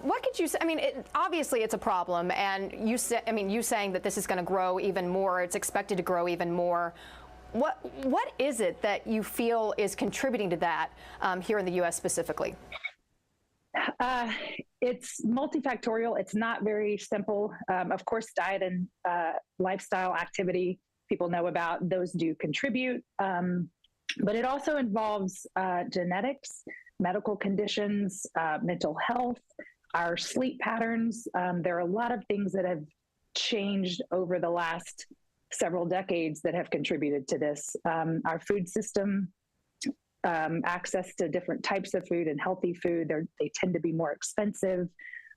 What could you say? I mean, obviously it's a problem, and you saying that this is going to grow even more. It's expected to grow even more. What is it that you feel is contributing to that here in the U.S. specifically? It's multifactorial. It's not very simple. Of course, diet and lifestyle activity, people know about, those do contribute. But it also involves genetics, medical conditions, mental health, our sleep patterns. There are a lot of things that have changed over the last several decades that have contributed to this. Our food system, access to different types of food and healthy food, they tend to be more expensive.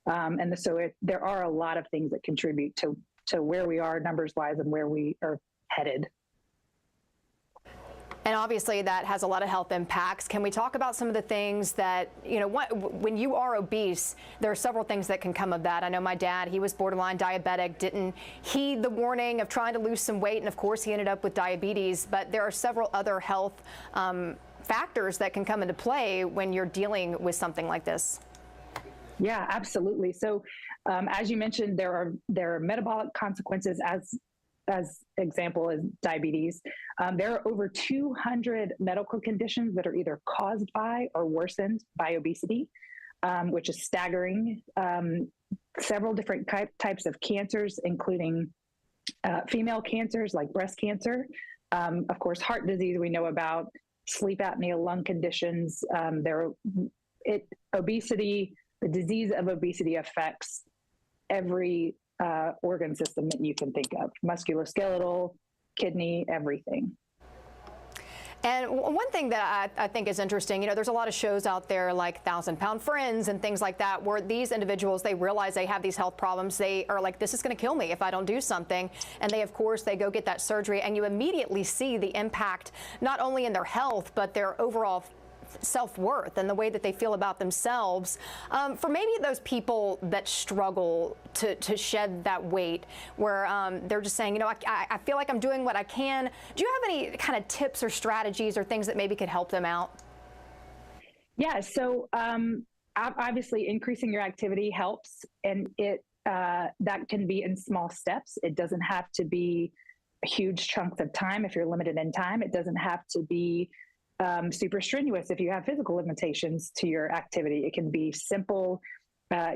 And so there are a lot of things that contribute to where we are numbers-wise and where we are headed. And obviously that has a lot of health impacts. Can we talk about some of the things that, when you are obese, there are several things that can come of that. I know my dad, he was borderline diabetic, didn't heed the warning of trying to lose some weight, and of course he ended up with diabetes, but there are several other health factors that can come into play when you're dealing with something like this. Yeah, absolutely. So as you mentioned, there are metabolic consequences as example is diabetes. There are over 200 medical conditions that are either caused by or worsened by obesity, which is staggering. Several different types of cancers, including female cancers like breast cancer. Of course, heart disease we know about, sleep apnea, lung conditions. Obesity, the disease of obesity affects every organ system that you can think of, musculoskeletal, kidney, everything. And one thing that I think is interesting, there's a lot of shows out there like 1,000 Pound Friends and things like that, where these individuals, they realize they have these health problems. They are like, this is going to kill me if I don't do something. And they go get that surgery, and you immediately see the impact, not only in their health, but their overall self-worth and the way that they feel about themselves. For maybe those people that struggle to shed that weight, where they're just saying, I feel like I'm doing what I can. Do you have any kind of tips or strategies or things that maybe could help them out? Yeah, so obviously increasing your activity helps, and that can be in small steps. It doesn't have to be huge chunks of time if you're limited in time. It doesn't have to be super strenuous if you have physical limitations to your activity. It can be simple,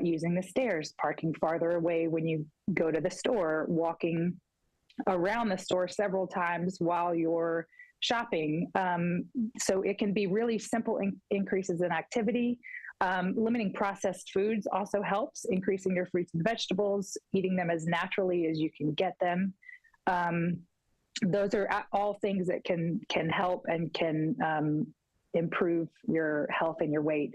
using the stairs, parking farther away when you go to the store, walking around the store several times while you're shopping. So it can be really simple increases in activity. Limiting processed foods also helps, increasing your fruits and vegetables, eating them as naturally as you can get them. Those are all things that can help and can improve your health and your weight.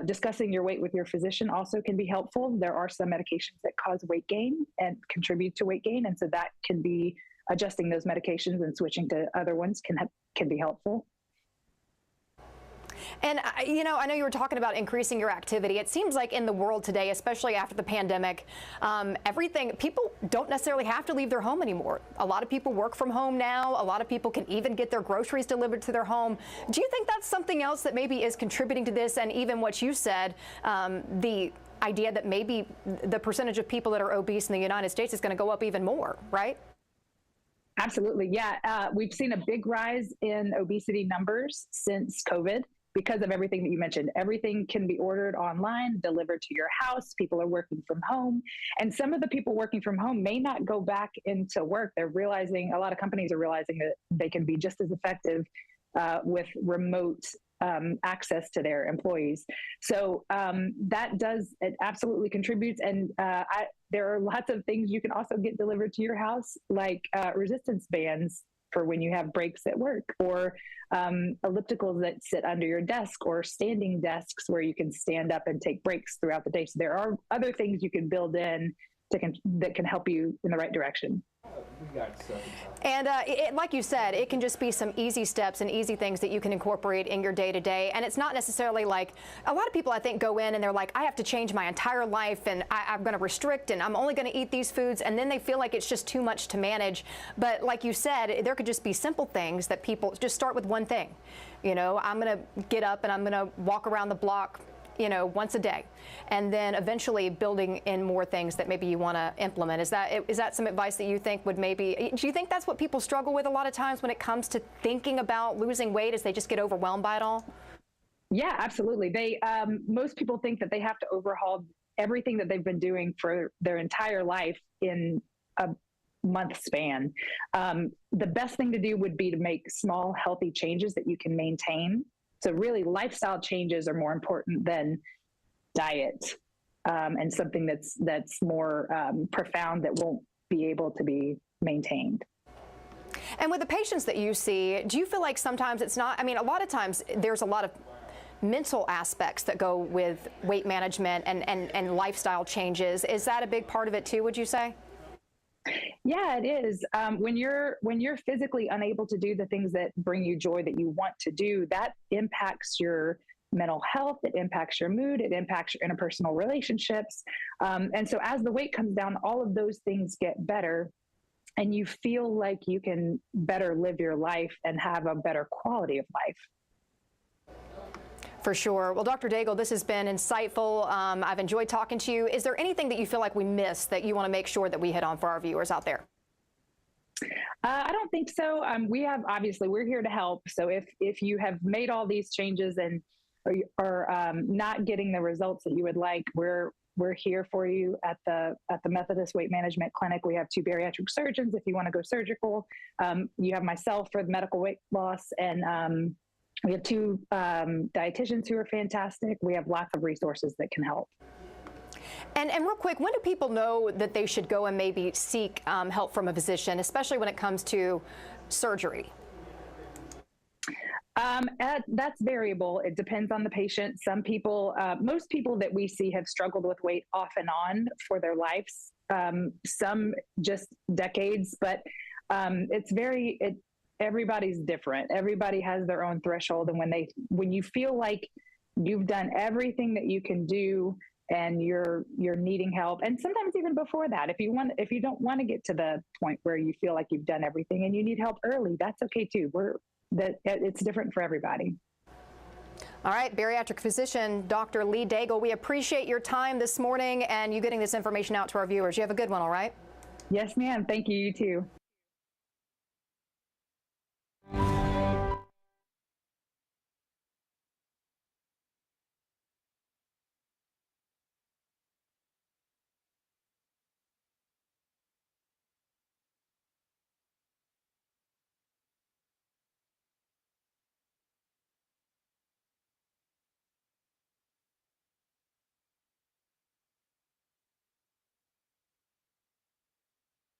Discussing your weight with your physician also can be helpful. There are some medications that cause weight gain and contribute to weight gain, and so that can be adjusting those medications and switching to other ones can be helpful. And, I know you were talking about increasing your activity. It seems like in the world today, especially after the pandemic, people don't necessarily have to leave their home anymore. A lot of people work from home now. A lot of people can even get their groceries delivered to their home. Do you think that's something else that maybe is contributing to this? And even what you said, the idea that maybe the percentage of people that are obese in the United States is going to go up even more, right? Absolutely. Yeah. We've seen a big rise in obesity numbers since COVID. Because of everything that you mentioned. Everything can be ordered online, delivered to your house. People are working from home. And some of the people working from home may not go back into work. A lot of companies are realizing that they can be just as effective with remote access to their employees. So it absolutely contributes. And there are lots of things you can also get delivered to your house, like resistance bands for when you have breaks at work, or ellipticals that sit under your desk, or standing desks where you can stand up and take breaks throughout the day. So there are other things you can build in that can help you in the right direction. And like you said, it can just be some easy steps and easy things that you can incorporate in your day-to-day. And it's not necessarily like, a lot of people I think go in and they're like, I have to change my entire life and I'm going to restrict and I'm only going to eat these foods. And then they feel like it's just too much to manage. But like you said, there could just be simple things that people just start with one thing. You know, I'm going to get up and I'm going to walk around the block, you know, once a day, and then eventually building in more things that maybe you want to implement. Is that some advice that you think would maybe, do you think that's what people struggle with a lot of times when it comes to thinking about losing weight, is they just get overwhelmed by it all? Yeah, absolutely. They, most people think that they have to overhaul everything that they've been doing for their entire life in a month span. The best thing to do would be to make small, healthy changes that you can maintain. So really, lifestyle changes are more important than diet, and something that's more profound that won't be able to be maintained. And with the patients that you see, do you feel like sometimes it's not, I mean, a lot of times there's a lot of mental aspects that go with weight management and lifestyle changes. Is that a big part of it too, would you say? Yeah, it is. When you're physically unable to do the things that bring you joy that you want to do, that impacts your mental health, it impacts your mood, it impacts your interpersonal relationships. And so as the weight comes down, all of those things get better and you feel like you can better live your life and have a better quality of life. For sure. Well, Dr. Daigle, this has been insightful. I've enjoyed talking to you. Is there anything that you feel like we missed that you want to make sure that we hit on for our viewers out there? I don't think so. We're here to help. So if you have made all these changes and are not getting the results that you would like, we're here for you at the Methodist Weight Management Clinic. We have 2 bariatric surgeons if you want to go surgical. You have myself for the medical weight loss, and we have 2 dietitians who are fantastic. We have lots of resources that can help. And real quick, when do people know that they should go and maybe seek help from a physician, especially when it comes to surgery? That's variable. It depends on the patient. Some people, most people that we see have struggled with weight off and on for their lives. Some just decades, but everybody's different. Everybody has their own threshold. And when you feel like you've done everything that you can do and you're needing help, and sometimes even before that, if you don't want to get to the point where you feel like you've done everything and you need help early, that's okay too. It's different for everybody. All right, bariatric physician Dr. Lee Daigle, we appreciate your time this morning and you getting this information out to our viewers. You have a good one, all right? Yes, ma'am. Thank you. You too.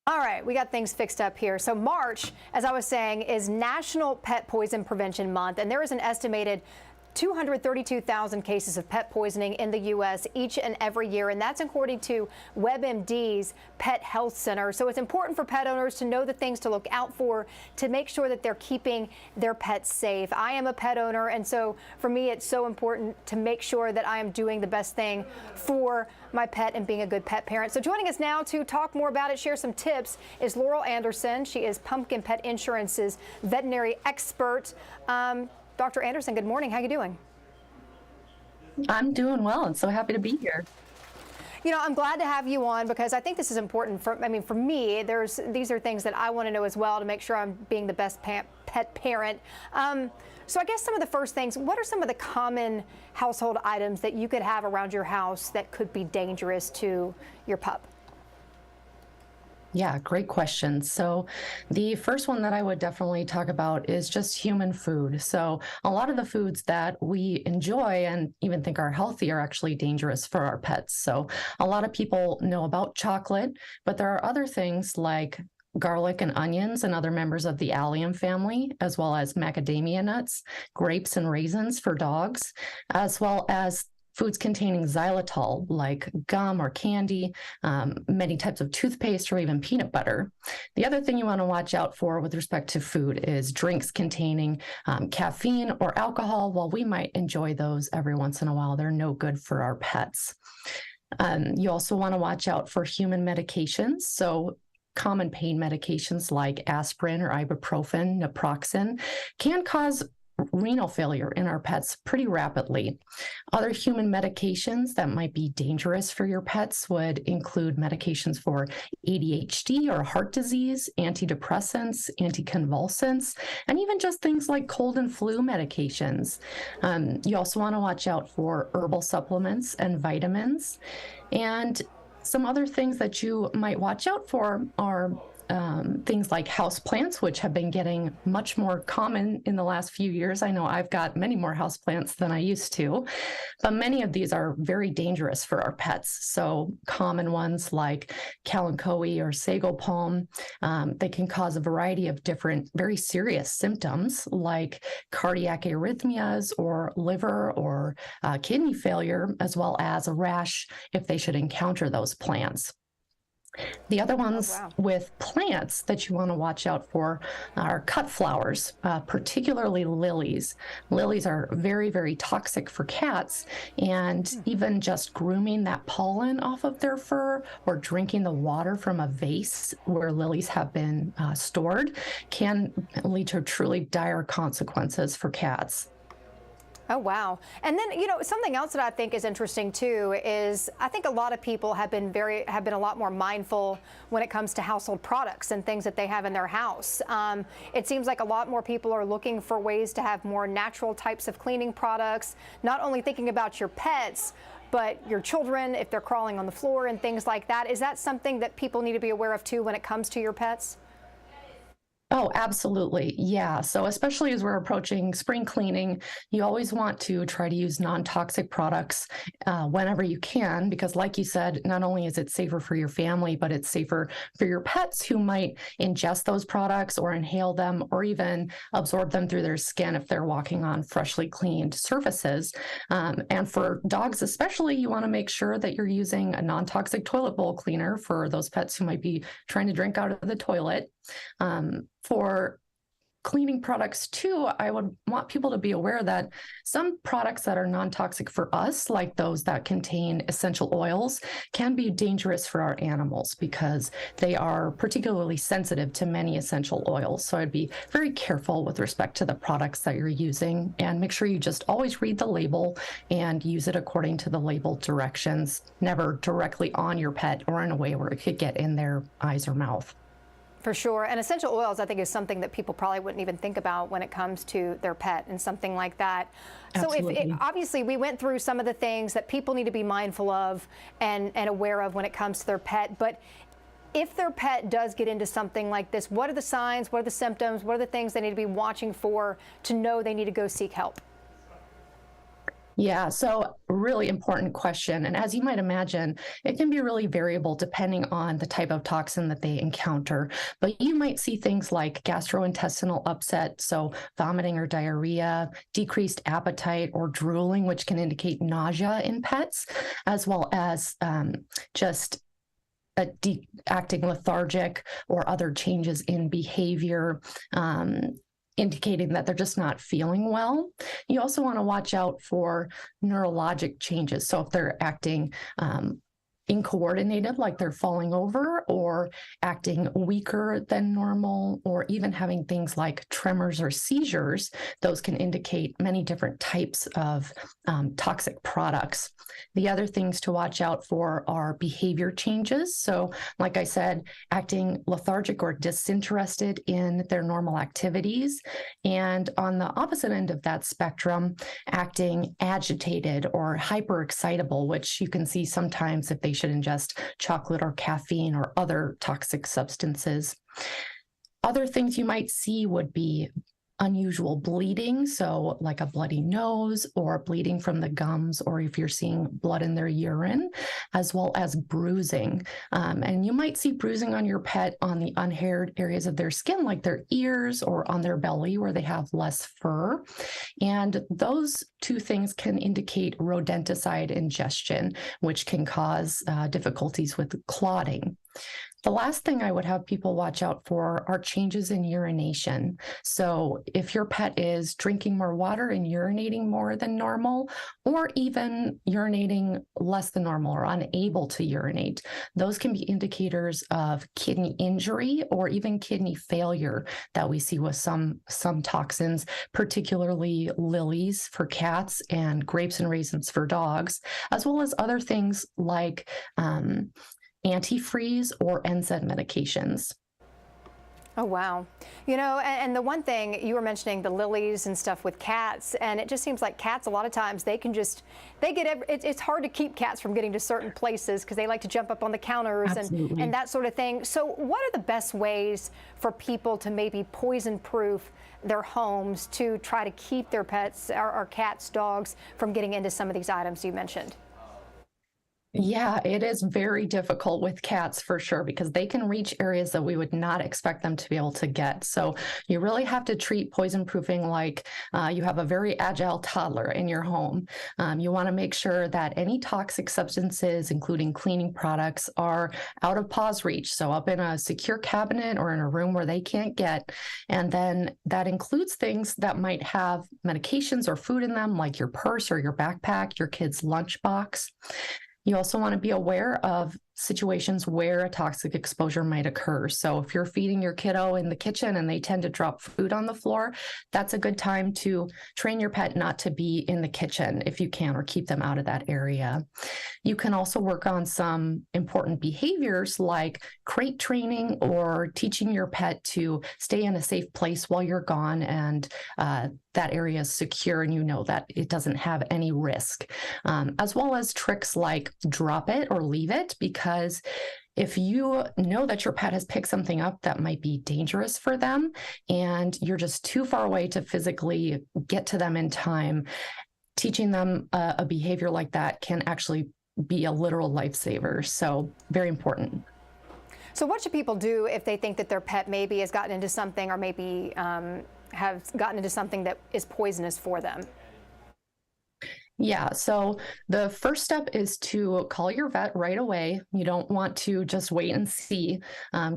All right, we got things fixed up here. So March, as I was saying, is National Pet Poison Prevention Month, and there is an estimated 232,000 cases of pet poisoning in the U.S. each and every year, and that's according to WebMD's Pet Health Center. So it's important for pet owners to know the things to look out for to make sure that they're keeping their pets safe. I am a pet owner, and so for me, it's so important to make sure that I am doing the best thing for my pet and being a good pet parent. So joining us now to talk more about it, share some tips, is Laurel Anderson. She is Pumpkin Pet Insurance's veterinary expert. Dr. Anderson, good morning. How are you doing? I'm doing well and so happy to be here. You know, I'm glad to have you on because I think this is important for me, these are things that I want to know as well to make sure I'm being the best pet parent. So I guess some of the first things, what are some of the common household items that you could have around your house that could be dangerous to your pup? Yeah, great question. So the first one that I would definitely talk about is just human food. So a lot of the foods that we enjoy and even think are healthy are actually dangerous for our pets. So a lot of people know about chocolate, but there are other things like garlic and onions and other members of the allium family, as well as macadamia nuts, grapes and raisins for dogs, as well as foods containing xylitol like gum or candy, many types of toothpaste, or even peanut butter. The other thing you want to watch out for with respect to food is drinks containing caffeine or alcohol. While we might enjoy those every once in a while, they're no good for our pets. You also want to watch out for human medications. So common pain medications like aspirin or ibuprofen, naproxen can cause renal failure in our pets pretty rapidly. Other human medications that might be dangerous for your pets would include medications for ADHD or heart disease, antidepressants, anticonvulsants, and even just things like cold and flu medications. You also want to watch out for herbal supplements and vitamins. And some other things that you might watch out for are things like houseplants, which have been getting much more common in the last few years. I know I've got many more houseplants than I used to, but many of these are very dangerous for our pets. So common ones like kalanchoe or sago palm, they can cause a variety of different very serious symptoms like cardiac arrhythmias or liver or kidney failure, as well as a rash if they should encounter those plants. The other ones with plants that you want to watch out for are cut flowers, particularly lilies. Lilies are very, very toxic for cats, and even just grooming that pollen off of their fur or drinking the water from a vase where lilies have been stored can lead to truly dire consequences for cats. Oh, wow. And then, you know, something else that I think is interesting, too, is I think a lot of people have been a lot more mindful when it comes to household products and things that they have in their house. It seems like a lot more people are looking for ways to have more natural types of cleaning products, not only thinking about your pets, but your children, if they're crawling on the floor and things like that. Is that something that people need to be aware of, too, when it comes to your pets? Oh, absolutely. Yeah. So especially as we're approaching spring cleaning, you always want to try to use non-toxic products whenever you can, because like you said, not only is it safer for your family, but it's safer for your pets who might ingest those products or inhale them or even absorb them through their skin if they're walking on freshly cleaned surfaces. And for dogs especially, you want to make sure that you're using a non-toxic toilet bowl cleaner for those pets who might be trying to drink out of the toilet. For cleaning products too, I would want people to be aware that some products that are non-toxic for us, like those that contain essential oils, can be dangerous for our animals because they are particularly sensitive to many essential oils. So I'd be very careful with respect to the products that you're using and make sure you just always read the label and use it according to the label directions, never directly on your pet or in a way where it could get in their eyes or mouth. For sure. And essential oils, I think, is something that people probably wouldn't even think about when it comes to their pet and something like that. Absolutely. So obviously we went through some of the things that people need to be mindful of and aware of when it comes to their pet. But if their pet does get into something like this, what are the signs? What are the symptoms? What are the things they need to be watching for to know they need to go seek help? Yeah, so really important question. And as you might imagine, it can be really variable depending on the type of toxin that they encounter. But you might see things like gastrointestinal upset, so vomiting or diarrhea, decreased appetite or drooling, which can indicate nausea in pets, as well as just acting lethargic or other changes in behavior, indicating that they're just not feeling well. You also want to watch out for neurologic changes. So if they're acting incoordinated, like they're falling over or acting weaker than normal, or even having things like tremors or seizures, those can indicate many different types of toxic products. The other things to watch out for are behavior changes. So like I said, acting lethargic or disinterested in their normal activities. And on the opposite end of that spectrum, acting agitated or hyperexcitable, which you can see sometimes if they should ingest chocolate or caffeine or other toxic substances. Other things you might see would be unusual bleeding, so like a bloody nose or bleeding from the gums, or if you're seeing blood in their urine, as well as bruising. And you might see bruising on your pet on the unhaired areas of their skin, like their ears or on their belly where they have less fur. And those two things can indicate rodenticide ingestion, which can cause difficulties with clotting. The last thing I would have people watch out for are changes in urination. So if your pet is drinking more water and urinating more than normal, or even urinating less than normal or unable to urinate, those can be indicators of kidney injury or even kidney failure that we see with some toxins, particularly lilies for cats and grapes and raisins for dogs, as well as other things like antifreeze or NSAID medications. Oh, wow. You know, and the one thing you were mentioning, the lilies and stuff with cats, and it just seems like cats, a lot of times it's hard to keep cats from getting to certain places because they like to jump up on the counters and that sort of thing. So what are the best ways for people to maybe poison proof their homes to try to keep their pets or cats, dogs from getting into some of these items you mentioned? Yeah, it is very difficult with cats for sure, because they can reach areas that we would not expect them to be able to get. So you really have to treat poison proofing like you have a very agile toddler in your home. You want to make sure that any toxic substances, including cleaning products, are out of paw's reach. So up in a secure cabinet or in a room where they can't get. And then that includes things that might have medications or food in them, like your purse or your backpack, your kid's lunchbox. You also want to be aware of situations where a toxic exposure might occur. So if you're feeding your kiddo in the kitchen and they tend to drop food on the floor, that's a good time to train your pet not to be in the kitchen if you can, or keep them out of that area. You can also work on some important behaviors like crate training, or teaching your pet to stay in a safe place while you're gone and that area is secure and you know that it doesn't have any risk, as well as tricks like drop it or leave it, because if you know that your pet has picked something up that might be dangerous for them and you're just too far away to physically get to them in time, teaching them a behavior like that can actually be a literal lifesaver. So very important. So what should people do if they think that their pet maybe has gotten into something, or maybe have gotten into something that is poisonous for them? Yeah, so the first step is to call your vet right away. You don't want to just wait and see.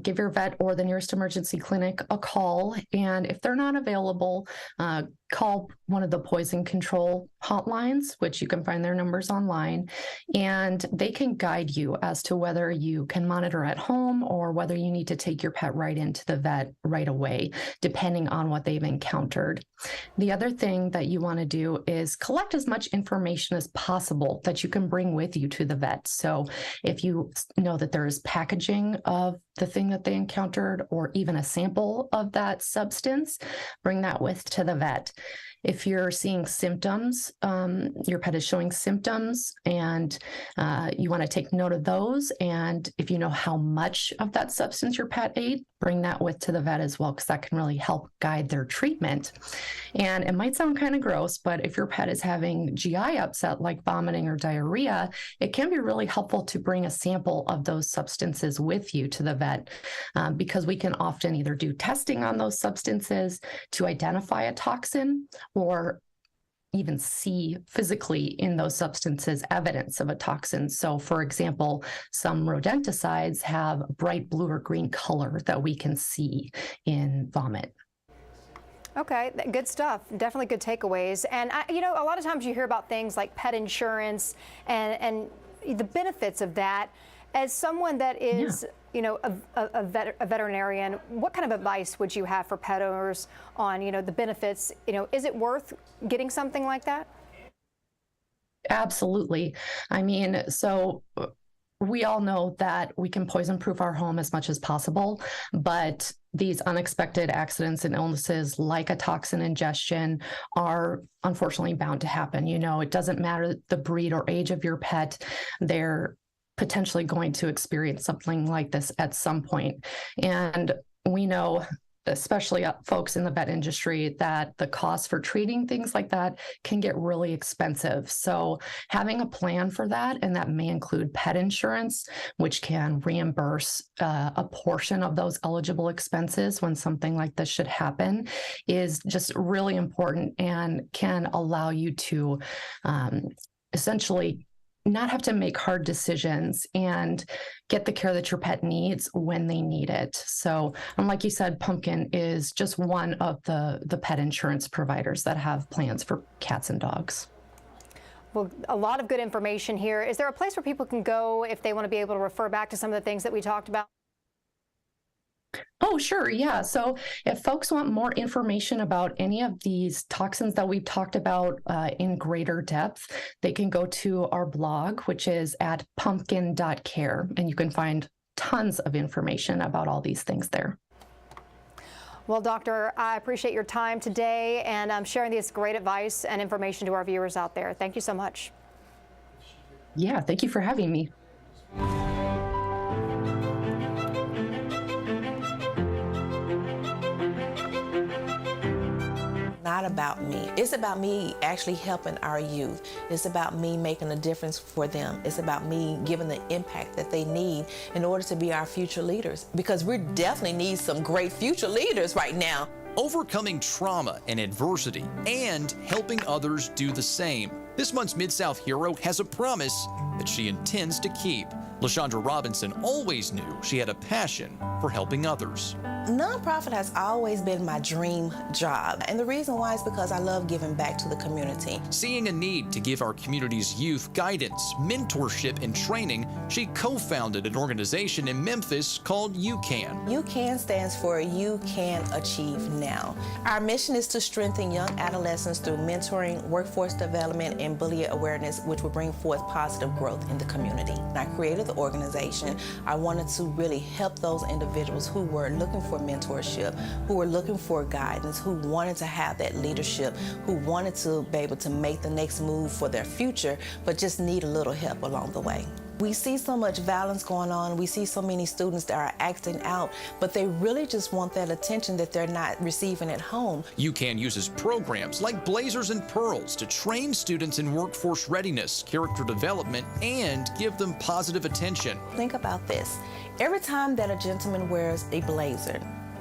Give your vet or the nearest emergency clinic a call. And if they're not available, call one of the poison control hotlines, which you can find their numbers online, and they can guide you as to whether you can monitor at home or whether you need to take your pet right into the vet right away, depending on what they've encountered. The other thing that you want to do is collect as much information as possible that you can bring with you to the vet. So if you know that there is packaging of the thing that they encountered, or even a sample of that substance, bring that with to the vet. If you're seeing symptoms, your pet is showing symptoms, and you want to take note of those. And if you know how much of that substance your pet ate, bring that with to the vet as well, because that can really help guide their treatment. And it might sound kind of gross, but if your pet is having GI upset like vomiting or diarrhea, it can be really helpful to bring a sample of those substances with you to the vet, because we can often either do testing on those substances to identify a toxin, or even see physically in those substances evidence of a toxin. So for example, some rodenticides have a bright blue or green color that we can see in vomit. Okay, good stuff. Definitely good takeaways. And you know, a lot of times you hear about things like pet insurance and the benefits of that. As someone that is, you know, a veterinarian, what kind of advice would you have for pet owners on, you know, the benefits? You know, is it worth getting something like that? Absolutely. I mean, so we all know that we can poison proof our home as much as possible, but these unexpected accidents and illnesses like a toxin ingestion are unfortunately bound to happen. You know, it doesn't matter the breed or age of your pet, they're potentially going to experience something like this at some point. And we know especially folks in the vet industry, that the cost for treating things like that can get really expensive. So having a plan for that, and that may include pet insurance, which can reimburse a portion of those eligible expenses when something like this should happen, is just really important and can allow you to essentially not have to make hard decisions and get the care that your pet needs when they need it. So, and like you said, Pumpkin is just one of the pet insurance providers that have plans for cats and dogs. Well, a lot of good information here. Is there a place where people can go if they want to be able to refer back to some of the things that we talked about? Oh, sure. Yeah. So if folks want more information about any of these toxins that we've talked about in greater depth, they can go to our blog, which is at pumpkin.care, and you can find tons of information about all these things there. Well, Doctor, I appreciate your time today and sharing this great advice and information to our viewers out there. Thank you so much. Yeah, thank you for having me. Not about me. It's about me actually helping our youth. It's about me making a difference for them. It's about me giving the impact that they need in order to be our future leaders, because we definitely need some great future leaders right now. Overcoming trauma and adversity and helping others do the same. This month's Mid-South Hero has a promise that she intends to keep. LaShondra Robinson always knew she had a passion for helping others. Nonprofit has always been my dream job, and the reason why is because I love giving back to the community. Seeing a need to give our community's youth guidance, mentorship, and training, she co-founded an organization in Memphis called UCAN. UCAN stands for You Can Achieve Now. Our mission is to strengthen young adolescents through mentoring, workforce development, and bullying awareness, which will bring forth positive growth in the community. When I created the organization, I wanted to really help those individuals who were looking for mentorship, who were looking for guidance, who wanted to have that leadership, who wanted to be able to make the next move for their future, but just need a little help along the way. We see so much violence going on. We see so many students that are acting out, but they really just want that attention that they're not receiving at home. UCAN uses programs like Blazers and Pearls to train students in workforce readiness, character development, and give them positive attention. Think about this. Every time that a gentleman wears a blazer,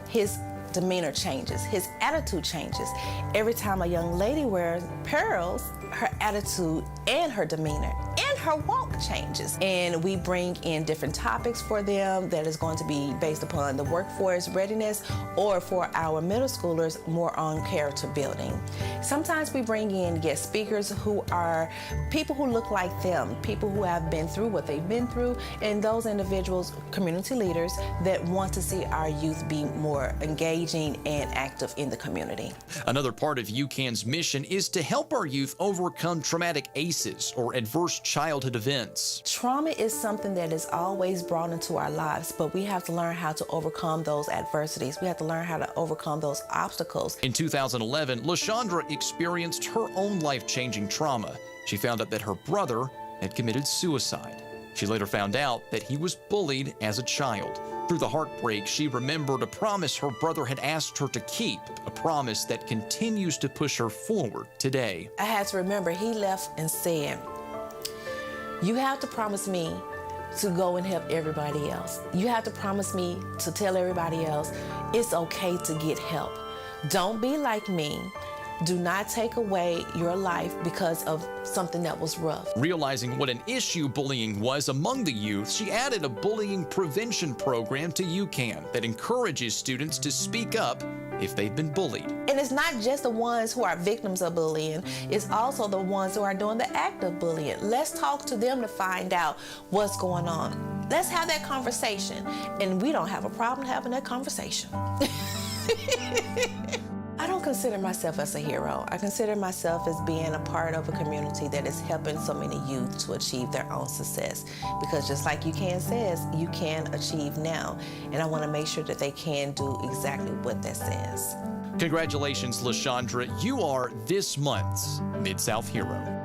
his demeanor changes, his attitude changes. Every time a young lady wears pearls, her attitude and her demeanor and her walk changes. And we bring in different topics for them that is going to be based upon the workforce readiness, or for our middle schoolers, more on character building. Sometimes we bring in guest speakers who are people who look like them, people who have been through what they've been through, and those individuals, community leaders, that want to see our youth be more engaging and active in the community. Another part of UCAN's mission is to help our youth overcome traumatic ACEs, or adverse childhood events. Trauma is something that is always brought into our lives, but we have to learn how to overcome those adversities. We have to learn how to overcome those obstacles. In 2011, LaShondra experienced her own life-changing trauma. She found out that her brother had committed suicide. She later found out that he was bullied as a child. Through the heartbreak, she remembered a promise her brother had asked her to keep, a promise that continues to push her forward today. I had to remember, he left and said, "You have to promise me to go and help everybody else. You have to promise me to tell everybody else it's okay to get help. Don't be like me. Do not take away your life because of something that was rough." Realizing what an issue bullying was among the youth, she added a bullying prevention program to UCAN that encourages students to speak up if they've been bullied. And it's not just the ones who are victims of bullying, it's also the ones who are doing the act of bullying. Let's talk to them to find out what's going on. Let's have that conversation. And we don't have a problem having that conversation. I don't consider myself as a hero. I consider myself as being a part of a community that is helping so many youth to achieve their own success. Because just like UCAN says, you can achieve now. And I want to make sure that they can do exactly what that says. Congratulations, LaShondra. You are this month's Mid-South Hero.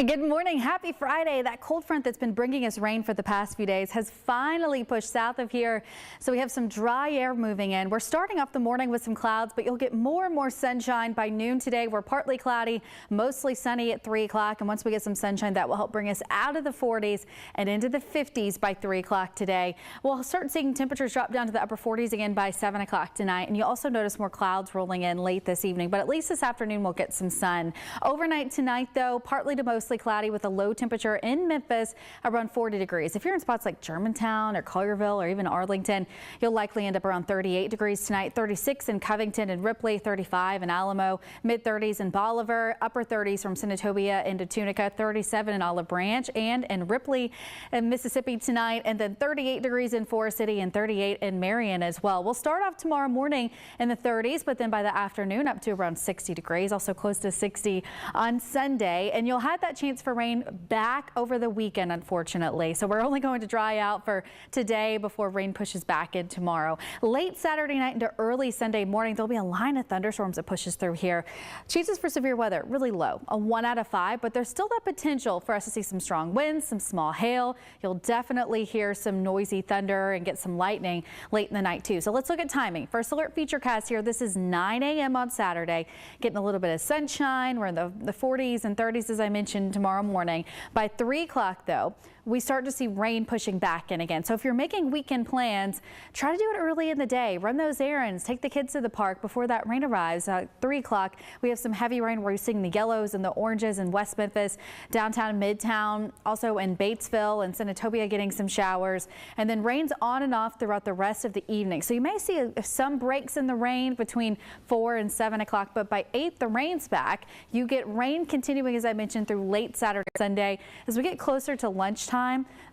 Good morning. Happy Friday. That cold front that's been bringing us rain for the past few days has finally pushed south of here. So we have some dry air moving in. We're starting off the morning with some clouds, but you'll get more and more sunshine by noon today. We're partly cloudy, mostly sunny at 3 o'clock. And once we get some sunshine, that will help bring us out of the 40s and into the 50s by 3 o'clock today. We'll start seeing temperatures drop down to the upper 40s again by 7 o'clock tonight. And you'll also notice more clouds rolling in late this evening, but at least this afternoon we'll get some sun. Overnight tonight, though, partly to mostly cloudy with a low temperature in Memphis around 40 degrees. If you're in spots like Germantown or Collierville or even Arlington, you'll likely end up around 38 degrees tonight, 36 in Covington and Ripley, 35 in Alamo, mid-30s in Bolivar, upper 30s from Senatobia into Tunica, 37 in Olive Branch and in Ripley in Mississippi tonight, and then 38 degrees in Forest City and 38 in Marion as well. We'll start off tomorrow morning in the 30s, but then by the afternoon up to around 60 degrees, also close to 60 on Sunday, and you'll have that chance for rain back over the weekend, unfortunately. So we're only going to dry out for today before rain pushes back in tomorrow. Late Saturday night into early Sunday morning, there'll be a line of thunderstorms that pushes through here. Chances for severe weather really low, a 1 out of 5, but there's still that potential for us to see some strong winds, some small hail. You'll definitely hear some noisy thunder and get some lightning late in the night too. So let's look at timing. First alert featurecast here. This is 9 a.m. on Saturday. Getting a little bit of sunshine. We're in the 40s and 30s, as I mentioned, tomorrow morning. By 3 o'clock, though, we start to see rain pushing back in again. So if you're making weekend plans, try to do it early in the day. Run those errands. Take the kids to the park before that rain arrives. At 3 o'clock, we have some heavy rain. We're seeing the yellows and the oranges in West Memphis, downtown and Midtown, also in Batesville and Senatobia getting some showers. And then rain's on and off throughout the rest of the evening. So you may see some breaks in the rain between 4 and 7 o'clock, but by 8, the rain's back. You get rain continuing, as I mentioned, through late Saturday, Sunday. As we get closer to lunchtime,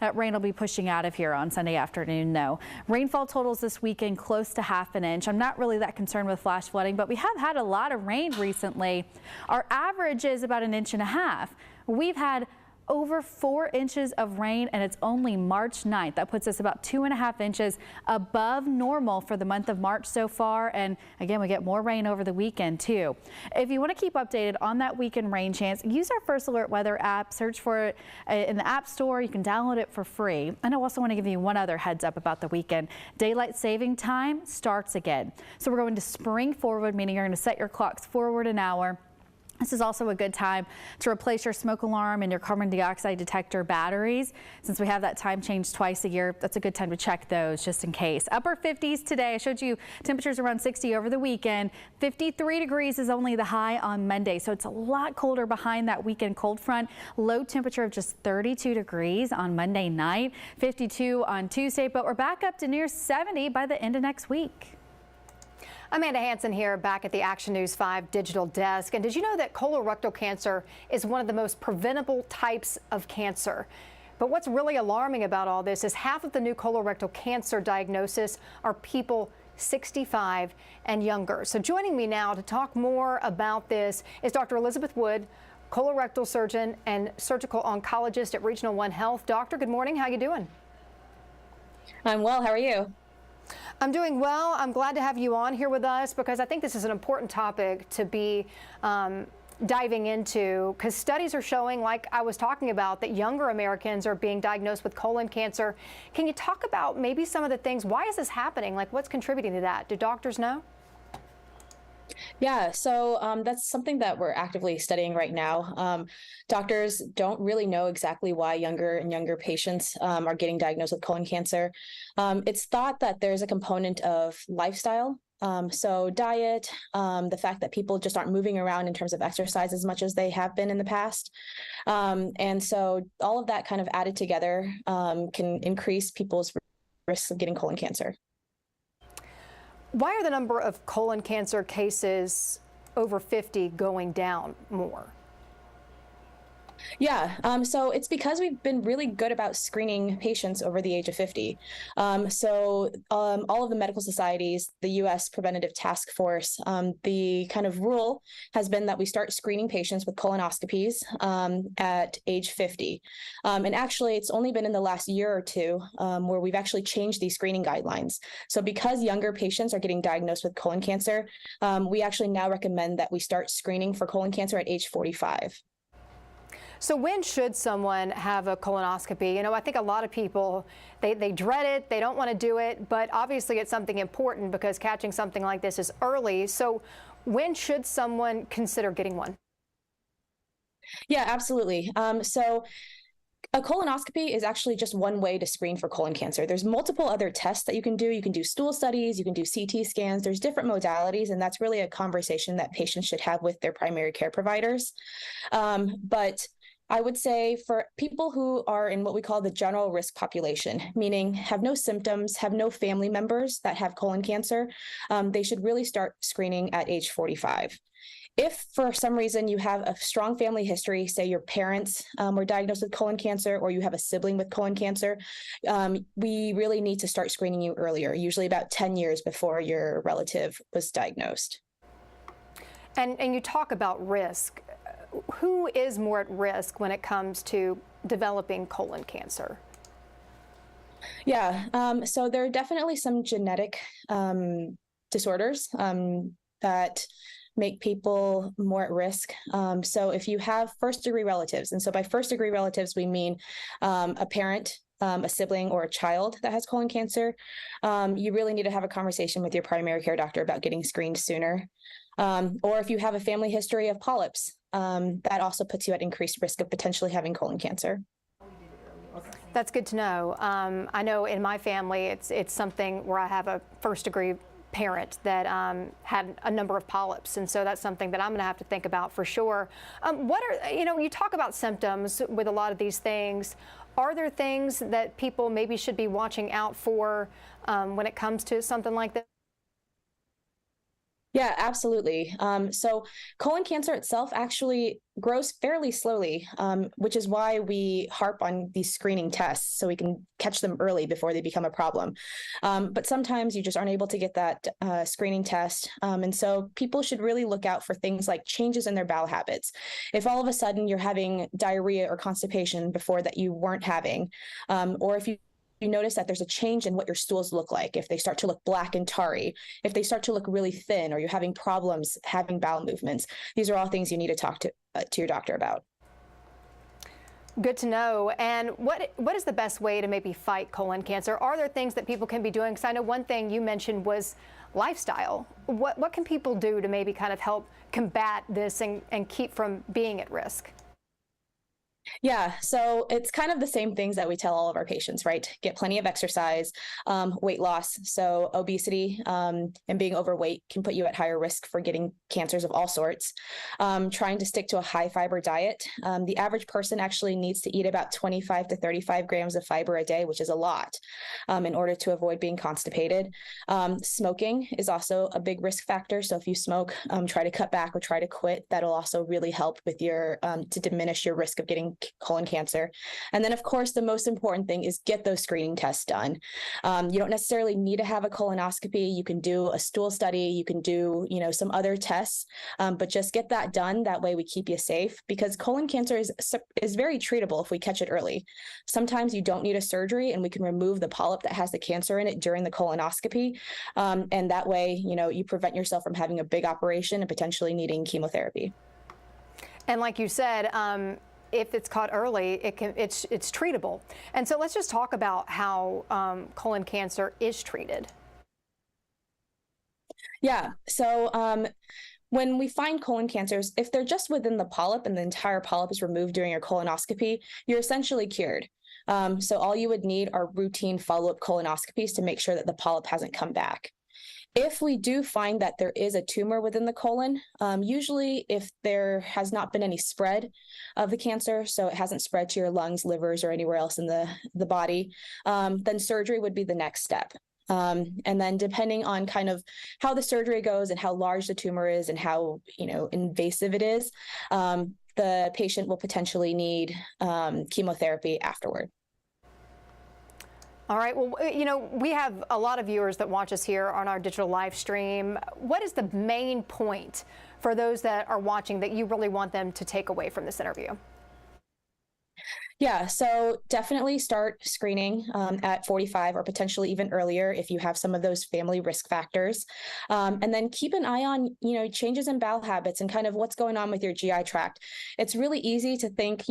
that rain will be pushing out of here on Sunday afternoon, though. Rainfall totals this weekend close to ½ an inch. I'm not really that concerned with flash flooding, but we have had a lot of rain recently. Our average is about 1.5 inches. We've had over 4 inches of rain, and it's only March 9th. That puts us about 2.5 inches above normal for the month of March so far. And again, we get more rain over the weekend too. If you want to keep updated on that weekend rain chance, use our First Alert Weather app. Search for it in the App Store. You can download it for free. And I also want to give you one other heads up about the weekend. Daylight saving time starts again. So we're going to spring forward, meaning you're going to set your clocks forward an hour. This is also a good time to replace your smoke alarm and your carbon dioxide detector batteries. Since we have that time change twice a year, that's a good time to check those just in case. Upper 50s today. I showed you temperatures around 60 over the weekend. 53 degrees is only the high on Monday, so it's a lot colder behind that weekend cold front. Low temperature of just 32 degrees on Monday night, 52 on Tuesday, but we're back up to near 70 by the end of next week. Amanda Hansen here, back at the Action News 5 digital desk. And did you know that colorectal cancer is one of the most preventable types of cancer? But what's really alarming about all this is half of the new colorectal cancer diagnosis are people 65 and younger. So joining me now to talk more about this is Dr. Elizabeth Wood, colorectal surgeon and surgical oncologist at Regional One Health. Doctor, good morning. How you doing? I'm well. How are you? I'm doing well. I'm glad to have you on here with us because I think this is an important topic to be diving into, because studies are showing, like I was talking about, that younger Americans are being diagnosed with colon cancer. Can you talk about maybe some of the things? Why is this happening? Like, what's contributing to that? Do doctors know? Yeah, so that's something that we're actively studying right now. Doctors don't really know exactly why younger and younger patients are getting diagnosed with colon cancer. It's thought that there's a component of lifestyle. So diet, the fact that people just aren't moving around in terms of exercise as much as they have been in the past. And so all of that kind of added together can increase people's risks of getting colon cancer. Why are the number of colon cancer cases over 50 going down more? Yeah, so it's because we've been really good about screening patients over the age of 50. So all of the medical societies, the U.S. Preventative Task Force, the kind of rule has been that we start screening patients with colonoscopies at age 50. And actually, it's only been in the last year or two where we've actually changed these screening guidelines. So because younger patients are getting diagnosed with colon cancer, we actually now recommend that we start screening for colon cancer at age 45. So when should someone have a colonoscopy? You know, I think a lot of people, they dread it, they don't want to do it, but obviously it's something important because catching something like this is early. So when should someone consider getting one? Yeah, absolutely. So a colonoscopy is actually just one way to screen for colon cancer. There's multiple other tests that you can do. You can do stool studies, you can do CT scans, there's different modalities, and that's really a conversation that patients should have with their primary care providers. But I would say for people who are in what we call the general risk population, meaning have no symptoms, have no family members that have colon cancer, they should really start screening at age 45. If for some reason you have a strong family history, say your parents were diagnosed with colon cancer or you have a sibling with colon cancer, we really need to start screening you earlier, usually about 10 years before your relative was diagnosed. And you talk about risk. Who is more at risk when it comes to developing colon cancer? Yeah, so there are definitely some genetic disorders that make people more at risk. So if you have first-degree relatives, and so by first-degree relatives, we mean a parent, a sibling, or a child that has colon cancer, you really need to have a conversation with your primary care doctor about getting screened sooner. Or if you have a family history of polyps, that also puts you at increased risk of potentially having colon cancer. That's good to know. I know in my family, it's something where I have a first-degree parent that had a number of polyps, and so that's something that I'm going to have to think about for sure. What are, you talk about symptoms with a lot of these things. Are there things that people maybe should be watching out for when it comes to something like this? Yeah, absolutely. So colon cancer itself actually grows fairly slowly, which is why we harp on these screening tests so we can catch them early before they become a problem. But sometimes you just aren't able to get that screening test. And so people should really look out for things like changes in their bowel habits. If all of a sudden you're having diarrhea or constipation before that you weren't having, or if you notice that there's a change in what your stools look like, if they start to look black and tarry, if they start to look really thin, or you're having problems having bowel movements, these are all things you need to talk to your doctor about. Good to know. And what is the best way to maybe fight colon cancer? Are there things that people can be doing? Because I know one thing you mentioned was lifestyle. What can people do to maybe kind of help combat this and keep from being at risk? Yeah, so it's kind of the same things that we tell all of our patients, right? Get plenty of exercise, weight loss. So obesity and being overweight can put you at higher risk for getting cancers of all sorts. Trying to stick to a high fiber diet. The average person actually needs to eat about 25 to 35 grams of fiber a day, which is a lot, in order to avoid being constipated. Smoking is also a big risk factor. So if you smoke, try to cut back or try to quit. That'll also really help with your to diminish your risk of getting colon cancer. And then, of course, the most important thing is get those screening tests done. You don't necessarily need to have a colonoscopy. You can do a stool study. You can do, some other tests, but just get that done. That way we keep you safe, because colon cancer is very treatable if we catch it early. Sometimes you don't need a surgery and we can remove the polyp that has the cancer in it during the colonoscopy. And that way, you prevent yourself from having a big operation and potentially needing chemotherapy. And like you said, if it's caught early, it's treatable. And so let's just talk about how colon cancer is treated. Yeah. So when we find colon cancers, if they're just within the polyp and the entire polyp is removed during your colonoscopy, you're essentially cured. So all you would need are routine follow-up colonoscopies to make sure that the polyp hasn't come back. If we do find that there is a tumor within the colon, usually if there has not been any spread of the cancer, so it hasn't spread to your lungs, livers, or anywhere else in the body, then surgery would be the next step. And then depending on kind of how the surgery goes and how large the tumor is and how, invasive it is, the patient will potentially need chemotherapy afterward. All right. Well, we have a lot of viewers that watch us here on our digital live stream. What is the main point for those that are watching that you really want them to take away from this interview? Yeah, so definitely start screening at 45 or potentially even earlier if you have some of those family risk factors. And then keep an eye on, changes in bowel habits and kind of what's going on with your GI tract. It's really easy to think,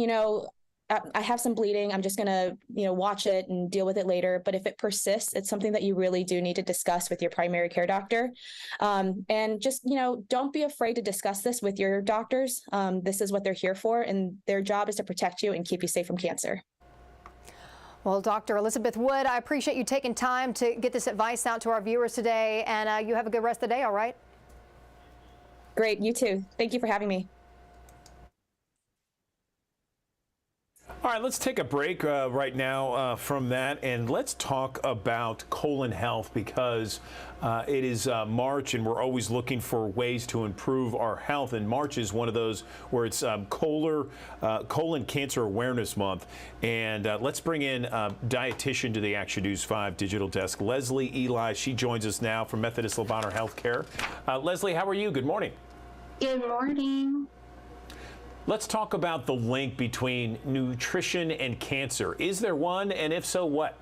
I have some bleeding. I'm just going to, watch it and deal with it later. But if it persists, it's something that you really do need to discuss with your primary care doctor. And just, don't be afraid to discuss this with your doctors. This is what they're here for, and their job is to protect you and keep you safe from cancer. Well, Dr. Elizabeth Wood, I appreciate you taking time to get this advice out to our viewers today. And you have a good rest of the day, all right? Great. You too. Thank you for having me. All right, let's take a break right now from that, and let's talk about colon health, because it is March, and we're always looking for ways to improve our health. And March is one of those where it's Colon Cancer Awareness Month. And let's bring in dietitian to the Action News 5 digital desk, Leslie Eli. She joins us now from Methodist Le Bonheur Healthcare. Leslie, how are you? Good morning. Good morning. Let's talk about the link between nutrition and cancer. Is there one, and if so, what?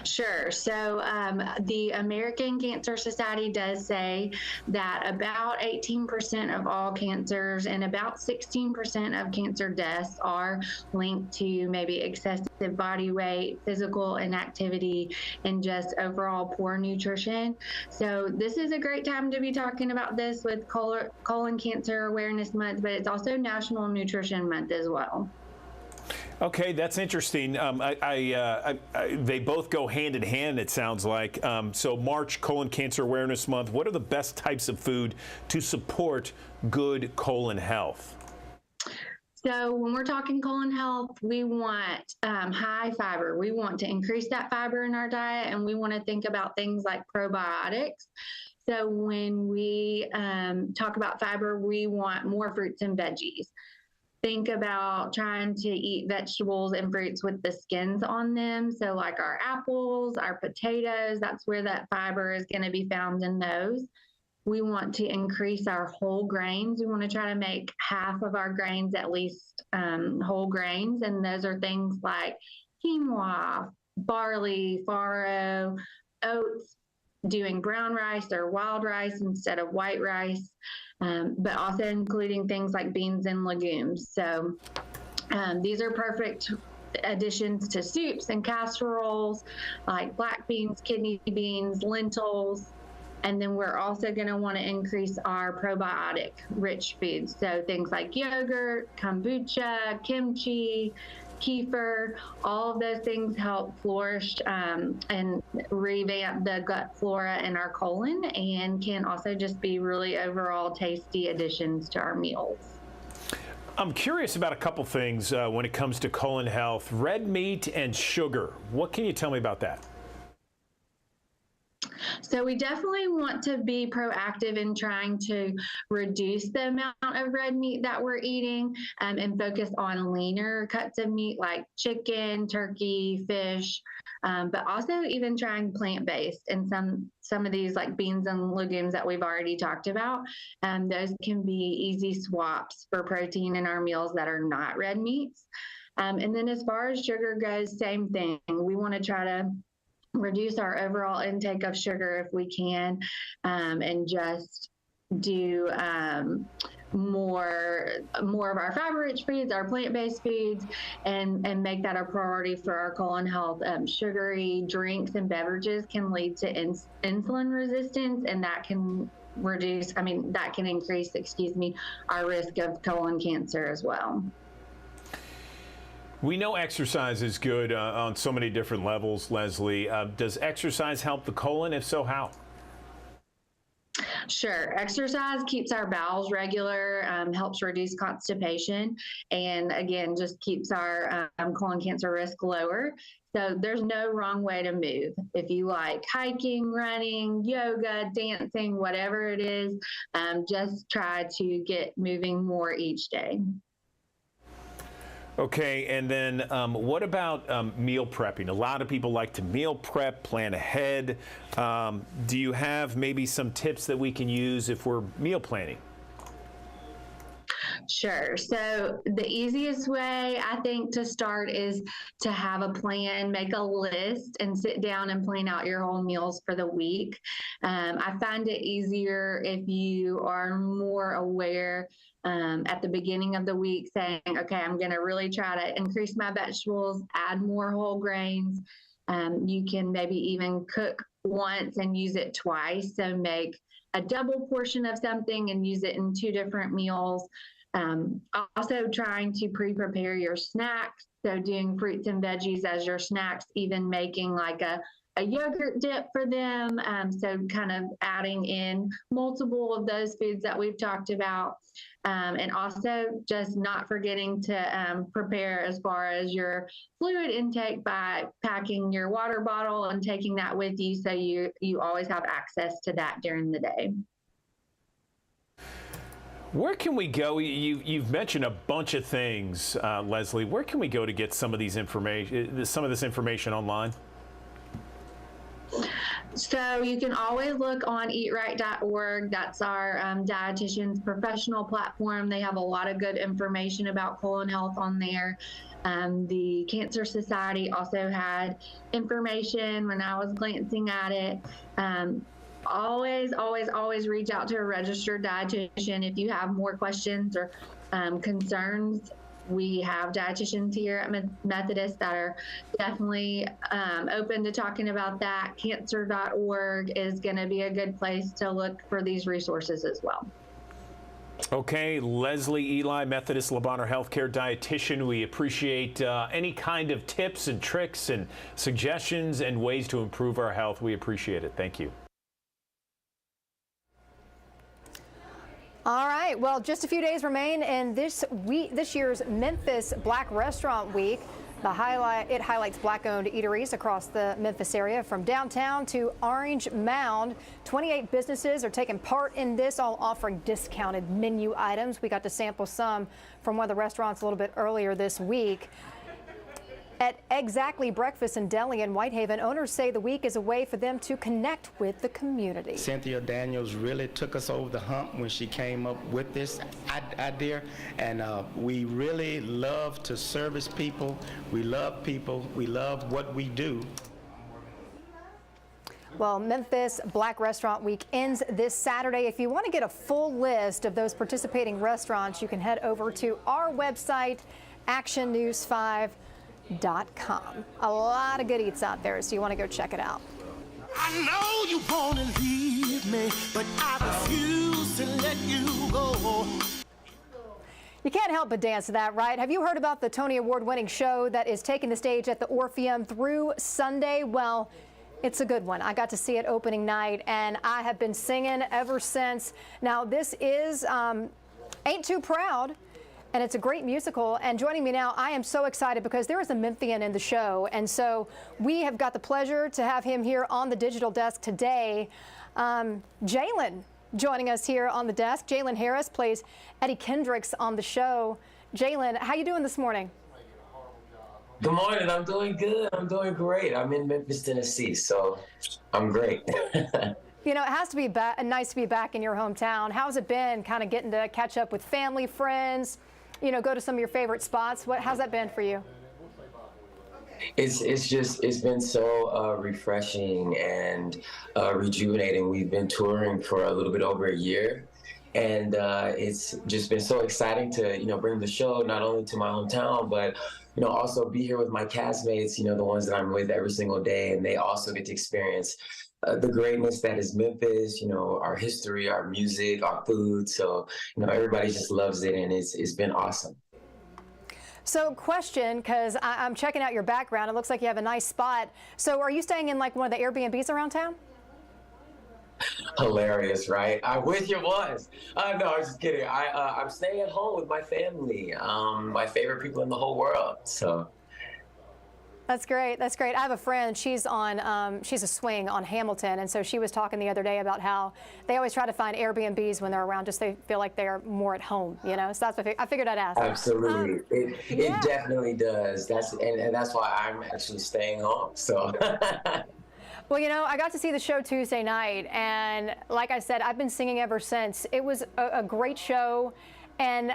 Sure. So the American Cancer Society does say that about 18% of all cancers and about 16% of cancer deaths are linked to maybe excessive body weight, physical inactivity, and just overall poor nutrition. So this is a great time to be talking about this with Colon Cancer Awareness Month, but it's also National Nutrition Month as well. Okay, that's interesting. They both go hand in hand, it sounds like. So March, Colon Cancer Awareness Month. What are the best types of food to support good colon health? So when we're talking colon health, we want high fiber. We want to increase that fiber in our diet, and we want to think about things like probiotics. So when we talk about fiber, we want more fruits and veggies. Think about trying to eat vegetables and fruits with the skins on them. So like our apples, our potatoes, that's where that fiber is going to be found in those. We want to increase our whole grains. We want to try to make half of our grains at least whole grains. And those are things like quinoa, barley, farro, oats, doing brown rice or wild rice instead of white rice, but also including things like beans and legumes. So these are perfect additions to soups and casseroles like black beans, kidney beans, lentils. And then we're also going to want to increase our probiotic rich foods. So things like yogurt, kombucha, kimchi, kefir, all of those things help flourish and revamp the gut flora in our colon, and can also just be really overall tasty additions to our meals. I'm curious about a couple things when it comes to colon health. Red meat and sugar. What can you tell me about that? So we definitely want to be proactive in trying to reduce the amount of red meat that we're eating and focus on leaner cuts of meat like chicken, turkey, fish, but also even trying plant-based and some of these like beans and legumes that we've already talked about. Those can be easy swaps for protein in our meals that are not red meats. And then as far as sugar goes, same thing. We want to try to reduce our overall intake of sugar if we can, and just do more of our fiber-rich foods, our plant-based foods, and make that a priority for our colon health. Sugary drinks and beverages can lead to insulin resistance, and that can increase, our risk of colon cancer as well. We know exercise is good on so many different levels, Leslie. Does exercise help the colon? If so, how? Sure. Exercise keeps our bowels regular, helps reduce constipation, and again, just keeps our colon cancer risk lower. So there's no wrong way to move. If you like hiking, running, yoga, dancing, whatever it is, just try to get moving more each day. Okay, and then what about meal prepping? A lot of people like to meal prep, plan ahead. Do you have maybe some tips that we can use if we're meal planning? Sure. So the easiest way I think to start is to have a plan, make a list, and sit down and plan out your whole meals for the week. I find it easier if you are more aware at the beginning of the week, saying, okay, I'm going to really try to increase my vegetables, add more whole grains. You can maybe even cook once and use it twice. So make a double portion of something and use it in 2 different meals. Also trying to pre-prepare your snacks. So doing fruits and veggies as your snacks, even making like a yogurt dip for them. So kind of adding in multiple of those foods that we've talked about. And also just not forgetting to prepare as far as your fluid intake by packing your water bottle and taking that with you, so you always have access to that during the day. Where can we go? You've mentioned a bunch of things, Leslie. Where can we go to get some of this information online? So you can always look on eatright.org. That's our dietitian's professional platform. They have a lot of good information about colon health on there. The Cancer Society also had information when I was glancing at it. Always reach out to a registered dietitian if you have more questions or concerns. We have dietitians here at Methodist that are definitely open to talking about that. Cancer.org is going to be a good place to look for these resources as well. Okay, Leslie Ely, Methodist Le Bonheur Healthcare dietitian. We appreciate any kind of tips and tricks and suggestions and ways to improve our health. We appreciate it. Thank you. All right, well, just a few days remain in this year's Memphis Black Restaurant Week. It highlights Black-owned eateries across the Memphis area, from downtown to Orange Mound. 28 businesses are taking part in this, all offering discounted menu items. We got to sample some from one of the restaurants a little bit earlier this week. At Exactly Breakfast and Deli in Whitehaven, owners say the week is a way for them to connect with the community. Cynthia Daniels really took us over the hump when she came up with this idea, and we really love to service people. We love people. We love what we do. Well, Memphis Black Restaurant Week ends this Saturday. If you want to get a full list of those participating restaurants, you can head over to our website, actionnews5.com. A lot of good eats out there, so you want to go check it out. I know you want to leave me, but I refuse to let you go. You can't help but dance to that, right? Have you heard about the Tony Award-winning show that is taking the stage at the Orpheum through Sunday? Well, it's a good one. I got to see it opening night, and I have been singing ever since. Now, this is Ain't Too Proud, and it's a great musical. And joining me now, I am so excited because there is a Memphian in the show. And so we have got the pleasure to have him here on the digital desk today. Jalen joining us here on the desk. Jalen Harris plays Eddie Kendricks on the show. Jalen, how you doing this morning? Good morning. I'm doing good. I'm doing great. I'm in Memphis, Tennessee, so I'm great. You know, it has to be nice to be back in your hometown. How's it been kind of getting to catch up with family, friends, you know, go to some of your favorite spots? How's that been for you? It's been so refreshing and rejuvenating. We've been touring for a little bit over a year, and it's just been so exciting to, you know, bring the show not only to my hometown, but, you know, also be here with my castmates, you know, the ones that I'm with every single day, and they also get to experience the greatness that is Memphis, you know, our history, our music, our food. So, you know, everybody just loves it, and it's been awesome. So question, because I'm checking out your background. It looks like you have a nice spot. So are you staying in like one of the Airbnbs around town? Hilarious, right? I wish it was. No, I'm just kidding. I'm staying at home with my family, my favorite people in the whole world. So. That's great. That's great. I have a friend. She's a swing on Hamilton, and so she was talking the other day about how they always try to find Airbnbs when they're around, just they feel like they're more at home. You know, so that's what I figured I'd ask. Absolutely, it definitely does. That's why I'm actually staying home. So. Well, you know, I got to see the show Tuesday night, and like I said, I've been singing ever since. It was a great show, and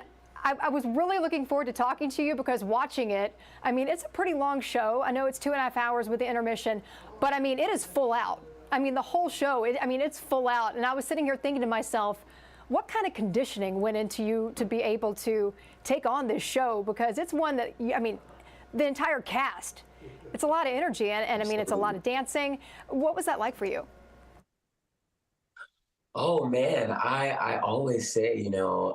I was really looking forward to talking to you because watching it, I mean, it's a pretty long show. I know it's 2.5 hours with the intermission, but I mean, it is full out. I mean, the whole show, it's full out. And I was sitting here thinking to myself, what kind of conditioning went into you to be able to take on this show? Because it's one that, I mean, the entire cast, it's a lot of energy and I mean, it's a lot of dancing. What was that like for you? Oh man, I always say, no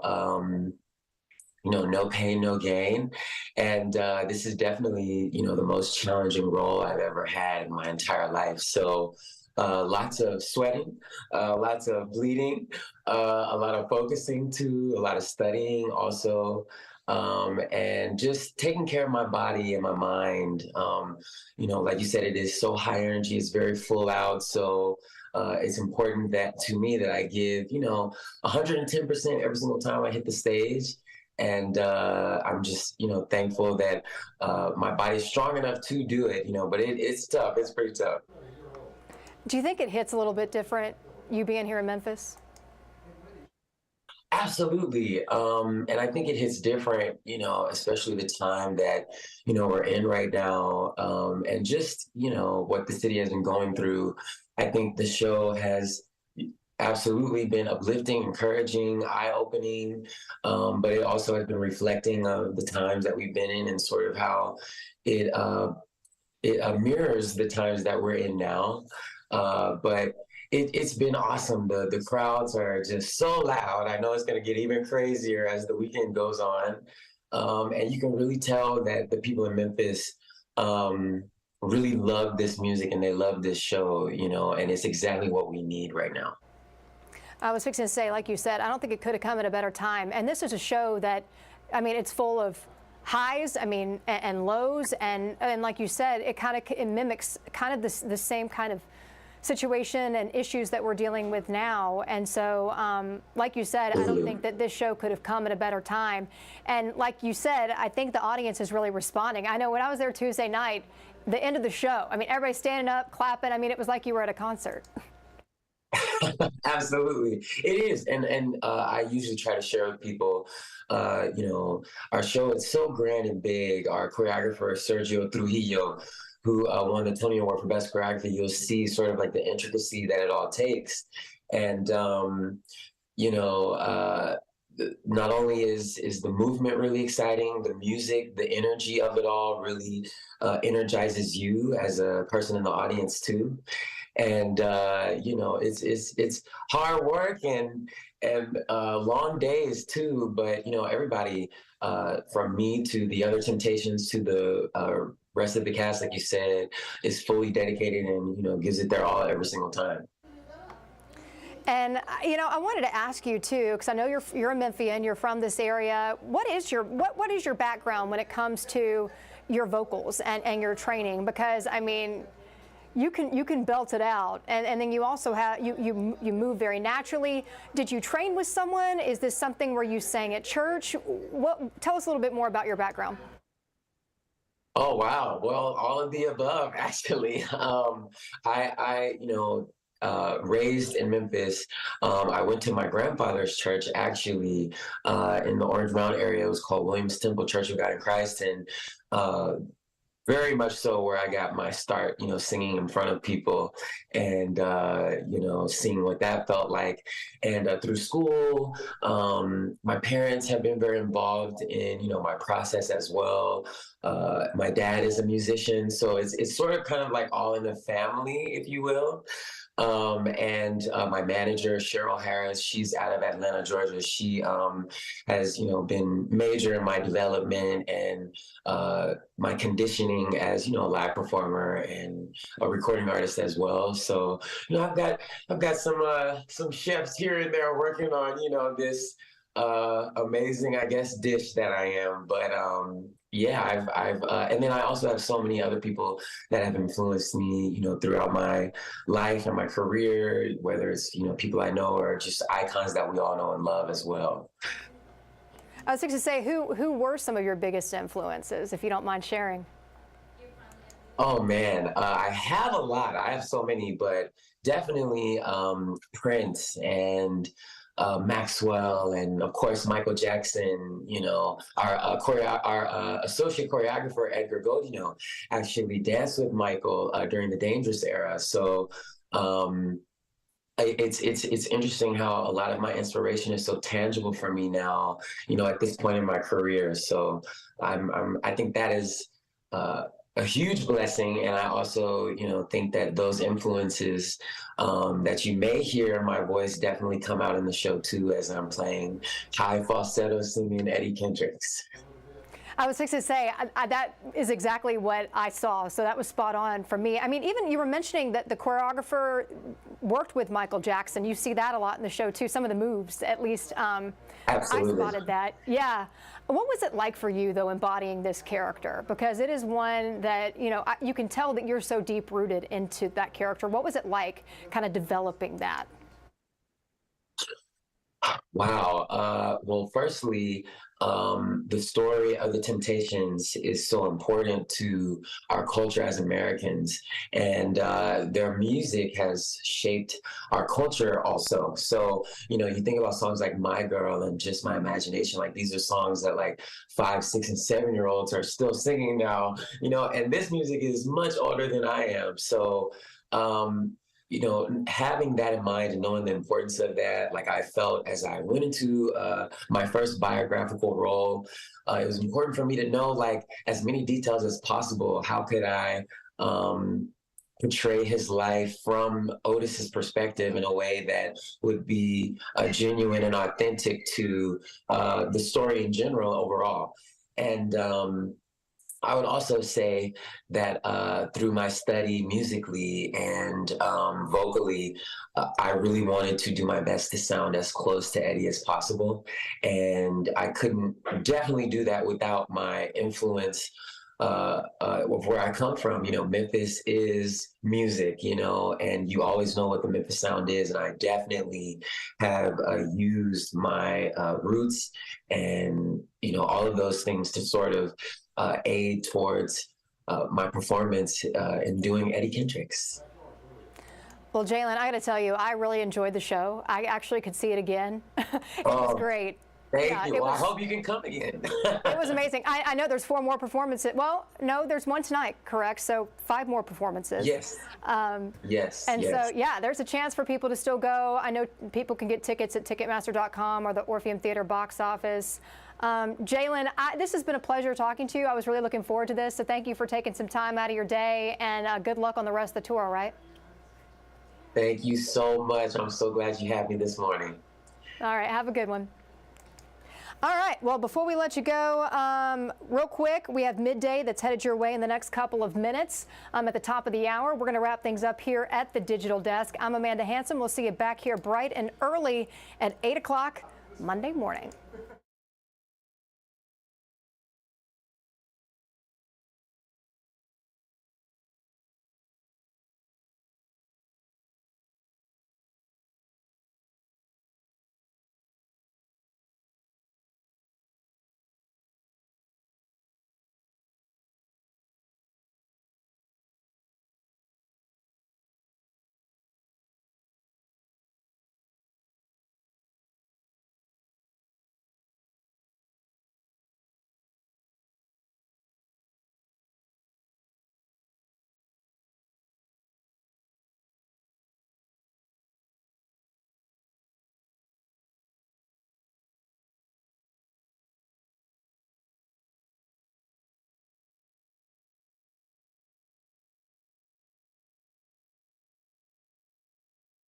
pain, no gain. And this is definitely, the most challenging role I've ever had in my entire life. So lots of sweating, lots of bleeding, a lot of focusing too, a lot of studying also, and just taking care of my body and my mind. Like you said, it is so high energy, it's very full out. So it's important that to me that I give, 110% every single time I hit the stage. And I'm just, thankful that my body's strong enough to do it, but it's tough. It's pretty tough. Do you think it hits a little bit different, you being here in Memphis? Absolutely. And I think it hits different, especially the time that, we're in right now. And just, what the city has been going through. I think the show has absolutely been uplifting, encouraging, eye-opening, but it also has been reflecting of the times that we've been in and sort of how it mirrors the times that we're in now. But it's been awesome. The crowds are just so loud. I know it's going to get even crazier as the weekend goes on. And you can really tell that the people in Memphis really love this music and they love this show, and it's exactly what we need right now. I was fixing to say, like you said, I don't think it could have come at a better time. And this is a show that, it's full of highs, and lows. And like you said, it mimics kind of the same kind of situation and issues that we're dealing with now. And so, like you said, I don't think that this show could have come at a better time. And like you said, I think the audience is really responding. I know when I was there Tuesday night, the end of the show, everybody standing up, clapping. It was like you were at a concert. Absolutely. It is. And I usually try to share with people, our show is so grand and big. Our choreographer, Sergio Trujillo, who won the Tony Award for Best Choreography, you'll see sort of like the intricacy that it all takes. And, not only is the movement really exciting, the music, the energy of it all really energizes you as a person in the audience too. And it's hard work and long days too. But everybody from me to the other Temptations to the rest of the cast, like you said, is fully dedicated and gives it their all every single time. And I wanted to ask you too, because I know you're a Memphian, you're from this area. What is your background when it comes to your vocals and your training? Because you can belt it out, and then you also have you move very naturally. Did you train with someone? Is this something where you sang at church? Tell us a little bit more about your background. Oh wow! Well, all of the above, actually. Raised in Memphis. I went to my grandfather's church, actually, in the Orange Mound area. It was called Williams Temple Church of God in Christ, and very much so where I got my start, singing in front of people and, seeing what that felt like. And through school, my parents have been very involved in, my process as well. My dad is a musician, so it's sort of kind of like all in the family, if you will. And my manager, Cheryl Harris, she's out of Atlanta, Georgia. She has, been major in my development and my conditioning as, a live performer and a recording artist as well. So, I've got some chefs here and there working on, this amazing, I guess, dish that I am. But yeah, I've and then I also have so many other people that have influenced me, throughout my life and my career, whether it's, people I know or just icons that we all know and love as well. I was going to say, who were some of your biggest influences, if you don't mind sharing? Oh man, I have a lot. I have so many, but definitely Prince and Maxwell, and of course Michael Jackson. You know, our associate choreographer Edgar Godino actually danced with Michael during the Dangerous era. So it's interesting how a lot of my inspiration is so tangible for me now. You know, at this point in my career. So I think that is a huge blessing, and I also, you know, think that those influences that you may hear in my voice definitely come out in the show too, as I'm playing high falsetto singing Eddie Kendricks. I was fixing to say that is exactly what I saw, so that was spot on for me. I mean, even you were mentioning that the choreographer worked with Michael Jackson. You see that a lot in the show too. Some of the moves, at least, Absolutely. I spotted that. Yeah. What was it like for you, though, embodying this character? Because it is one that, you know, you can tell that you're so deep-rooted into that character. What was it like kind of developing that? Wow. Well, firstly, the story of the Temptations is so important to our culture as Americans, and their music has shaped our culture also. So, you know, you think about songs like My Girl and Just My Imagination, like these are songs that like 5, 6, and 7-year-olds are still singing now, you know, and this music is much older than I am. So, you know, having that in mind and knowing the importance of that, like I felt as I went into my first biographical role, it was important for me to know like as many details as possible. How could I portray his life from Otis's perspective in a way that would be genuine and authentic to the story in general overall? And I would also say that through my study musically and vocally, I really wanted to do my best to sound as close to Eddie as possible. And I couldn't definitely do that without my influence of where I come from. You know, Memphis is music, you know, and you always know what the Memphis sound is. And I definitely have used my roots and, you know, all of those things to sort of aid towards my performance in doing Eddie Kendricks. Well, Jalen, I got to tell you, I really enjoyed the show. I actually could see it again. It was great. Thank you. Well, I hope you can come again. It was amazing. I know there's 4 more performances. Well, no, there's one tonight, correct? So 5 more performances. Yes. Yes. And yes. so, yeah, there's a chance for people to still go. I know people can get tickets at Ticketmaster.com or the Orpheum Theater box office. Jalen, this has been a pleasure talking to you. I was really looking forward to this. So thank you for taking some time out of your day, and good luck on the rest of the tour, all right? Thank you so much. I'm so glad you had me this morning. All right. Have a good one. All right. Well, before we let you go, real quick, we have Midday that's headed your way in the next couple of minutes. At the top of the hour, we're going to wrap things up here at the Digital Desk. I'm Amanda Hanson. We'll see you back here bright and early at 8 o'clock Monday morning.